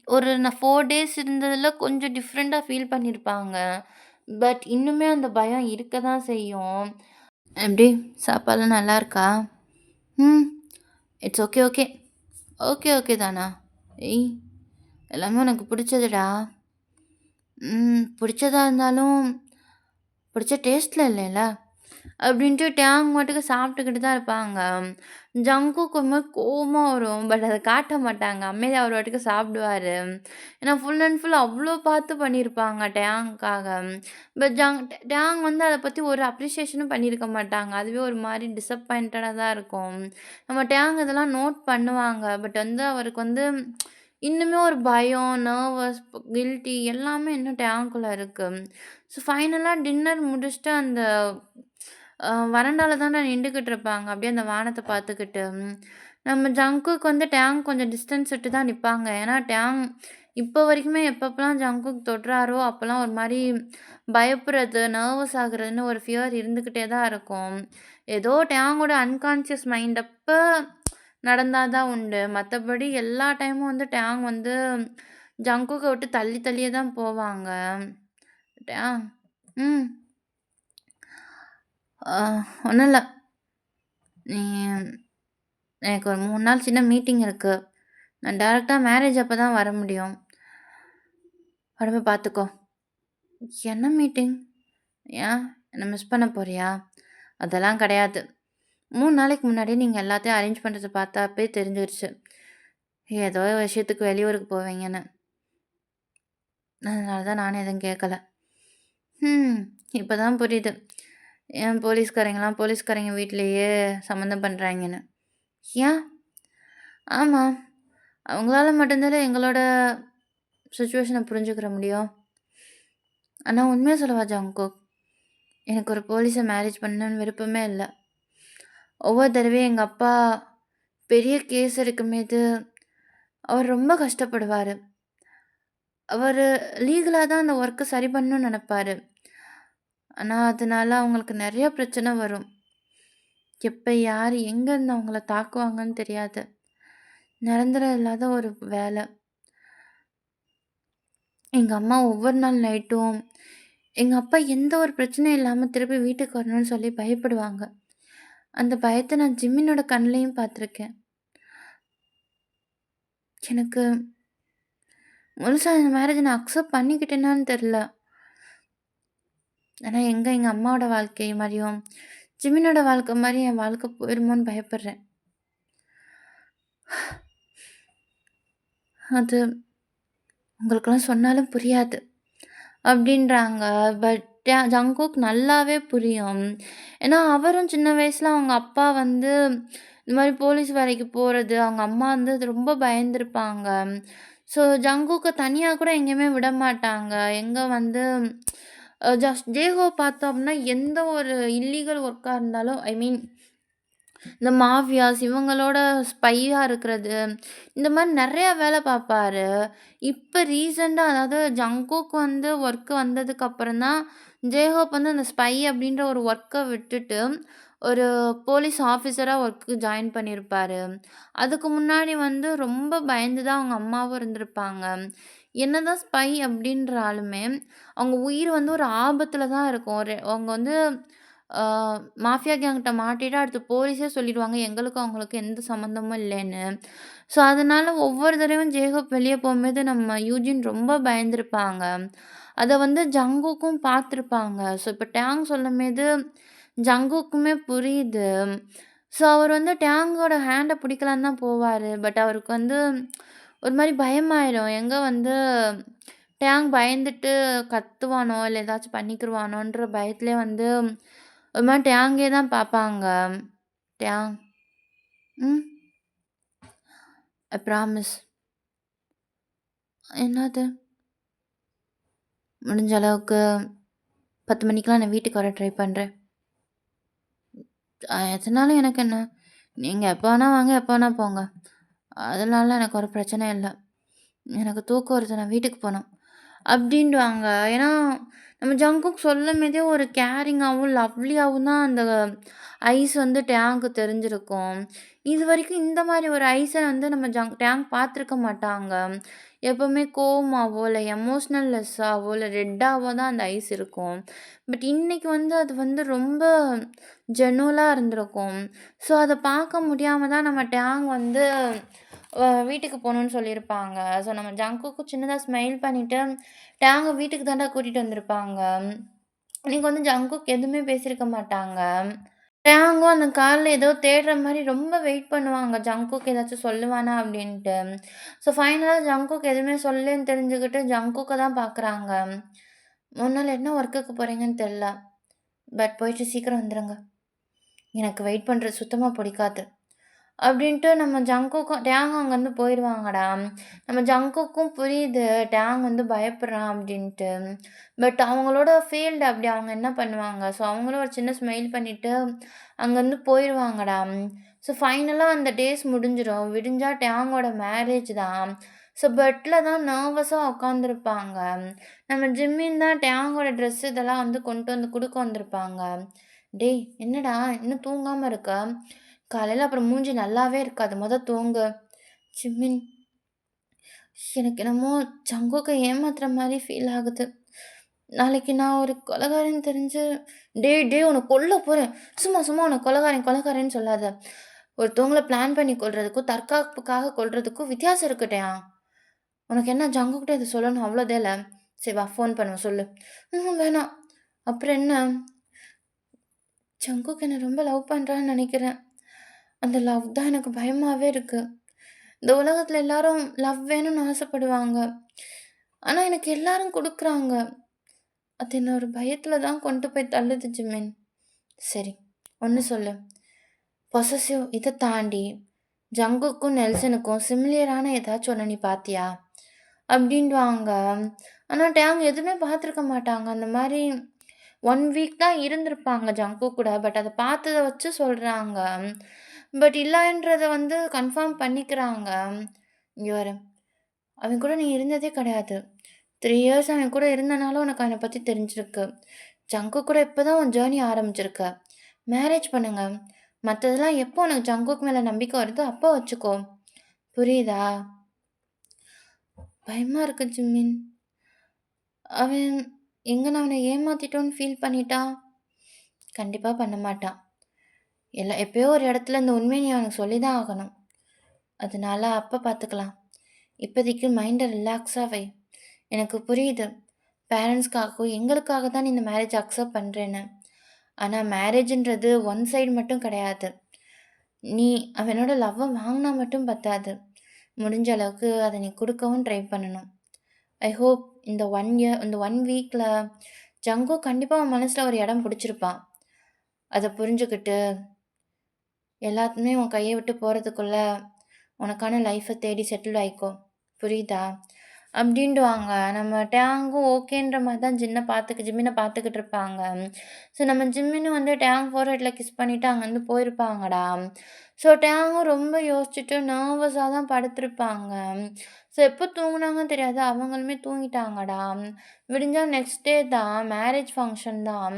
ஒரு 4 டேஸ் இருந்ததில கொஞ்சம் டிஃப்ரெண்ட்டா ஃபீல் பண்ணியிருப்பாங்க. பட் இன்னுமே அந்த பயம் இருக்க தான் செய்யும். எப்படி சாப்பாடுலாம் நல்லாயிருக்கா? ம். It's okay, okay. Okay, okay தானா? ஏய்! எல்லாமே உனக்கு பிடிச்சதுடா. பிடிச்சதா இருந்தாலும், பிடிச்ச டேஸ்ட்ல இல்லைல்ல. அப்படின்ட்டு டேங் பாட்டுக்கு சாப்பிட்டுக்கிட்டு தான் இருப்பாங்க. ஜங்குக்கு ஒரு மாரி கோவமா வரும். பட் அத காட்ட மாட்டாங்க. அமைதியா அவரு பாட்டுக்கு சாப்பிடுவாரு. ஏன்னா ஃபுல் அண்ட் ஃபுல் அவ்ளோ பார்த்து பண்ணியிருப்பாங்க டேங்க்காக. பட் டேங் வந்து அத பத்தி ஒரு அப்ரிசியேஷனும் பண்ணியிருக்க மாட்டாங்க. அதுவே ஒரு மாரி டிசப்பாயிண்டடா தான் இருக்கும். நம்ம டேங் இதெல்லாம் நோட் பண்ணுவாங்க. பட் வந்து அவருக்கு வந்து இன்னுமே ஒரு பயம், நர்வஸ், கில்ட்டி எல்லாமே இன்னும் டேங்க்குள்ள இருக்கு. ஸோ ஃபைனலா டின்னர் முடிச்சுட்டு அந்த வராண்டால தான நின்டுகிட்டு இருப்பாங்க. அப்படியே அந்த வானத்த பார்த்துக்கிட்டு. நம்ம ஜங்குக்கு வந்து டேங் கொஞ்சம் டிஸ்டன்ஸ் விட்டு தான் நிப்பாங்க. ஏன்னா டேங் இப்போ வரைக்குமே எப்பப்பலாம் ஜங்குக் தொடுறாரோ, அப்பலாம் ஒரு மாரி பயப்படுறது, நர்வஸ் ஆகுறதுன்னு ஒரு ஃபியர் இருந்துக்கிட்டே தான் இருக்கும். ஏதோ டேங்கோட அன்கான்ஷியஸ் மைண்ட் அப்ப நடந்தா தான் உண்டு. மத்தபடி எல்லா டைமும் வந்து டேங் வந்து ஜங்குக்க விட்டு தள்ளி தள்ளியே தான் போவாங்க. டேங் ம். அ ஒண்ணும் இல்ல. நீ எனக்கு ஒரு 3 நாள் சின்ன மீட்டிங் இருக்கு. நான் டைரக்ட்டா மேரேஜ் அப்ப தான் வர முடியும். உடம்ப பார்த்துக்கோ. என்ன மீட்டிங்? ஏன்? என்ன மிஸ் பண்ண போறியா? அதெல்லாம் கிடையாது. 3 நாளைக்கு முன்னாடியே நீங்க எல்லாத்தையும் அரேஞ்ச் பண்றத பார்த்தா அப்பயே தெரிஞ்சிருச்சு. ஏதோ விஷயத்துக்கு வெளியூருக்கு போவீங்கன்னு. அதனால தான் நானும் எதுவும் கேட்கல. ம். இப்ப தான் புரியுது. ஏன் போலீஸ்காரங்க வீட்லயே சம்மந்தம் பண்றாங்கன்னு. ஏன்? ஆமா. அவங்களால மட்டும் தானே எங்களோட சிச்சுவேஷன புரிஞ்சுக்கிற முடியும். ஆனா உண்மைய சொல்லவா ஜங்குக்? எனக்கு ஒரு போலீஸ மேரேஜ் பண்ணணும்னு விருப்பமே இல்ல. ஒவ்வொரு தடவையும் எங்க அப்பா பெரிய கேஸ் எடுக்கும்போது, அவர் ரொம்ப கஷ்டப்படுவாரு. அவரு லீகலா தான் அந்த ஒர்க்க சரி பண்ணணும்னு நெனப்பாரு. ஆனா அதனால அவங்களுக்கு நெறைய பிரச்சனை வரும். எப்ப யாரு எங்கருந்து அவங்கள தாக்குவாங்கன்னு தெரியாது. நிரந்தரம் இல்லாத ஒரு வேல. எங்க அம்மா ஒவ்வொரு நாள் நைட்டும், எங்க அப்பா எந்த ஒரு பிரச்சனையும் இல்லாம திருப்பி வீட்டுக்கு வரணும்னு சொல்லி பயப்படுவாங்க. அந்த பயத்த நான் ஜிம்மினோட கண்லயும் பார்த்துருக்கேன். எனக்கு முழுசா இந்த மேரேஜ நான் அக்செப்ட் பண்ணிக்கிட்டேனான்னு தெரியல. ஆனா எங்க அம்மாவோட வாழ்க்கை மாரியும், ஜிமினோட வாழ்க்கை மாரி என் வாழ்க்கை போயிருமோன்னு பயப்படுறேன். அது உங்களுக்கெல்லாம் சொன்னாலும் புரியாது அப்படின்றாங்க. பட் ஜங்குக் நல்லாவே புரியும். ஏன்னா அவரும் சின்ன வயசுல அவங்க அப்பா வந்து இந்த மாரி போலீஸ் வேலைக்கு போறது, அவங்க அம்மா வந்து அது ரொம்ப பயந்துருப்பாங்க. ஸோ ஜங்குக்க தனியா கூட எங்கேயுமே விடமாட்டாங்க. எங்க வந்து ஜேஹோ பார்த்தோம் அப்படின்னா, எந்த ஒரு இல்லீகல் ஒர்க்கா இருந்தாலும் ஐ மீன் இந்த மாஃபியாஸ் இவங்களோட ஸ்பையா இருக்கிறது, இந்த மாரி நெறையா வேல பார்ப்பாரு. இப்ப ரீசென்ட்டா அதாவது ஜங்குக் வந்து ஒர்க் வந்ததுக்கப்புறம் தான், ஜேஹோப் வந்து அந்த ஸ்பை அப்படின்ற ஒரு ஒர்க்க விட்டுட்டு, ஒரு போலீஸ் ஆஃபீசரா ஒர்க்கு ஜாயின் பண்ணியிருப்பாரு. அதுக்கு முன்னாடி வந்து ரொம்ப பயந்து தான் அவங்க அம்மாவும் இருந்திருப்பாங்க. என்னதான் ஸ்பை அப்படின்றாலுமே, அவங்க உயிர் வந்து ஒரு ஆபத்தில தான் இருக்கும். அவங்க வந்து ஆ மாஃபியா கேங்ட்ட மாட்டிட்டா அடுத்து போலீஸே சொல்லிடுவாங்க, எங்களுக்கும் அவங்களுக்கும் எந்த சம்மந்தமும் இல்லைன்னு. ஸோ, அதனால ஒவ்வொரு தடவையும் ஜேகப் வெளிய போம்போது நம்ம யூஜின் ரொம்ப பயந்திருப்பாங்க. அத வந்து ஜங்குக்கும் பார்த்துருப்பாங்க. ஸோ, இப்ப டேங் சொல்லும்போது ஜங்குக்குமே புரியுது. ஸோ, அவர் வந்து டேங்கோட ஹேண்ட பிடிக்கலான்னு தான் போவாரு. பட் அவருக்கு வந்து ஒரு மாரி பயமாயிரும். எங்க வந்து டேங் பயந்துட்டு கத்துவானோ, இல்ல ஏதாச்சும் பண்ணிக்கிருவானோன்ற பயத்திலேயே வந்து ஒரு மாரி டேங்கே தான் பார்ப்பாங்க. டேங் ம். I promise. என்னது? முடிஞ்ச அளவுக்கு 10 மணிக்கெல்லாம் நான் வீட்டுக்கு வர ட்ரை பண்றேன். எதனால எனக்கு என்ன? நீங்க எப்ப வேணா வாங்க, எப்ப வேணா போங்க. அதனால எனக்கு ஒரு பிரச்சனையும் இல்ல. எனக்கு தூக்கம் வருது. நான் வீட்டுக்கு போணும். அப்டின்டுவாங்க. ஏன்னா, நம்ம ஜங்குக் சொல்லும்போதே ஒரு கேரிங்காவும், லவ்லியாவும் தான் அந்த ஐஸ் வந்து டேங்க்கு தெரிஞ்சிருக்கும். இதுவரைக்கும் இந்த மாரி ஒரு ஐஸ வந்து நம்ம டேங்க் பார்த்துருக்க மாட்டாங்க. எப்பவுமே கோவமாவோ, இல்ல எமோஷனல்லெஸ்ஸாவோ, இல்ல ரெட்டாவோ தான் அந்த ஐஸ் இருக்கும். பட் இன்னைக்கு வந்து அது வந்து ரொம்ப ஜெனுவலா இருந்திருக்கும். ஸோ, அத பார்க்க முடியாம தான் நம்ம டேங் வந்து வீட்டுக்கு போணும்னு சொல்லியிருப்பாங்க. ஸோ, நம்ம ஜங்குக்கும் சின்னதா ஸ்மைல் பண்ணிட்டு, டேங்க வீட்டுக்கு தான்டா கூட்டிட்டு வந்திருப்பாங்க. அன்னைக்கு வந்து ஜங்குக் எதுவுமே பேசியிருக்க மாட்டாங்க. டேங்கும் அந்த கார்ல ஏதோ தேடுற மாரி ரொம்ப வெயிட் பண்ணுவாங்க. ஜங்குக் ஏதாச்சும் சொல்லுவானா அப்டின்ட்டு. ஸோ, ஃபைனலா ஜங்குக் எதுவுமே சொல்லலன்னு தெரிஞ்சுக்கிட்டு ஜங்குக்க தான் பார்க்குறாங்க. "3 நாள் என்ன ஒர்க்குக்கு போறீங்கன்னு தெர்ல. பட் போயிட்டு சீக்கிரம் வந்துருங்க. எனக்கு வெயிட் பண்றது சுத்தமா புடிக்காது." அப்படின்ட்டு நம்ம ஜங்குக்கும் டேங் அங்கேருந்து போயிருவாங்கடா. நம்ம ஜங்குக்கும் புரியுது டேங் வந்து பயப்படுறான் அப்படின்ட்டு. பட் அவங்களோட ஃபீல்டு அப்படி அவங்க என்ன பண்ணுவாங்க. ஸோ அவங்களும் ஒரு சின்ன ஸ்மைல் பண்ணிட்டு அங்கேருந்து போயிருவாங்கடா. ஸோ ஃபைனலா அந்த டேஸ் முடிஞ்சிரும். விடிஞ்சா டேங்கோட மேரேஜ் தான். ஸோ பெட்ல தான் நர்வஸா உட்காந்துருப்பாங்க. நம்ம ஜிம்மின் தான் டேங்கோட ட்ரெஸ் இதெல்லாம் வந்து கொண்டு வந்து குடுக்க வந்திருப்பாங்க. "டேய் என்னடா இன்னும் தூங்காம இருக்க? காலையில அப்புறம் மூஞ்சி நல்லாவே இருக்காது. தூங்கு." "ஜிமின் எனக்கு என்னமோ ஜங்குக்க ஏமாத்துற மாரி ஃபீல் ஆகுது. நாளைக்கு நான் ஒரு கொலைகாரன்னு தெரிஞ்சு டேய் டேய் உன்ன கொல்ல போறேன். சும்மா சும்மா உன்ன கொலைகாரன் கொலைகாரன்னு சொல்லாத. ஒருத்தவங்கள பிளான் பண்ணி கொல்றதுக்கும், தற்காப்புக்காக கொல்றதுக்கும் வித்தியாசம் இருக்குடா. உனக்கு என்ன ஜங்குகிட்ட இத சொல்லணும் அவ்வளோதான் இல்ல. சரி வா ஃபோன் பண்ணுவேன் சொல்லு." வேணாம்." "அப்புறம் என்ன?" "ஜங்குக் என்ன ரொம்ப லவ் பண்றான்னு நெனைக்கிறேன். அந்த லவ் தான் எனக்கு பயமாவே இருக்கு." இந்த உலகத்துல எல்லாரும் லவ் வேணும்னு ஆசைப்படுவாங்க. ஆனா, எனக்கு எல்லாரும் குடுக்குறாங்க. அது என்ன ஒரு பயத்துல தான் கொண்டு போய் தள்ளுது ஜிமின். சரி, ஒண்ணு சொல்லு. பொசசிவ் இத தாண்டி ஜங்குக்கும், நெல்சனுக்கும் சிமிலியரான ஏதாச்சும் ஒண்ண நீ பாத்தியா? அப்டின்டுவாங்க. ஆனா, டேங் எதுவுமே பார்த்துருக்க மாட்டாங்க. அந்த மாரி 1 வீக் தான் இருந்திருப்பாங்க ஜங்குக் கூட. பட் அத பார்த்தத வச்சு சொல்றாங்க. பட் இல்லன்றத வந்து கன்ஃபார்ம் பண்ணிக்கிறாங்க. இங்க பாரு, அவன் கூட நீ இருந்ததே கிடையாது. 3 இயர்ஸ் அவன் கூட இருந்தனால உனக்கு அவன பத்தி தெரிஞ்சிருக்கு. ஜங்குக் கூட இப்ப தான் உன் ஜர்னி ஆரம்பிச்சிருக்க. மேரேஜ் பண்ணுங்க. மத்ததெல்லாம் எப்போ உனக்கு ஜங்குக் மேல நம்பிக்கை வருதோ அப்போ வச்சுக்கோ. புரியுதா? பயமா இருக்கு ஜிமின். அவன் எங்க நான் அவன ஏமாத்திட்டோன்னு ஃபீல் பண்ணிட்டா? கண்டிப்பா பண்ண மாட்டான். எப்பயோ ஒரு இடத்துல இந்த உண்மைய நீ அவனுக்கு சொல்லி தான் ஆகணும். அதனால அப்ப பார்த்துக்கலாம். இப்போதைக்கு மைண்ட ரிலாக்ஸா வை. எனக்கு புரியுது. பேரண்ட்ஸ்க்காகவும், எங்களுக்காக தான் நீ இந்த மேரேஜ் அக்செப்ட் பண்றேன்னு. ஆனா மேரேஜ்ன்றது ஒன் சைடு மட்டும் கிடையாது. நீ அவனோட லவ்வ வாங்குனா மட்டும் பத்தாது. முடிஞ்ச அளவுக்கு அத நீ குடுக்கவும் ட்ரை பண்ணணும். ஐ ஹோப் இந்த 1 வீக்ல ஜங்கு கண்டிப்பா உன் மனசுல ஒரு இடம் பிடிச்சிருப்பான். அத புரிஞ்சுகிட்டு எல்லாத்துமே உன் கைய விட்டு போறதுக்குள்ள, உனக்கான லைஃப தேடி செட்டில் ஆயிக்கோ. புரியுதா? அப்டின்டுவாங்க. நம்ம டேங்கும் ஓகேன்ற மாரி தான் ஜிம்மின பார்த்துக்கிட்டு இருப்பாங்க. ஸோ நம்ம ஜிம்மினும் வந்து டேங் ஃபோர்ஹெட்ல கிஸ் பண்ணிட்டு அங்கருந்து போயிருப்பாங்கடா. ஸோ டேங்கும் ரொம்ப யோசிச்சுட்டு நர்வஸா தான் படுத்திருப்பாங்க. ஸோ எப்போ தூங்குனாங்கன்னு தெரியாது. அவங்களுமே தூங்கிட்டாங்கடா. விடிஞ்சா நெக்ஸ்ட் டே தான் மேரேஜ் ஃபங்ஷன் தான்.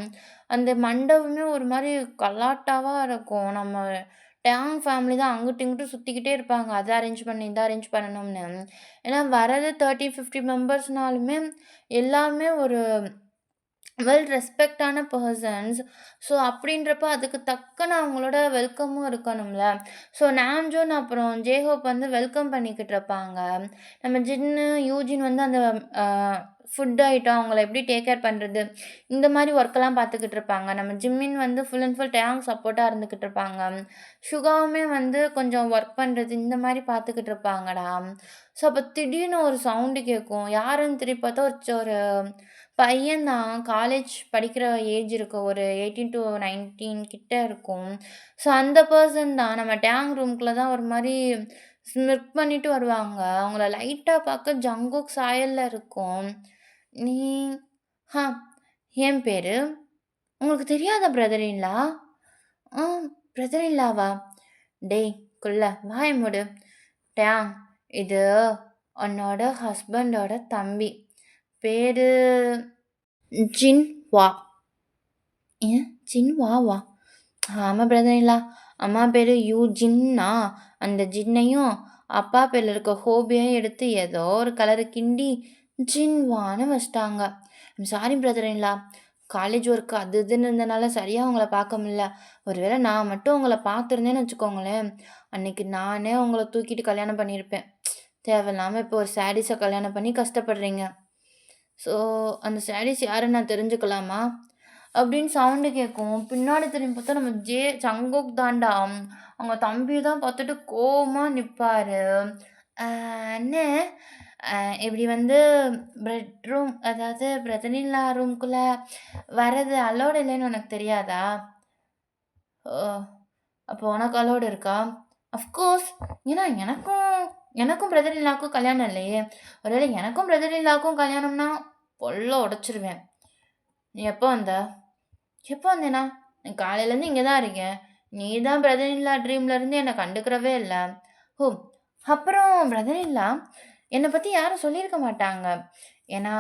அந்த மண்டபமே ஒரு மாரி கலாட்டாவா இருக்கும். நம்ம டேங் ஃபேமிலி தான் அங்கிட்டும், இங்கிட்டும் சுத்திக்கிட்டே இருப்பாங்க. அத அரேஞ்ச் பண்ணு, இத அரேஞ்ச் பண்ணணும்னு. ஏன்னா வரது 30, 50 மெம்பர்ஸ்னாலுமே எல்லாமே ஒரு வெல் ரெஸ்பெக்ட்டான பெர்சன்ஸ். ஸோ அப்படின்றப்ப அதுக்கு தக்கன அவங்களோட வெல்கமும் இருக்கணும்ல. ஸோ நாம்ஜூன் அப்புறம் ஜேஹோப் வந்து வெல்கம் பண்ணிக்கிட்டு இருப்பாங்க. நம்ம யூஜின் வந்து அந்த அ ஃபுட் ஐட்டம் அவங்கள எப்படி டேக் கேர் பண்றது, இந்த மாரி ஒர்க்கெல்லாம் பார்த்துக்கிட்டு இருப்பாங்க. நம்ம ஜிம்மின் வந்து ஃபுல் அண்ட் ஃபுல் டேங் சப்போர்ட்டா இருந்துகிட்டு இருப்பாங்க. சுகாவுமே வந்து கொஞ்சம் ஒர்க் பண்றது, இந்த மாரி பார்த்துக்கிட்டு இருப்பாங்கடா. ஸோ அப்ப திடீர்னு ஒரு சவுண்டு கேட்கும். யாருன்னு திரும்பி பார்த்தா ஒரு பையன் தான். காலேஜ் படிக்கிற ஏஜ் இருக்கும். ஒரு 18-19 கிட்ட இருக்கும். ஸோ அந்த பெர்சன் தான். நம்ம டேங் ரூம்குள்ள தான் ஒரு மாரி ஸ்மிர்க் பண்ணிட்டு வருவாங்க. அவங்கள லைட்டா பார்க்க ஜங்குக் சாயல்ல இருக்கும். நீ ஹா என் பேரு. உங்களுக்கு தெரியாதா பிரதர் இன் லா? ஆ பிரதர் இன் லாவா? டேய் குள்ள வாய மூடு. டேங் இது உன்னோட ஹஸ்பண்டோட தம்பி. பேரு ஜின்ஹுவா. ஏன் ஜின்ஹுவாவா? ஆமா பிரதர் இன் லா. அம்மா பேரு யூஜின்னா, அந்த ஜின்னையும், அப்பா பேர்ல இருக்க ஹோபியையும் எடுத்து ஏதோ ஒரு கலரு கிண்டி ஜின்ஹுவான்னு வச்சுட்டாங்க. I'm sorry brother in law. College work அது இதுன்னு இருந்தனால சரியா உங்கள பார்க்க முடியல. ஒருவேளை நான் மட்டும் உங்கள பார்த்துருந்தேன்னு வச்சுக்கோங்களேன், அன்னைக்கு நானே உங்கள தூக்கிட்டு கல்யாணம் பண்ணியிருப்பேன். தேவையில்லாம இப்போ ஒரு சாடீஸ கல்யாணம் பண்ணி கஷ்டப்படுறீங்க. ஸோ அந்த சாடீஸ் யாருன்னு நான் தெரிஞ்சுக்கலாமா? அப்படின்னு சவுண்டு கேட்கும். பின்னாடி திரும்பி பார்த்தா நம்ம சங்குக் தான்டா. அவங்க தம்பி தான் பார்த்துட்டு கோவமா நிப்பாரு. அண்ணே அ இப்படி வந்து பெட்ரூம் அதாவது பிரதர் இன் லா ரூம்குள்ள வரது அலோவ்டு இல்லைன்னு உனக்கு தெரியாதா? ஓ! அப்போ உனக்கு அலோவ்டு இருக்கா? அஃப்கோர்ஸ். ஏன்னா எனக்கும் எனக்கும் பிரதர் இன் லாவுக்கும் கல்யாணம் இல்லையே. ஒருவேளை எனக்கும் பிரதர் இன் லாவுக்கும் கல்யாணம்னா பொள்ள உடைச்சுருவேன். நீ எப்போ வந்த? எப்போ வந்தேனா? நான் காலையிலேருந்து இங்க தான் இருக்கேன். நீ தான் பிரதர் இன் லா ட்ரீம்ல இருந்து என்ன கண்டுக்கிறவே இல்ல. ஓ! அப்புறம் பிரதர் இன் லா என்ன பத்தி யாரும் சொல்லியிருக்க மாட்டாங்க. ஏன்னா,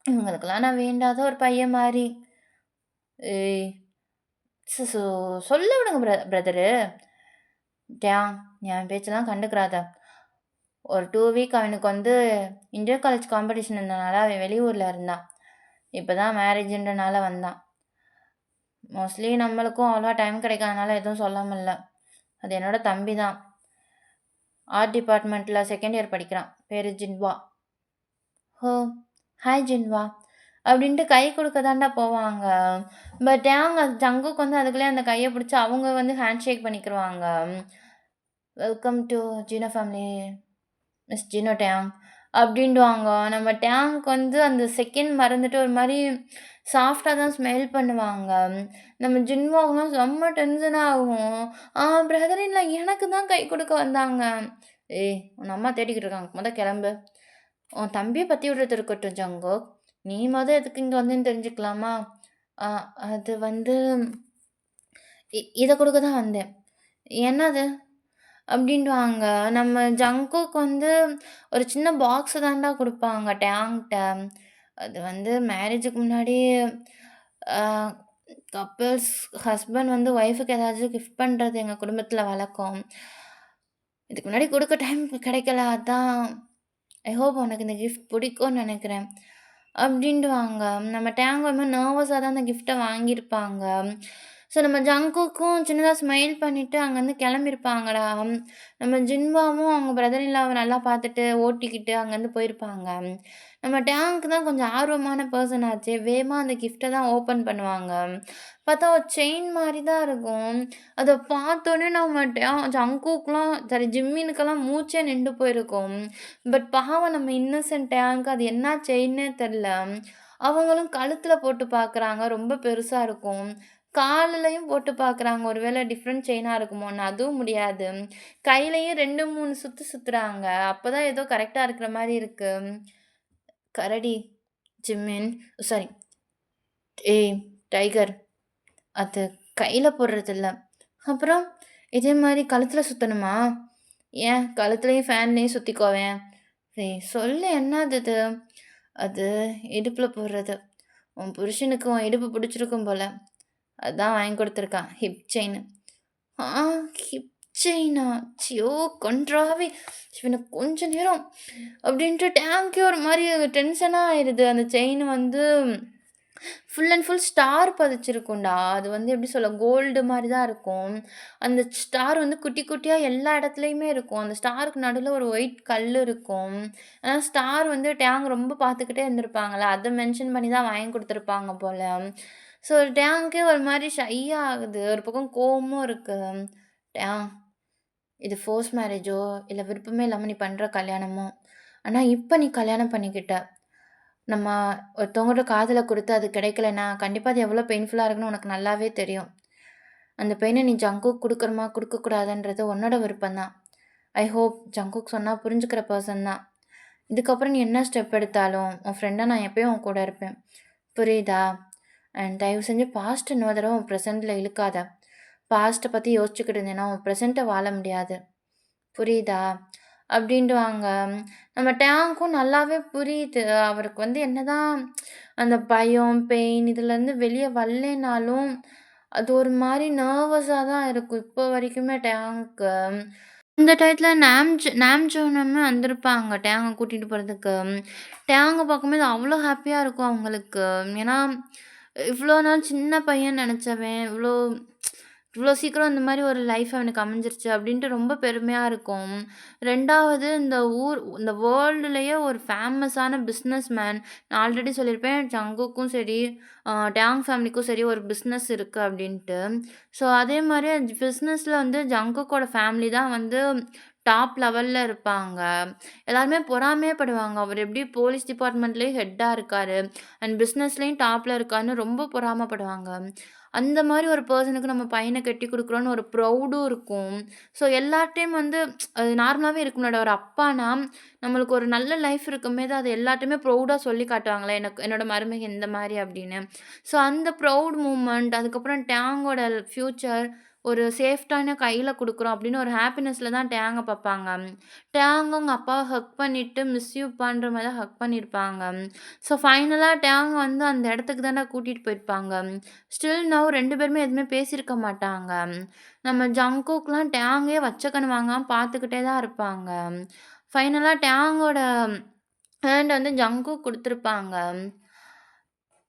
இவங்களுக்கெல்லாம் நான் வேண்டாத ஒரு பையன் மாரி. ஏய்! சு சு சொல்ல விடுங்க பிரதரு. டேங் நீ அவன் பேச்செல்லாம் கண்டுக்கிறாத. ஒரு 2 வீக் அவனுக்கு வந்து இன்டர் காலேஜ் காம்படிஷன் இருந்தனால அவன் வெளியூர்ல இருந்தான். இப்ப தான் மேரேஜ்ன்றனால வந்தான். மோஸ்ட்லி நம்மளுக்கும் அவ்வளவா டைம் கிடைக்காதனால எதுவும் சொல்லாம இல்ல. அது என்னோட தம்பி தான். ஆர்ட் டிபார்ட்மெண்ட்ல 2ண்ட் இயர் படிக்கிறான். பேரு ஜின்வா. "ஹோ! ஹாய் ஜின்வா" அப்படின்ட்டு கை குடுக்க தான்டா போவாங்க. பட் ஜங்குக்கு வந்து அதுக்குள்ளயே அந்த கைய பிடிச்சு அவங்க வந்து ஹேண்ட் ஷேக் பண்ணிக்கிருவாங்க. "Welcome to Jino family miss Jino Tang" அப்படின்டுவாங்க. நம்ம டேங்க் வந்து அந்த செகண்ட் மறந்துட்டு ஒரு மாரி சாஃப்ட்டா தான் ஸ்மைல் பண்ணுவாங்க. நம்ம ஜின்வாவுலாம் செம்ம டென்ஷன் ஆகும். பிரதர் இன் லா எனக்கு தான் கை குடுக்க வந்தாங்க." "ஏய் உன்ன அம்மா தேடிக்கிட்டு இருக்காங்க. மொத கெளம்பு." "உன் தம்பிய பத்தி விடுறது இருக்கட்டும் ஜங்குக். நீ எதுக்கு இங்க வந்தேன்னு தெரிஞ்சுக்கலாமா?" "அ அது வந்து இத குடுக்க தான் வந்தேன்." "என்னது?" அப்படின்டுவாங்க. நம்ம ஜங்குக்கு வந்து ஒரு சின்ன பாக்ஸ் தான்டா குடுப்பாங்க டேங்க்ட்ட. அது வந்து மேரேஜுக்கு முன்னாடி அ கப்பிள்ஸ் ஹஸ்பண்ட் வந்து ஒய்ஃப்க்கு ஏதாச்சும் கிஃப்ட் பண்றது எங்க குடும்பத்தில வழக்கம். இதுக்கு முன்னாடி குடுக்க டைம் கிடைக்கல. அதான் ஐ ஹோப் உனக்கு இந்த கிஃப்ட் பிடிக்கும்னு நெனைக்கிறேன். அப்படின்டுவாங்க. நம்ம டேங்க் ஒரு மாரி நர்வஸா தான் அந்த கிஃப்ட்ட வாங்கியிருப்பாங்க. ஸோ நம்ம ஜங்குக்கும் சின்னதா ஸ்மைல் பண்ணிட்டு அங்கேருந்து கிளம்பியிருப்பாங்கடா. நம்ம ஜின்வாவும் அவங்க பிரதர் இன் லாவ நல்லா பார்த்துட்டு, ஓட்டிக்கிட்டு அங்கேருந்து போயிருப்பாங்க. நம்ம டேங்க் தான் கொஞ்சம் ஆர்வமான பெர்சன் ஆச்சே. வேகமா அந்த கிஃப்ட்ட தான் ஓப்பன் பண்ணுவாங்க. பார்த்தா ஒரு செயின் மாரி தான் இருக்கும். அத பார்த்தோனே நம்ம ஜங்குக்குலாம் சாரி ஜிம்மினுக்கெல்லாம் மூச்சே நிண்டு போயிருக்கும். பட் பாவம் நம்ம இன்னசென்ட் டேங்க் அது என்ன செயின்னே தெர்ல. அவங்களும் கழுத்துல போட்டு பார்க்குறாங்க. ரொம்ப பெருசா இருக்கும். காலுலயும் போட்டு பார்க்குறாங்க. ஒரு வேள டிஃபரண்ட் செயினா இருக்குமோன்னு. அதுவும் முடியாது. கையிலயும் 2, 3 சுத்து சுத்துறாங்க. அப்பதான் ஏதோ கரெக்ட்டா இருக்கிற மாரி இருக்கு. கரடி, ஜிம்மின் சாரி ஏய் டைகர் அது கையில போடுறதில்ல. அப்புறம் இதே மாரி கழுத்துல சுத்தணுமா? ஏன் கழுத்துலயும் ஃபேன்லயும் சுத்திக்கோவேன். ஏய் சொல்லு என்னது இது? அது இடுப்புல போடுறது. உன் புருஷனுக்கு உன் இடுப்பு பிடிச்சிருக்கும் போல. அதான் வாங்கி குடுத்துருக்கான். Hip chain. ஆ ஹிப் செயினா? ஐயோ! கண்றாவி! இவனுக்கு கொஞ்ச நேரம் அப்படின்ட்டு டேங்க்கே ஒரு மாரி டென்ஷனா ஆயிருது. அந்த செயின் வந்து ஃபுல் அண்ட் ஃபுல் ஸ்டார் பதிச்சிருக்கும்டா. அது வந்து எப்படி சொல்ல கோல்டு மாரி தான் இருக்கும். அந்த ஸ்டார் வந்து குட்டி குட்டியா எல்லா இடத்துலயுமே இருக்கும். அந்த ஸ்டாருக்கு நடுவுல ஒரு ஒயிட் கல்லு இருக்கும். ஸ்டார் வந்து டேங் ரொம்ப பார்த்துக்கிட்டே இருந்திருப்பாங்கல்ல. அத மென்ஷன் பண்ணி தான் வாங்கி குடுத்துருப்பாங்க போல. ஸோ டேங்க்கே ஒரு மாரி ஷை ஆகுது. ஒரு பக்கம் கோவமும் இருக்கு. டேங் இது ஃபோர்ஸ் மேரேஜோ, இல்ல விருப்பமே இல்லாம நீ பண்ற கல்யாணமோ, ஆனா இப்ப நீ கல்யாணம் பண்ணிக்கிட்ட. நம்ம ஒருத்தவங்கட்ட காதல குடுத்து அது கிடைக்கலன்னா, கண்டிப்பா அது எவ்வளோ பெயின்ஃபுல்லா இருக்குன்னு உனக்கு நல்லாவே தெரியும். அந்த பெயின நீ ஜங்குக்கு குடுக்கணுமா, குடுக்கக்கூடாதுன்றது உன்னோட விருப்பம் தான். ஐ ஹோப் ஜங்குக் சொன்னா புரிஞ்சுக்கிற பெர்சன் தான். இதுக்கப்புறம் நீ என்ன ஸ்டெப் எடுத்தாலும், உன் ஃப்ரெண்டா நான் எப்பயும் உன் கூட இருப்பேன். புரியுதா? அண்ட் தயவு செஞ்சு பாஸ்ட்ட இன்னொரு தடவ உன் ப்ரெசென்ட்ல இழுக்காத. பாஸ்ட்ட பத்தி யோசிச்சுக்கிட்டு இருந்தேன்னா, உன் ப்ரெசென்ட்ட வாழ முடியாது. புரியுதா? அப்படின்டுவாங்க. நம்ம டேங்க்கும் நல்லாவே புரியுது. அவருக்கு வந்து என்னதான் அந்த பயம், பெயின் இதுலருந்து வெளிய வரலேனாலும், அது ஒரு மாரி நர்வஸா தான் இருக்கும். இப்போ வரைக்குமே டேங்க்கு. இந்த டயத்துல நாம்ஜோனுமே வந்திருப்பாங்க டேங்க கூட்டிட்டு போறதுக்கு. டேங்க பார்க்கும்போது அவ்ளோ ஹேப்பியா இருக்கும் அவங்களுக்கு. ஏன்னா, இவ்ளோ நாள் சின்ன பையன் நெனச்சவன், இவ்ளோ சீக்கிரம் இந்த மாரி ஒரு லைஃப் அவனுக்கு அமைஞ்சிருச்சு அப்டின்ட்டு ரொம்ப பெருமையா இருக்கும். 2வது இந்த வேர்ல்டுலயே ஒரு ஃபேமஸான பிசினஸ் மேன். நான் ஆல்ரெடி சொல்லியிருப்பேன் ஜங்குக்கும் சரி, டேங் ஃபேமிலிக்கும் சரி ஒரு பிசினஸ் இருக்கு அப்டின்ட்டு. ஸோ அதே மாரி பிசினஸ்ல வந்து ஜங்குக்கோட ஃபேமிலி தான் வந்து டாப் லெவல்ல இருப்பாங்க. எல்லாருமே பொறாமையே படுவாங்க. அவரு எப்டி போலீஸ் டிபார்ட்மெண்ட்லயே ஹெட்டா இருக்காரு. அண்ட் பிசினஸ்லயும் டாப்ல இருக்காருன்னு ரொம்ப பொறாமப்படுவாங்க. அந்த மாரி ஒரு பெர்சனுக்கு நம்ம பையன கட்டி குடுக்குறோம்னு ஒரு ப்ரௌடும் இருக்கும். ஸோ எல்லார்ட்டயும் வந்து அது நார்மலாவே இருக்கும்லடா ஒரு அப்பானா, நம்மளுக்கு ஒரு நல்ல லைஃப் இருக்கும்போது அது எல்லார்ட்டயுமே ப்ரௌடா சொல்லி காட்டுவாங்கல்ல, எனக்கு என்னோட மருமக இந்த மாரி அப்படின்னு. ஸோ அந்த ப்ரவுட் மூமெண்ட் அதுக்கப்புறம் டேங்கோட ஃப்யூச்சர் ஒரு சேஃப்டான கையில குடுக்குறோம் அப்படின்னு ஒரு ஹாப்பினஸ்ல தான் டேங்க பாப்பாங்க. டேங்கும் அவங்க அப்பாவ ஹக் பண்ணிட்டு, மிஸ் யூப்பான்ற மாரி தான் ஹக் பண்ணியிருப்பாங்க. ஸோ ஃபைனலா டேங் வந்து அந்த இடத்துக்கு தான்டா கூட்டிட்டு போயிருப்பாங்க. ஸ்டில் நவ் 2 பேருமே எதுவுமே பேசியிருக்க மாட்டாங்க. நம்ம ஜங்குக்லாம் டேங்கே வச்ச கண்ணு வாங்காம பார்த்துக்கிட்டே தான் இருப்பாங்க. ஃபைனலா டேங்கோட ஹேண்ட் வந்து ஜங்குக் குடுத்துருப்பாங்க.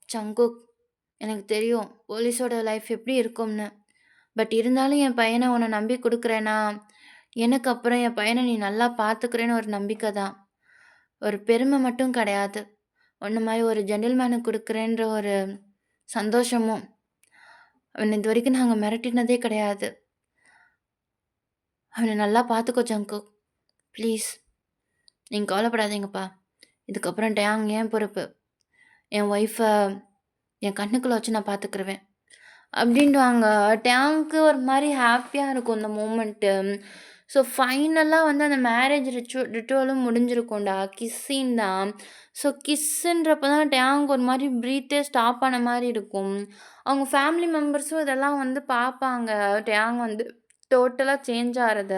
"ஜங்குக், எனக்கு தெரியும் போலீஸோட லைஃப் எப்படி இருக்கும்னு. பட் இருந்தாலும் என் பையன உன்ன நம்பி குடுக்குறேன்னா, எனக்கு அப்புறம் என் பையன நீ நல்லா பார்த்துக்கிறேன்னு ஒரு நம்பிக்கை தான். ஒரு பெருமை மட்டும் கிடையாது. உன்ன மாரி ஒரு ஜென்டில்மேனுக்கு குடுக்குறேன்ற ஒரு சந்தோஷமும். அவன இதுவரைக்கும் நாங்க மிரட்டினதே கிடையாது. அவன நல்லா பார்த்துக்கோ ஜங்குக். ப்ளீஸ். நீங்க கவலைப்படாதீங்கப்பா. இதுக்கப்புறம் டேங் என் பொறுப்பு. என் ஒய்ஃப என் கண்ணுக்குள்ள வச்சு நான் பார்த்துக்கிருவேன்." அப்படின்டுவாங்க. டேங்க்கு ஒரு மாரி ஹேப்பியா இருக்கும் இந்த மூமெண்ட்டு. ஸோ ஃபைனலா வந்து அந்த மேரேஜ் ரிச்சுவலும் முடிஞ்சிருக்கும்டா. கிஸ் சீன் தான். ஸோ கிஸ்ஸுன்றப்ப தான் டேங்க் ஒரு மாரி பிரீத்தே ஸ்டாப் ஆன மாரி இருக்கும். அவங்க ஃபேமிலி மெம்பர்ஸும் இதெல்லாம் வந்து பார்ப்பாங்க. டேங் வந்து டோட்டலா சேஞ்ச் ஆறத.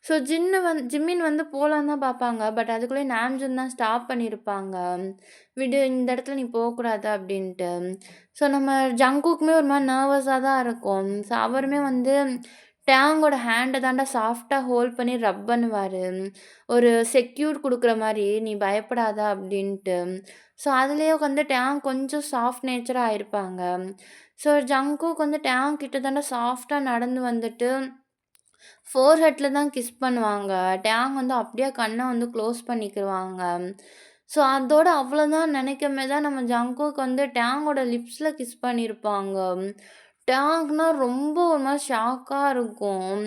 ஸோ ஜிம்மின் வந்து போலான்னு தான் பார்ப்பாங்க. பட் அதுக்குள்ளயே நாம்ஜூன் தான் ஸ்டாப் பண்ணியிருப்பாங்க. "விடு இந்த இடத்துல நீ போக்கூடாது" அப்படின்ட்டு. ஸோ நம்ம ஜங்குக்குமே ஒரு மாரி நர்வஸா தான் இருக்கும். ஸோ அவருமே வந்து டேங்கோட ஹேண்ட தான்டா சாஃப்ட்டா ஹோல்ட் பண்ணி ரப் பண்ணுவாரு. ஒரு செக்யூர் குடுக்குற மாரி, "நீ பயப்படாத" அப்படின்ட்டு. ஸோ, அதிலேயே வந்து டேங் கொஞ்சம் சாஃப்ட் நேச்சரா ஆயிருப்பாங்க. ஸோ, ஜங்க்குக் வந்து டேங் கிட்ட தான்டா சாஃப்ட்டா நடந்து வந்துட்டு, ஃபோர்ஹெட்ல தான் கிஸ் பண்ணுவாங்க. டேங் வந்து அப்படியே கண்ண வந்து க்ளோஸ் பண்ணிக்கிருவாங்க. ஸோ, அதோட அவ்வளோதான் நெனைக்கமே தான் நம்ம ஜங்குக் வந்து டேங்கோட லிப்ஸ்ல கிஸ் பண்ணியிருப்பாங்க. டேங்க்னா ரொம்ப ஒரு மாரி ஷாக்கா இருக்கும்.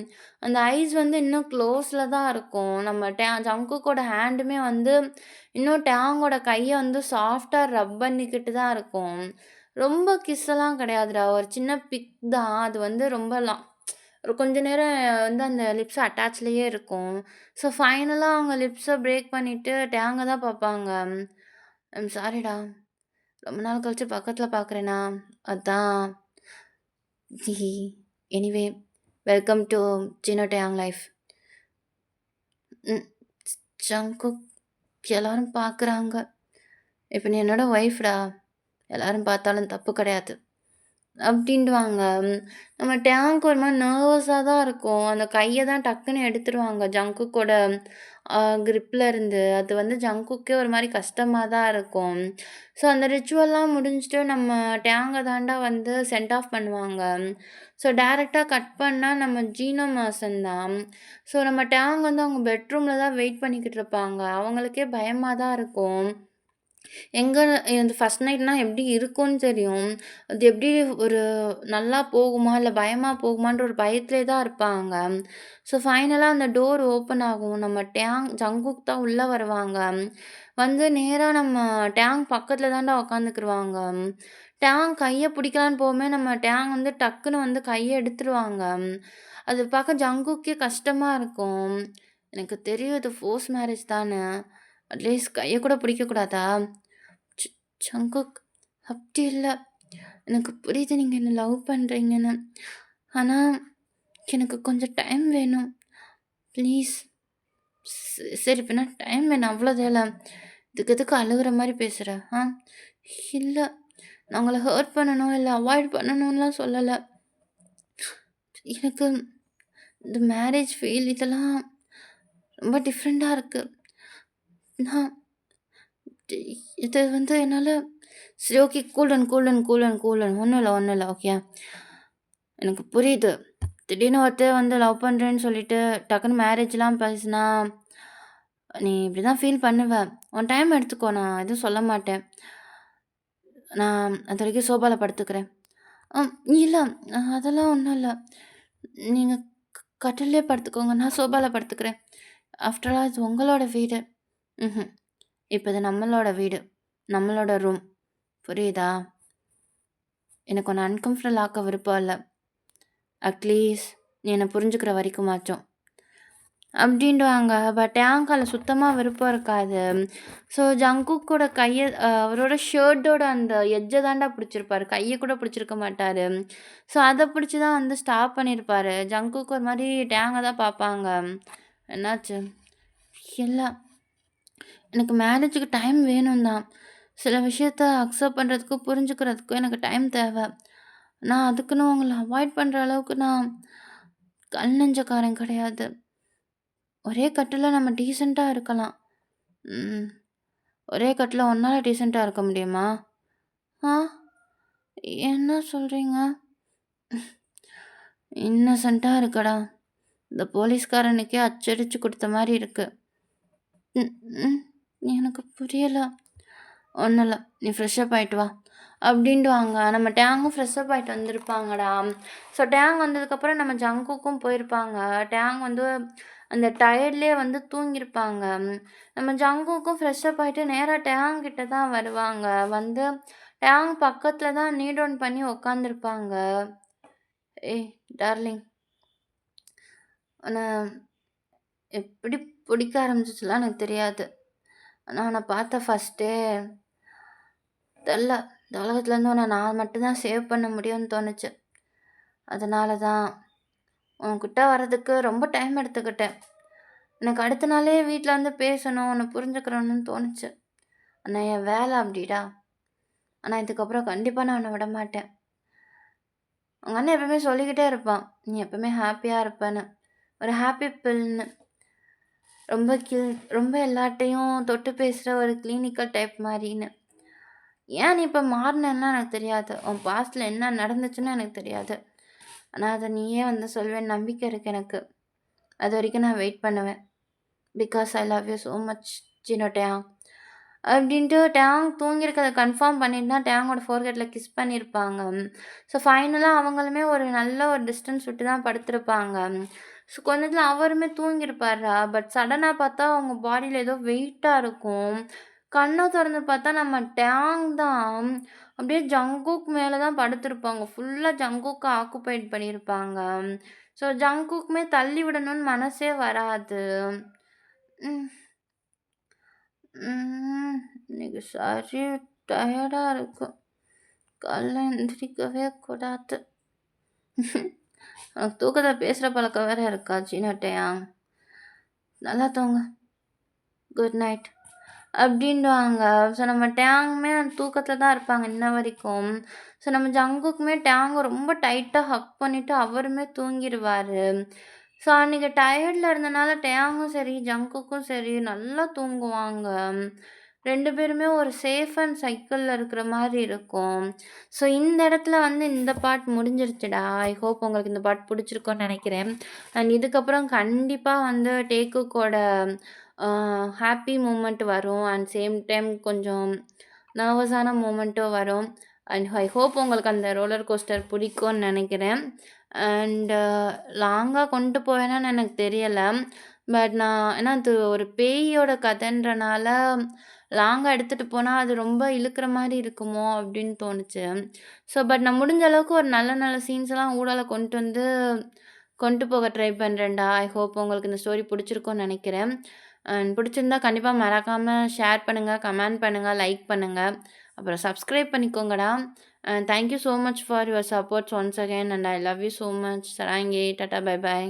அந்த ஐஸ் வந்து இன்னும் க்ளோஸ்ல தான் இருக்கும். நம்ம ஜங்குக்கோட ஹேண்டுமே வந்து இன்னும் டேங்கோட கைய வந்து சாஃப்ட்டா ரப் பண்ணிக்கிட்டு தான் இருக்கும். ரொம்ப கிஸ்ஸெல்லாம் கிடையாதுடா. ஒரு சின்ன பிக் தான். அது வந்து ரொம்ப ஒரு கொஞ்ச நேரம் வந்து அந்த லிப்ஸ் அட்டாச்லயே இருக்கும். ஸோ, ஃபைனலா அவங்க லிப்ஸ பிரேக் பண்ணிட்டு டேங்க தான் பாப்பாங்க. ஐம் சாரிடா. ரொம்ப நாள் கழிச்சு பக்கத்துல பார்க்குறேனா, அதான். எனிவே வெல்கம் டு ஜினோ டேங் லைஃப். ம். ஜங்குக் எல்லாரும் பார்க்குறாங்க. இப்ப நீ என்னோட ஒய்ஃப்டா. எல்லாரும் பார்த்தாலும் தப்பு கிடையாது. அப்டின்டுவாங்க. நம்ம டேங்க் ஒரு மாரி நர்வஸா தான் இருக்கும். அந்த கைய தான் டக்குன்னு எடுத்துருவாங்க ஜங்குக்கோட கிரிப்ல இருந்து. அது வந்து ஜங்குக்கே ஒரு மாரி கஷ்டமா தான் இருக்கும். ஸோ, அந்த ரிச்சுவல்லாம் முடிஞ்சுட்டு நம்ம டேங்க தான்டா வந்து சென்ட் ஆஃப் பண்ணுவாங்க. ஸோ, டைரக்ட்டா கட் பண்ணா நம்ம ஜீனோ மாசன் தான். ஸோ, நம்ம டேங் வந்து அவங்க பெட்ரூம்ல தான் வெயிட் பண்ணிக்கிட்டு இருப்பாங்க. அவங்களுக்கே பயமா தான் இருக்கும். எங்க இந்த ஃபர்ஸ்ட் நைட்னா எப்படி இருக்கும்னு தெரியும். அது எப்படி ஒரு நல்லா போகுமா? இல்ல பயமா போகுமான்ற ஒரு பயத்திலே தான் இருப்பாங்க. ஸோ ஃபைனலா அந்த டோர் ஓப்பன் ஆகும். நம்ம ஜங்குக் தான் உள்ள வருவாங்க. வந்து நேரா நம்ம டேங் பக்கத்துல தான்டா உட்காந்துக்குருவாங்க. டேங் கைய பிடிக்கலான்னு போவுமே நம்ம டேங் வந்து டக்குன்னு வந்து கைய எடுத்துருவாங்க. அது பார்க்க ஜங்குக்கே கஷ்டமா இருக்கும். எனக்கு தெரியும் இது ஃபோர்ஸ் மேரேஜ் தான. அட்லீஸ்ட் கைய கூட பிடிக்கக்கூடாதா? ச் ஜங்குக் அப்படி இல்ல. எனக்கு புரியுது நீங்க என்ன லவ் பண்றீங்கன்னு. ஆனா, எனக்கு கொஞ்சம் டைம் வேணும். ப்ளீஸ். சரி பின்ன டைம் வேணும் அவ்வளோதான. இதுக்கு எதுக்கு அழுகுற மாரி பேசுற? ஆ? இல்ல. நான் உங்கள ஹர்ட் பண்ணணும், இல்ல அவாய்ட் பண்ணணும்லாம் சொல்லல. எனக்கு இந்த மேரேஜ் ஃபீல் இதெல்லாம் ரொம்ப டிஃப்ரெண்ட்டா இருக்கு. நான் இது வந்து என்னால சரி okay. Cool down, cool down, cool down, cool down. ஒண்ணும் இல்ல. ஓகே. எனக்கு புரியுது. திடீர்னு ஒருத்தர் வந்து லவ் பண்றேன்னு சொல்லிட்டு, டக்குன்னு மேரேஜ்லாம் பேசினா, நீ இப்படிதான் ஃபீல் பண்ணுவ. உன் டைம் எடுத்துக்கோ. நான் எதுவும் சொல்ல மாட்டேன். நான் அதுவரைக்கும் சோபால படுத்துக்கிறேன். அம் இல்ல. அதெல்லாம் ஒண்ணும் இல்ல. நீங்க கட்டில்லே படுத்துக்கோங்க. நான் சோபால படுத்துக்கிறேன். ஆஃப்டர் ஆல் இது உங்களோட வீடு. ம்ஹ்ம். இப்ப இது நம்மளோட வீடு. நம்மளோட ரூம். புரியுதா? எனக்கு உன்ன அன்கம்ஃபர்டபுள் ஆக்க விருப்பம் இல்ல. அட்லீஸ்ட் நீ என்ன புரிஞ்சுக்கிற வரைக்குமாச்சும். அப்படின்டுவாங்க. பட் டேங்கால சுத்தமா விருப்பம் இருக்காது. ஸோ ஜங்குக்கோட கைய அவரோட ஷர்ட்டோட அந்த எட்ஜ தான்டா பிடிச்சிருப்பாரு. கைய கூட பிடிச்சிருக்க மாட்டாரு. ஸோ அத பிடிச்சு தான் வந்து ஸ்டாப் பண்ணியிருப்பாரு. ஜங்குக் ஒரு மாரி டேங்க தான் பார்ப்பாங்க. என்னாச்சு? இல்ல. எனக்கு மேரேஜுக்கு டைம் வேணும் தான். சில விஷயத்த அக்செப்ட் பண்ணுறதுக்கும், புரிஞ்சுக்கிறதுக்கும் எனக்கு டைம் தேவ. நான் அதுக்குன்னு உங்கள அவாய்ட் பண்ற அளவுக்கு நான் கல் நெஞ்சக்காரன் கிடையாது. ஒரே கட்டில்ல நம்ம டீசென்ட்டா இருக்கலாம். ம். ஒரே கட்டில்ல உன்னால டீசென்ட்டா இருக்க முடியுமா? ஆ? என்ன சொல்றீங்க? இன்னசென்ட்டா இருக்கடா. இந்த போலீஸ்காரனுக்கே அச்சடிச்சு குடுத்த மாரி இருக்கு. ம், ம். எனக்கு புரியல. ஒண்ணும் இல்ல. நீ ஃப்ரெஷ் அப் ஆயிட்டு வா. அப்படின்டுவாங்க. நம்ம டேங்கும் ஃப்ரெஷ் அப் ஆயிட்டு வந்திருப்பாங்கடா. ஸோ டேங் வந்ததுக்கப்புறம் நம்ம ஜங்குக்கும் போயிருப்பாங்க. டேங் வந்து அந்த டயர்ட்லயே வந்து தூங்கியிருப்பாங்க. நம்ம ஜங்குக்கும் ஃப்ரெஷ் அப் ஆயிட்டு நேரா டேங் கிட்ட தான் வருவாங்க. வந்து டேங் பக்கத்துல தான் நீ டவுன் பண்ணி உட்காந்துருப்பாங்க. ஏய் டார்லிங், உன்ன எப்படி பிடிக்க ஆரம்பிச்சுச்சுலாம் எனக்கு தெரியாது. ஆனா உன்ன பார்த்த ஃபர்ஸ்ட்டே தெர்ல. இந்த உலகத்துலேருந்து உன்ன நான் மட்டும் தான் சேவ் பண்ண முடியும்னு தோணுச்சு. அதனால தான் உன்கிட்ட வர்றதுக்கு ரொம்ப டைம் எடுத்துக்கிட்டேன். எனக்கு அடுத்த நாளே வீட்ல வந்து பேசணும், உன்ன புரிஞ்சுக்கிறணும்னு தோணுச்சு. ஆனா என் வேலை அப்படிடா. ஆனா இதுக்கப்புறம் கண்டிப்பா நான் உன்ன விடமாட்டேன். அவங்க அண்ணன் எப்பவுமே சொல்லிக்கிட்டே இருப்பான், "நீ எப்பவுமே ஹாப்பியா இருப்பன்னு." ஒரு ஹாப்பி பில்ன்னு. ரொம்ப எல்லார்ட்டயும் தொட்டு பேசுற ஒரு கிளினிக்கல் டைப் மாரின்னு. ஏன் நீ இப்ப மாறுனன்னா எனக்கு தெரியாது. உன் பாஸ்ட்ல என்ன நடந்துச்சுன்னு எனக்கு தெரியாது. ஆனா அத நீயே வந்து சொல்வேன்னு நம்பிக்கை இருக்கு எனக்கு. அதுவரைக்கும் நான் வெயிட் பண்ணுவேன். Because I love you so much சின்ன டேங். அப்படின்ட்டு டேங் தூங்கியிருக்கத கன்ஃபார்ம் பண்ணிட்டு தான் டேங்கோட ஃபோர்ஹெட்ல கிஸ் பண்ணியிருப்பாங்க. ஸோ ஃபைனலா அவங்களுமே ஒரு நல்ல ஒரு டிஸ்டன்ஸ் விட்டு தான் படுத்திருப்பாங்க. ஸோ கொஞ்ச நேரத்துல அவருமே தூங்கியிருப்பார்றா. பட் சடனா பார்த்தா அவங்க பாடியில ஏதோ வெயிட்டா இருக்கும். கண்ண தொறந்து பார்த்தா நம்ம டேங் தான் அப்படியே ஜங்குக் மேல தான் படுத்திருப்பாங்க. ஃபுல்லா ஜங்குக்க ஆக்குபைட் பண்ணியிருப்பாங்க. ஸோ ஜங்குக்குமே தள்ளி விடணும்னு மனசே வராது. ம். ம். இன்னைக்கு சரி டயர்டா இருக்கு. காலைல எந்திரிக்கவே கூடாது. எனக்கு தூக்கத்துல பேசுற பழக்கம் வேற இருக்கா சின்னட்டையா? நல்லா தூங்கு. Good night. அப்படின்டுவாங்க. ஸோ நம்ம டேங்குமே தூக்கத்துல தான் இருப்பாங்க இன்ன வரைக்கும். ஸோ நம்ம ஜங்குக்குமே டேங்க ரொம்ப டைட்டா ஹக் பண்ணிட்டு அவருமே தூங்கிருவாரு. ஸோ அன்னைக்கு டயர்ட்ல இருந்தனால டேங்கும் சரி, ஜங்குக்கும் சரி நல்லா தூங்குவாங்க. 2 பேருமே ஒரு சேஃப் அண்ட் சைக்கிள்ல இருக்கிற மாரி இருக்கும். ஸோ இந்த இடத்துல வந்து இந்த பார்ட் முடிஞ்சிருச்சுடா. ஐ ஹோப் உங்களுக்கு இந்த பார்ட் புடிச்சிருக்கும்னு நெனைக்கிறேன். அண்ட் இதுக்கப்புறம் கண்டிப்பா வந்து டேக்குக்கோட ஹாப்பி மூமெண்ட் வரும். அண்ட் சேம் டைம் கொஞ்சம் நர்வஸான மூமெண்ட்டும் வரும். அண்ட் ஐ ஹோப் உங்களுக்கு அந்த ரோலர் கோஸ்டர் பிடிக்கும்னு நினைக்கிறேன். அண்ட் லாங்கா கொண்டு போவேனான்னு எனக்கு தெரியல. பட் நான் ஏன்னா அது ஒரு பேயோட கதைன்றனால லாங்கா எடுத்துட்டு போனா அது ரொம்ப இழுக்கிற மாரி இருக்குமோ அப்படின்னு தோணுச்சு. ஸோ பட் நான் முடிஞ்ச அளவுக்கு ஒரு நல்ல நல்ல சீன்ஸ்லாம் ஊடால கொண்டு போக ட்ரை பண்றேன்டா. ஐ ஹோப் உங்களுக்கு இந்த ஸ்டோரி பிடிச்சிருக்கும்னு நினைக்கிறேன். அண்ட் பிடிச்சிருந்தா கண்டிப்பா மறக்காம ஷேர் பண்ணுங்க, கமெண்ட் பண்ணுங்க, லைக் பண்ணுங்க. அப்புறம் சப்ஸ்கிரைப் பண்ணிக்கோங்கடா. And thank you so much for your supports once again and I love you so much. சராங்கே. டாடா. Bye by.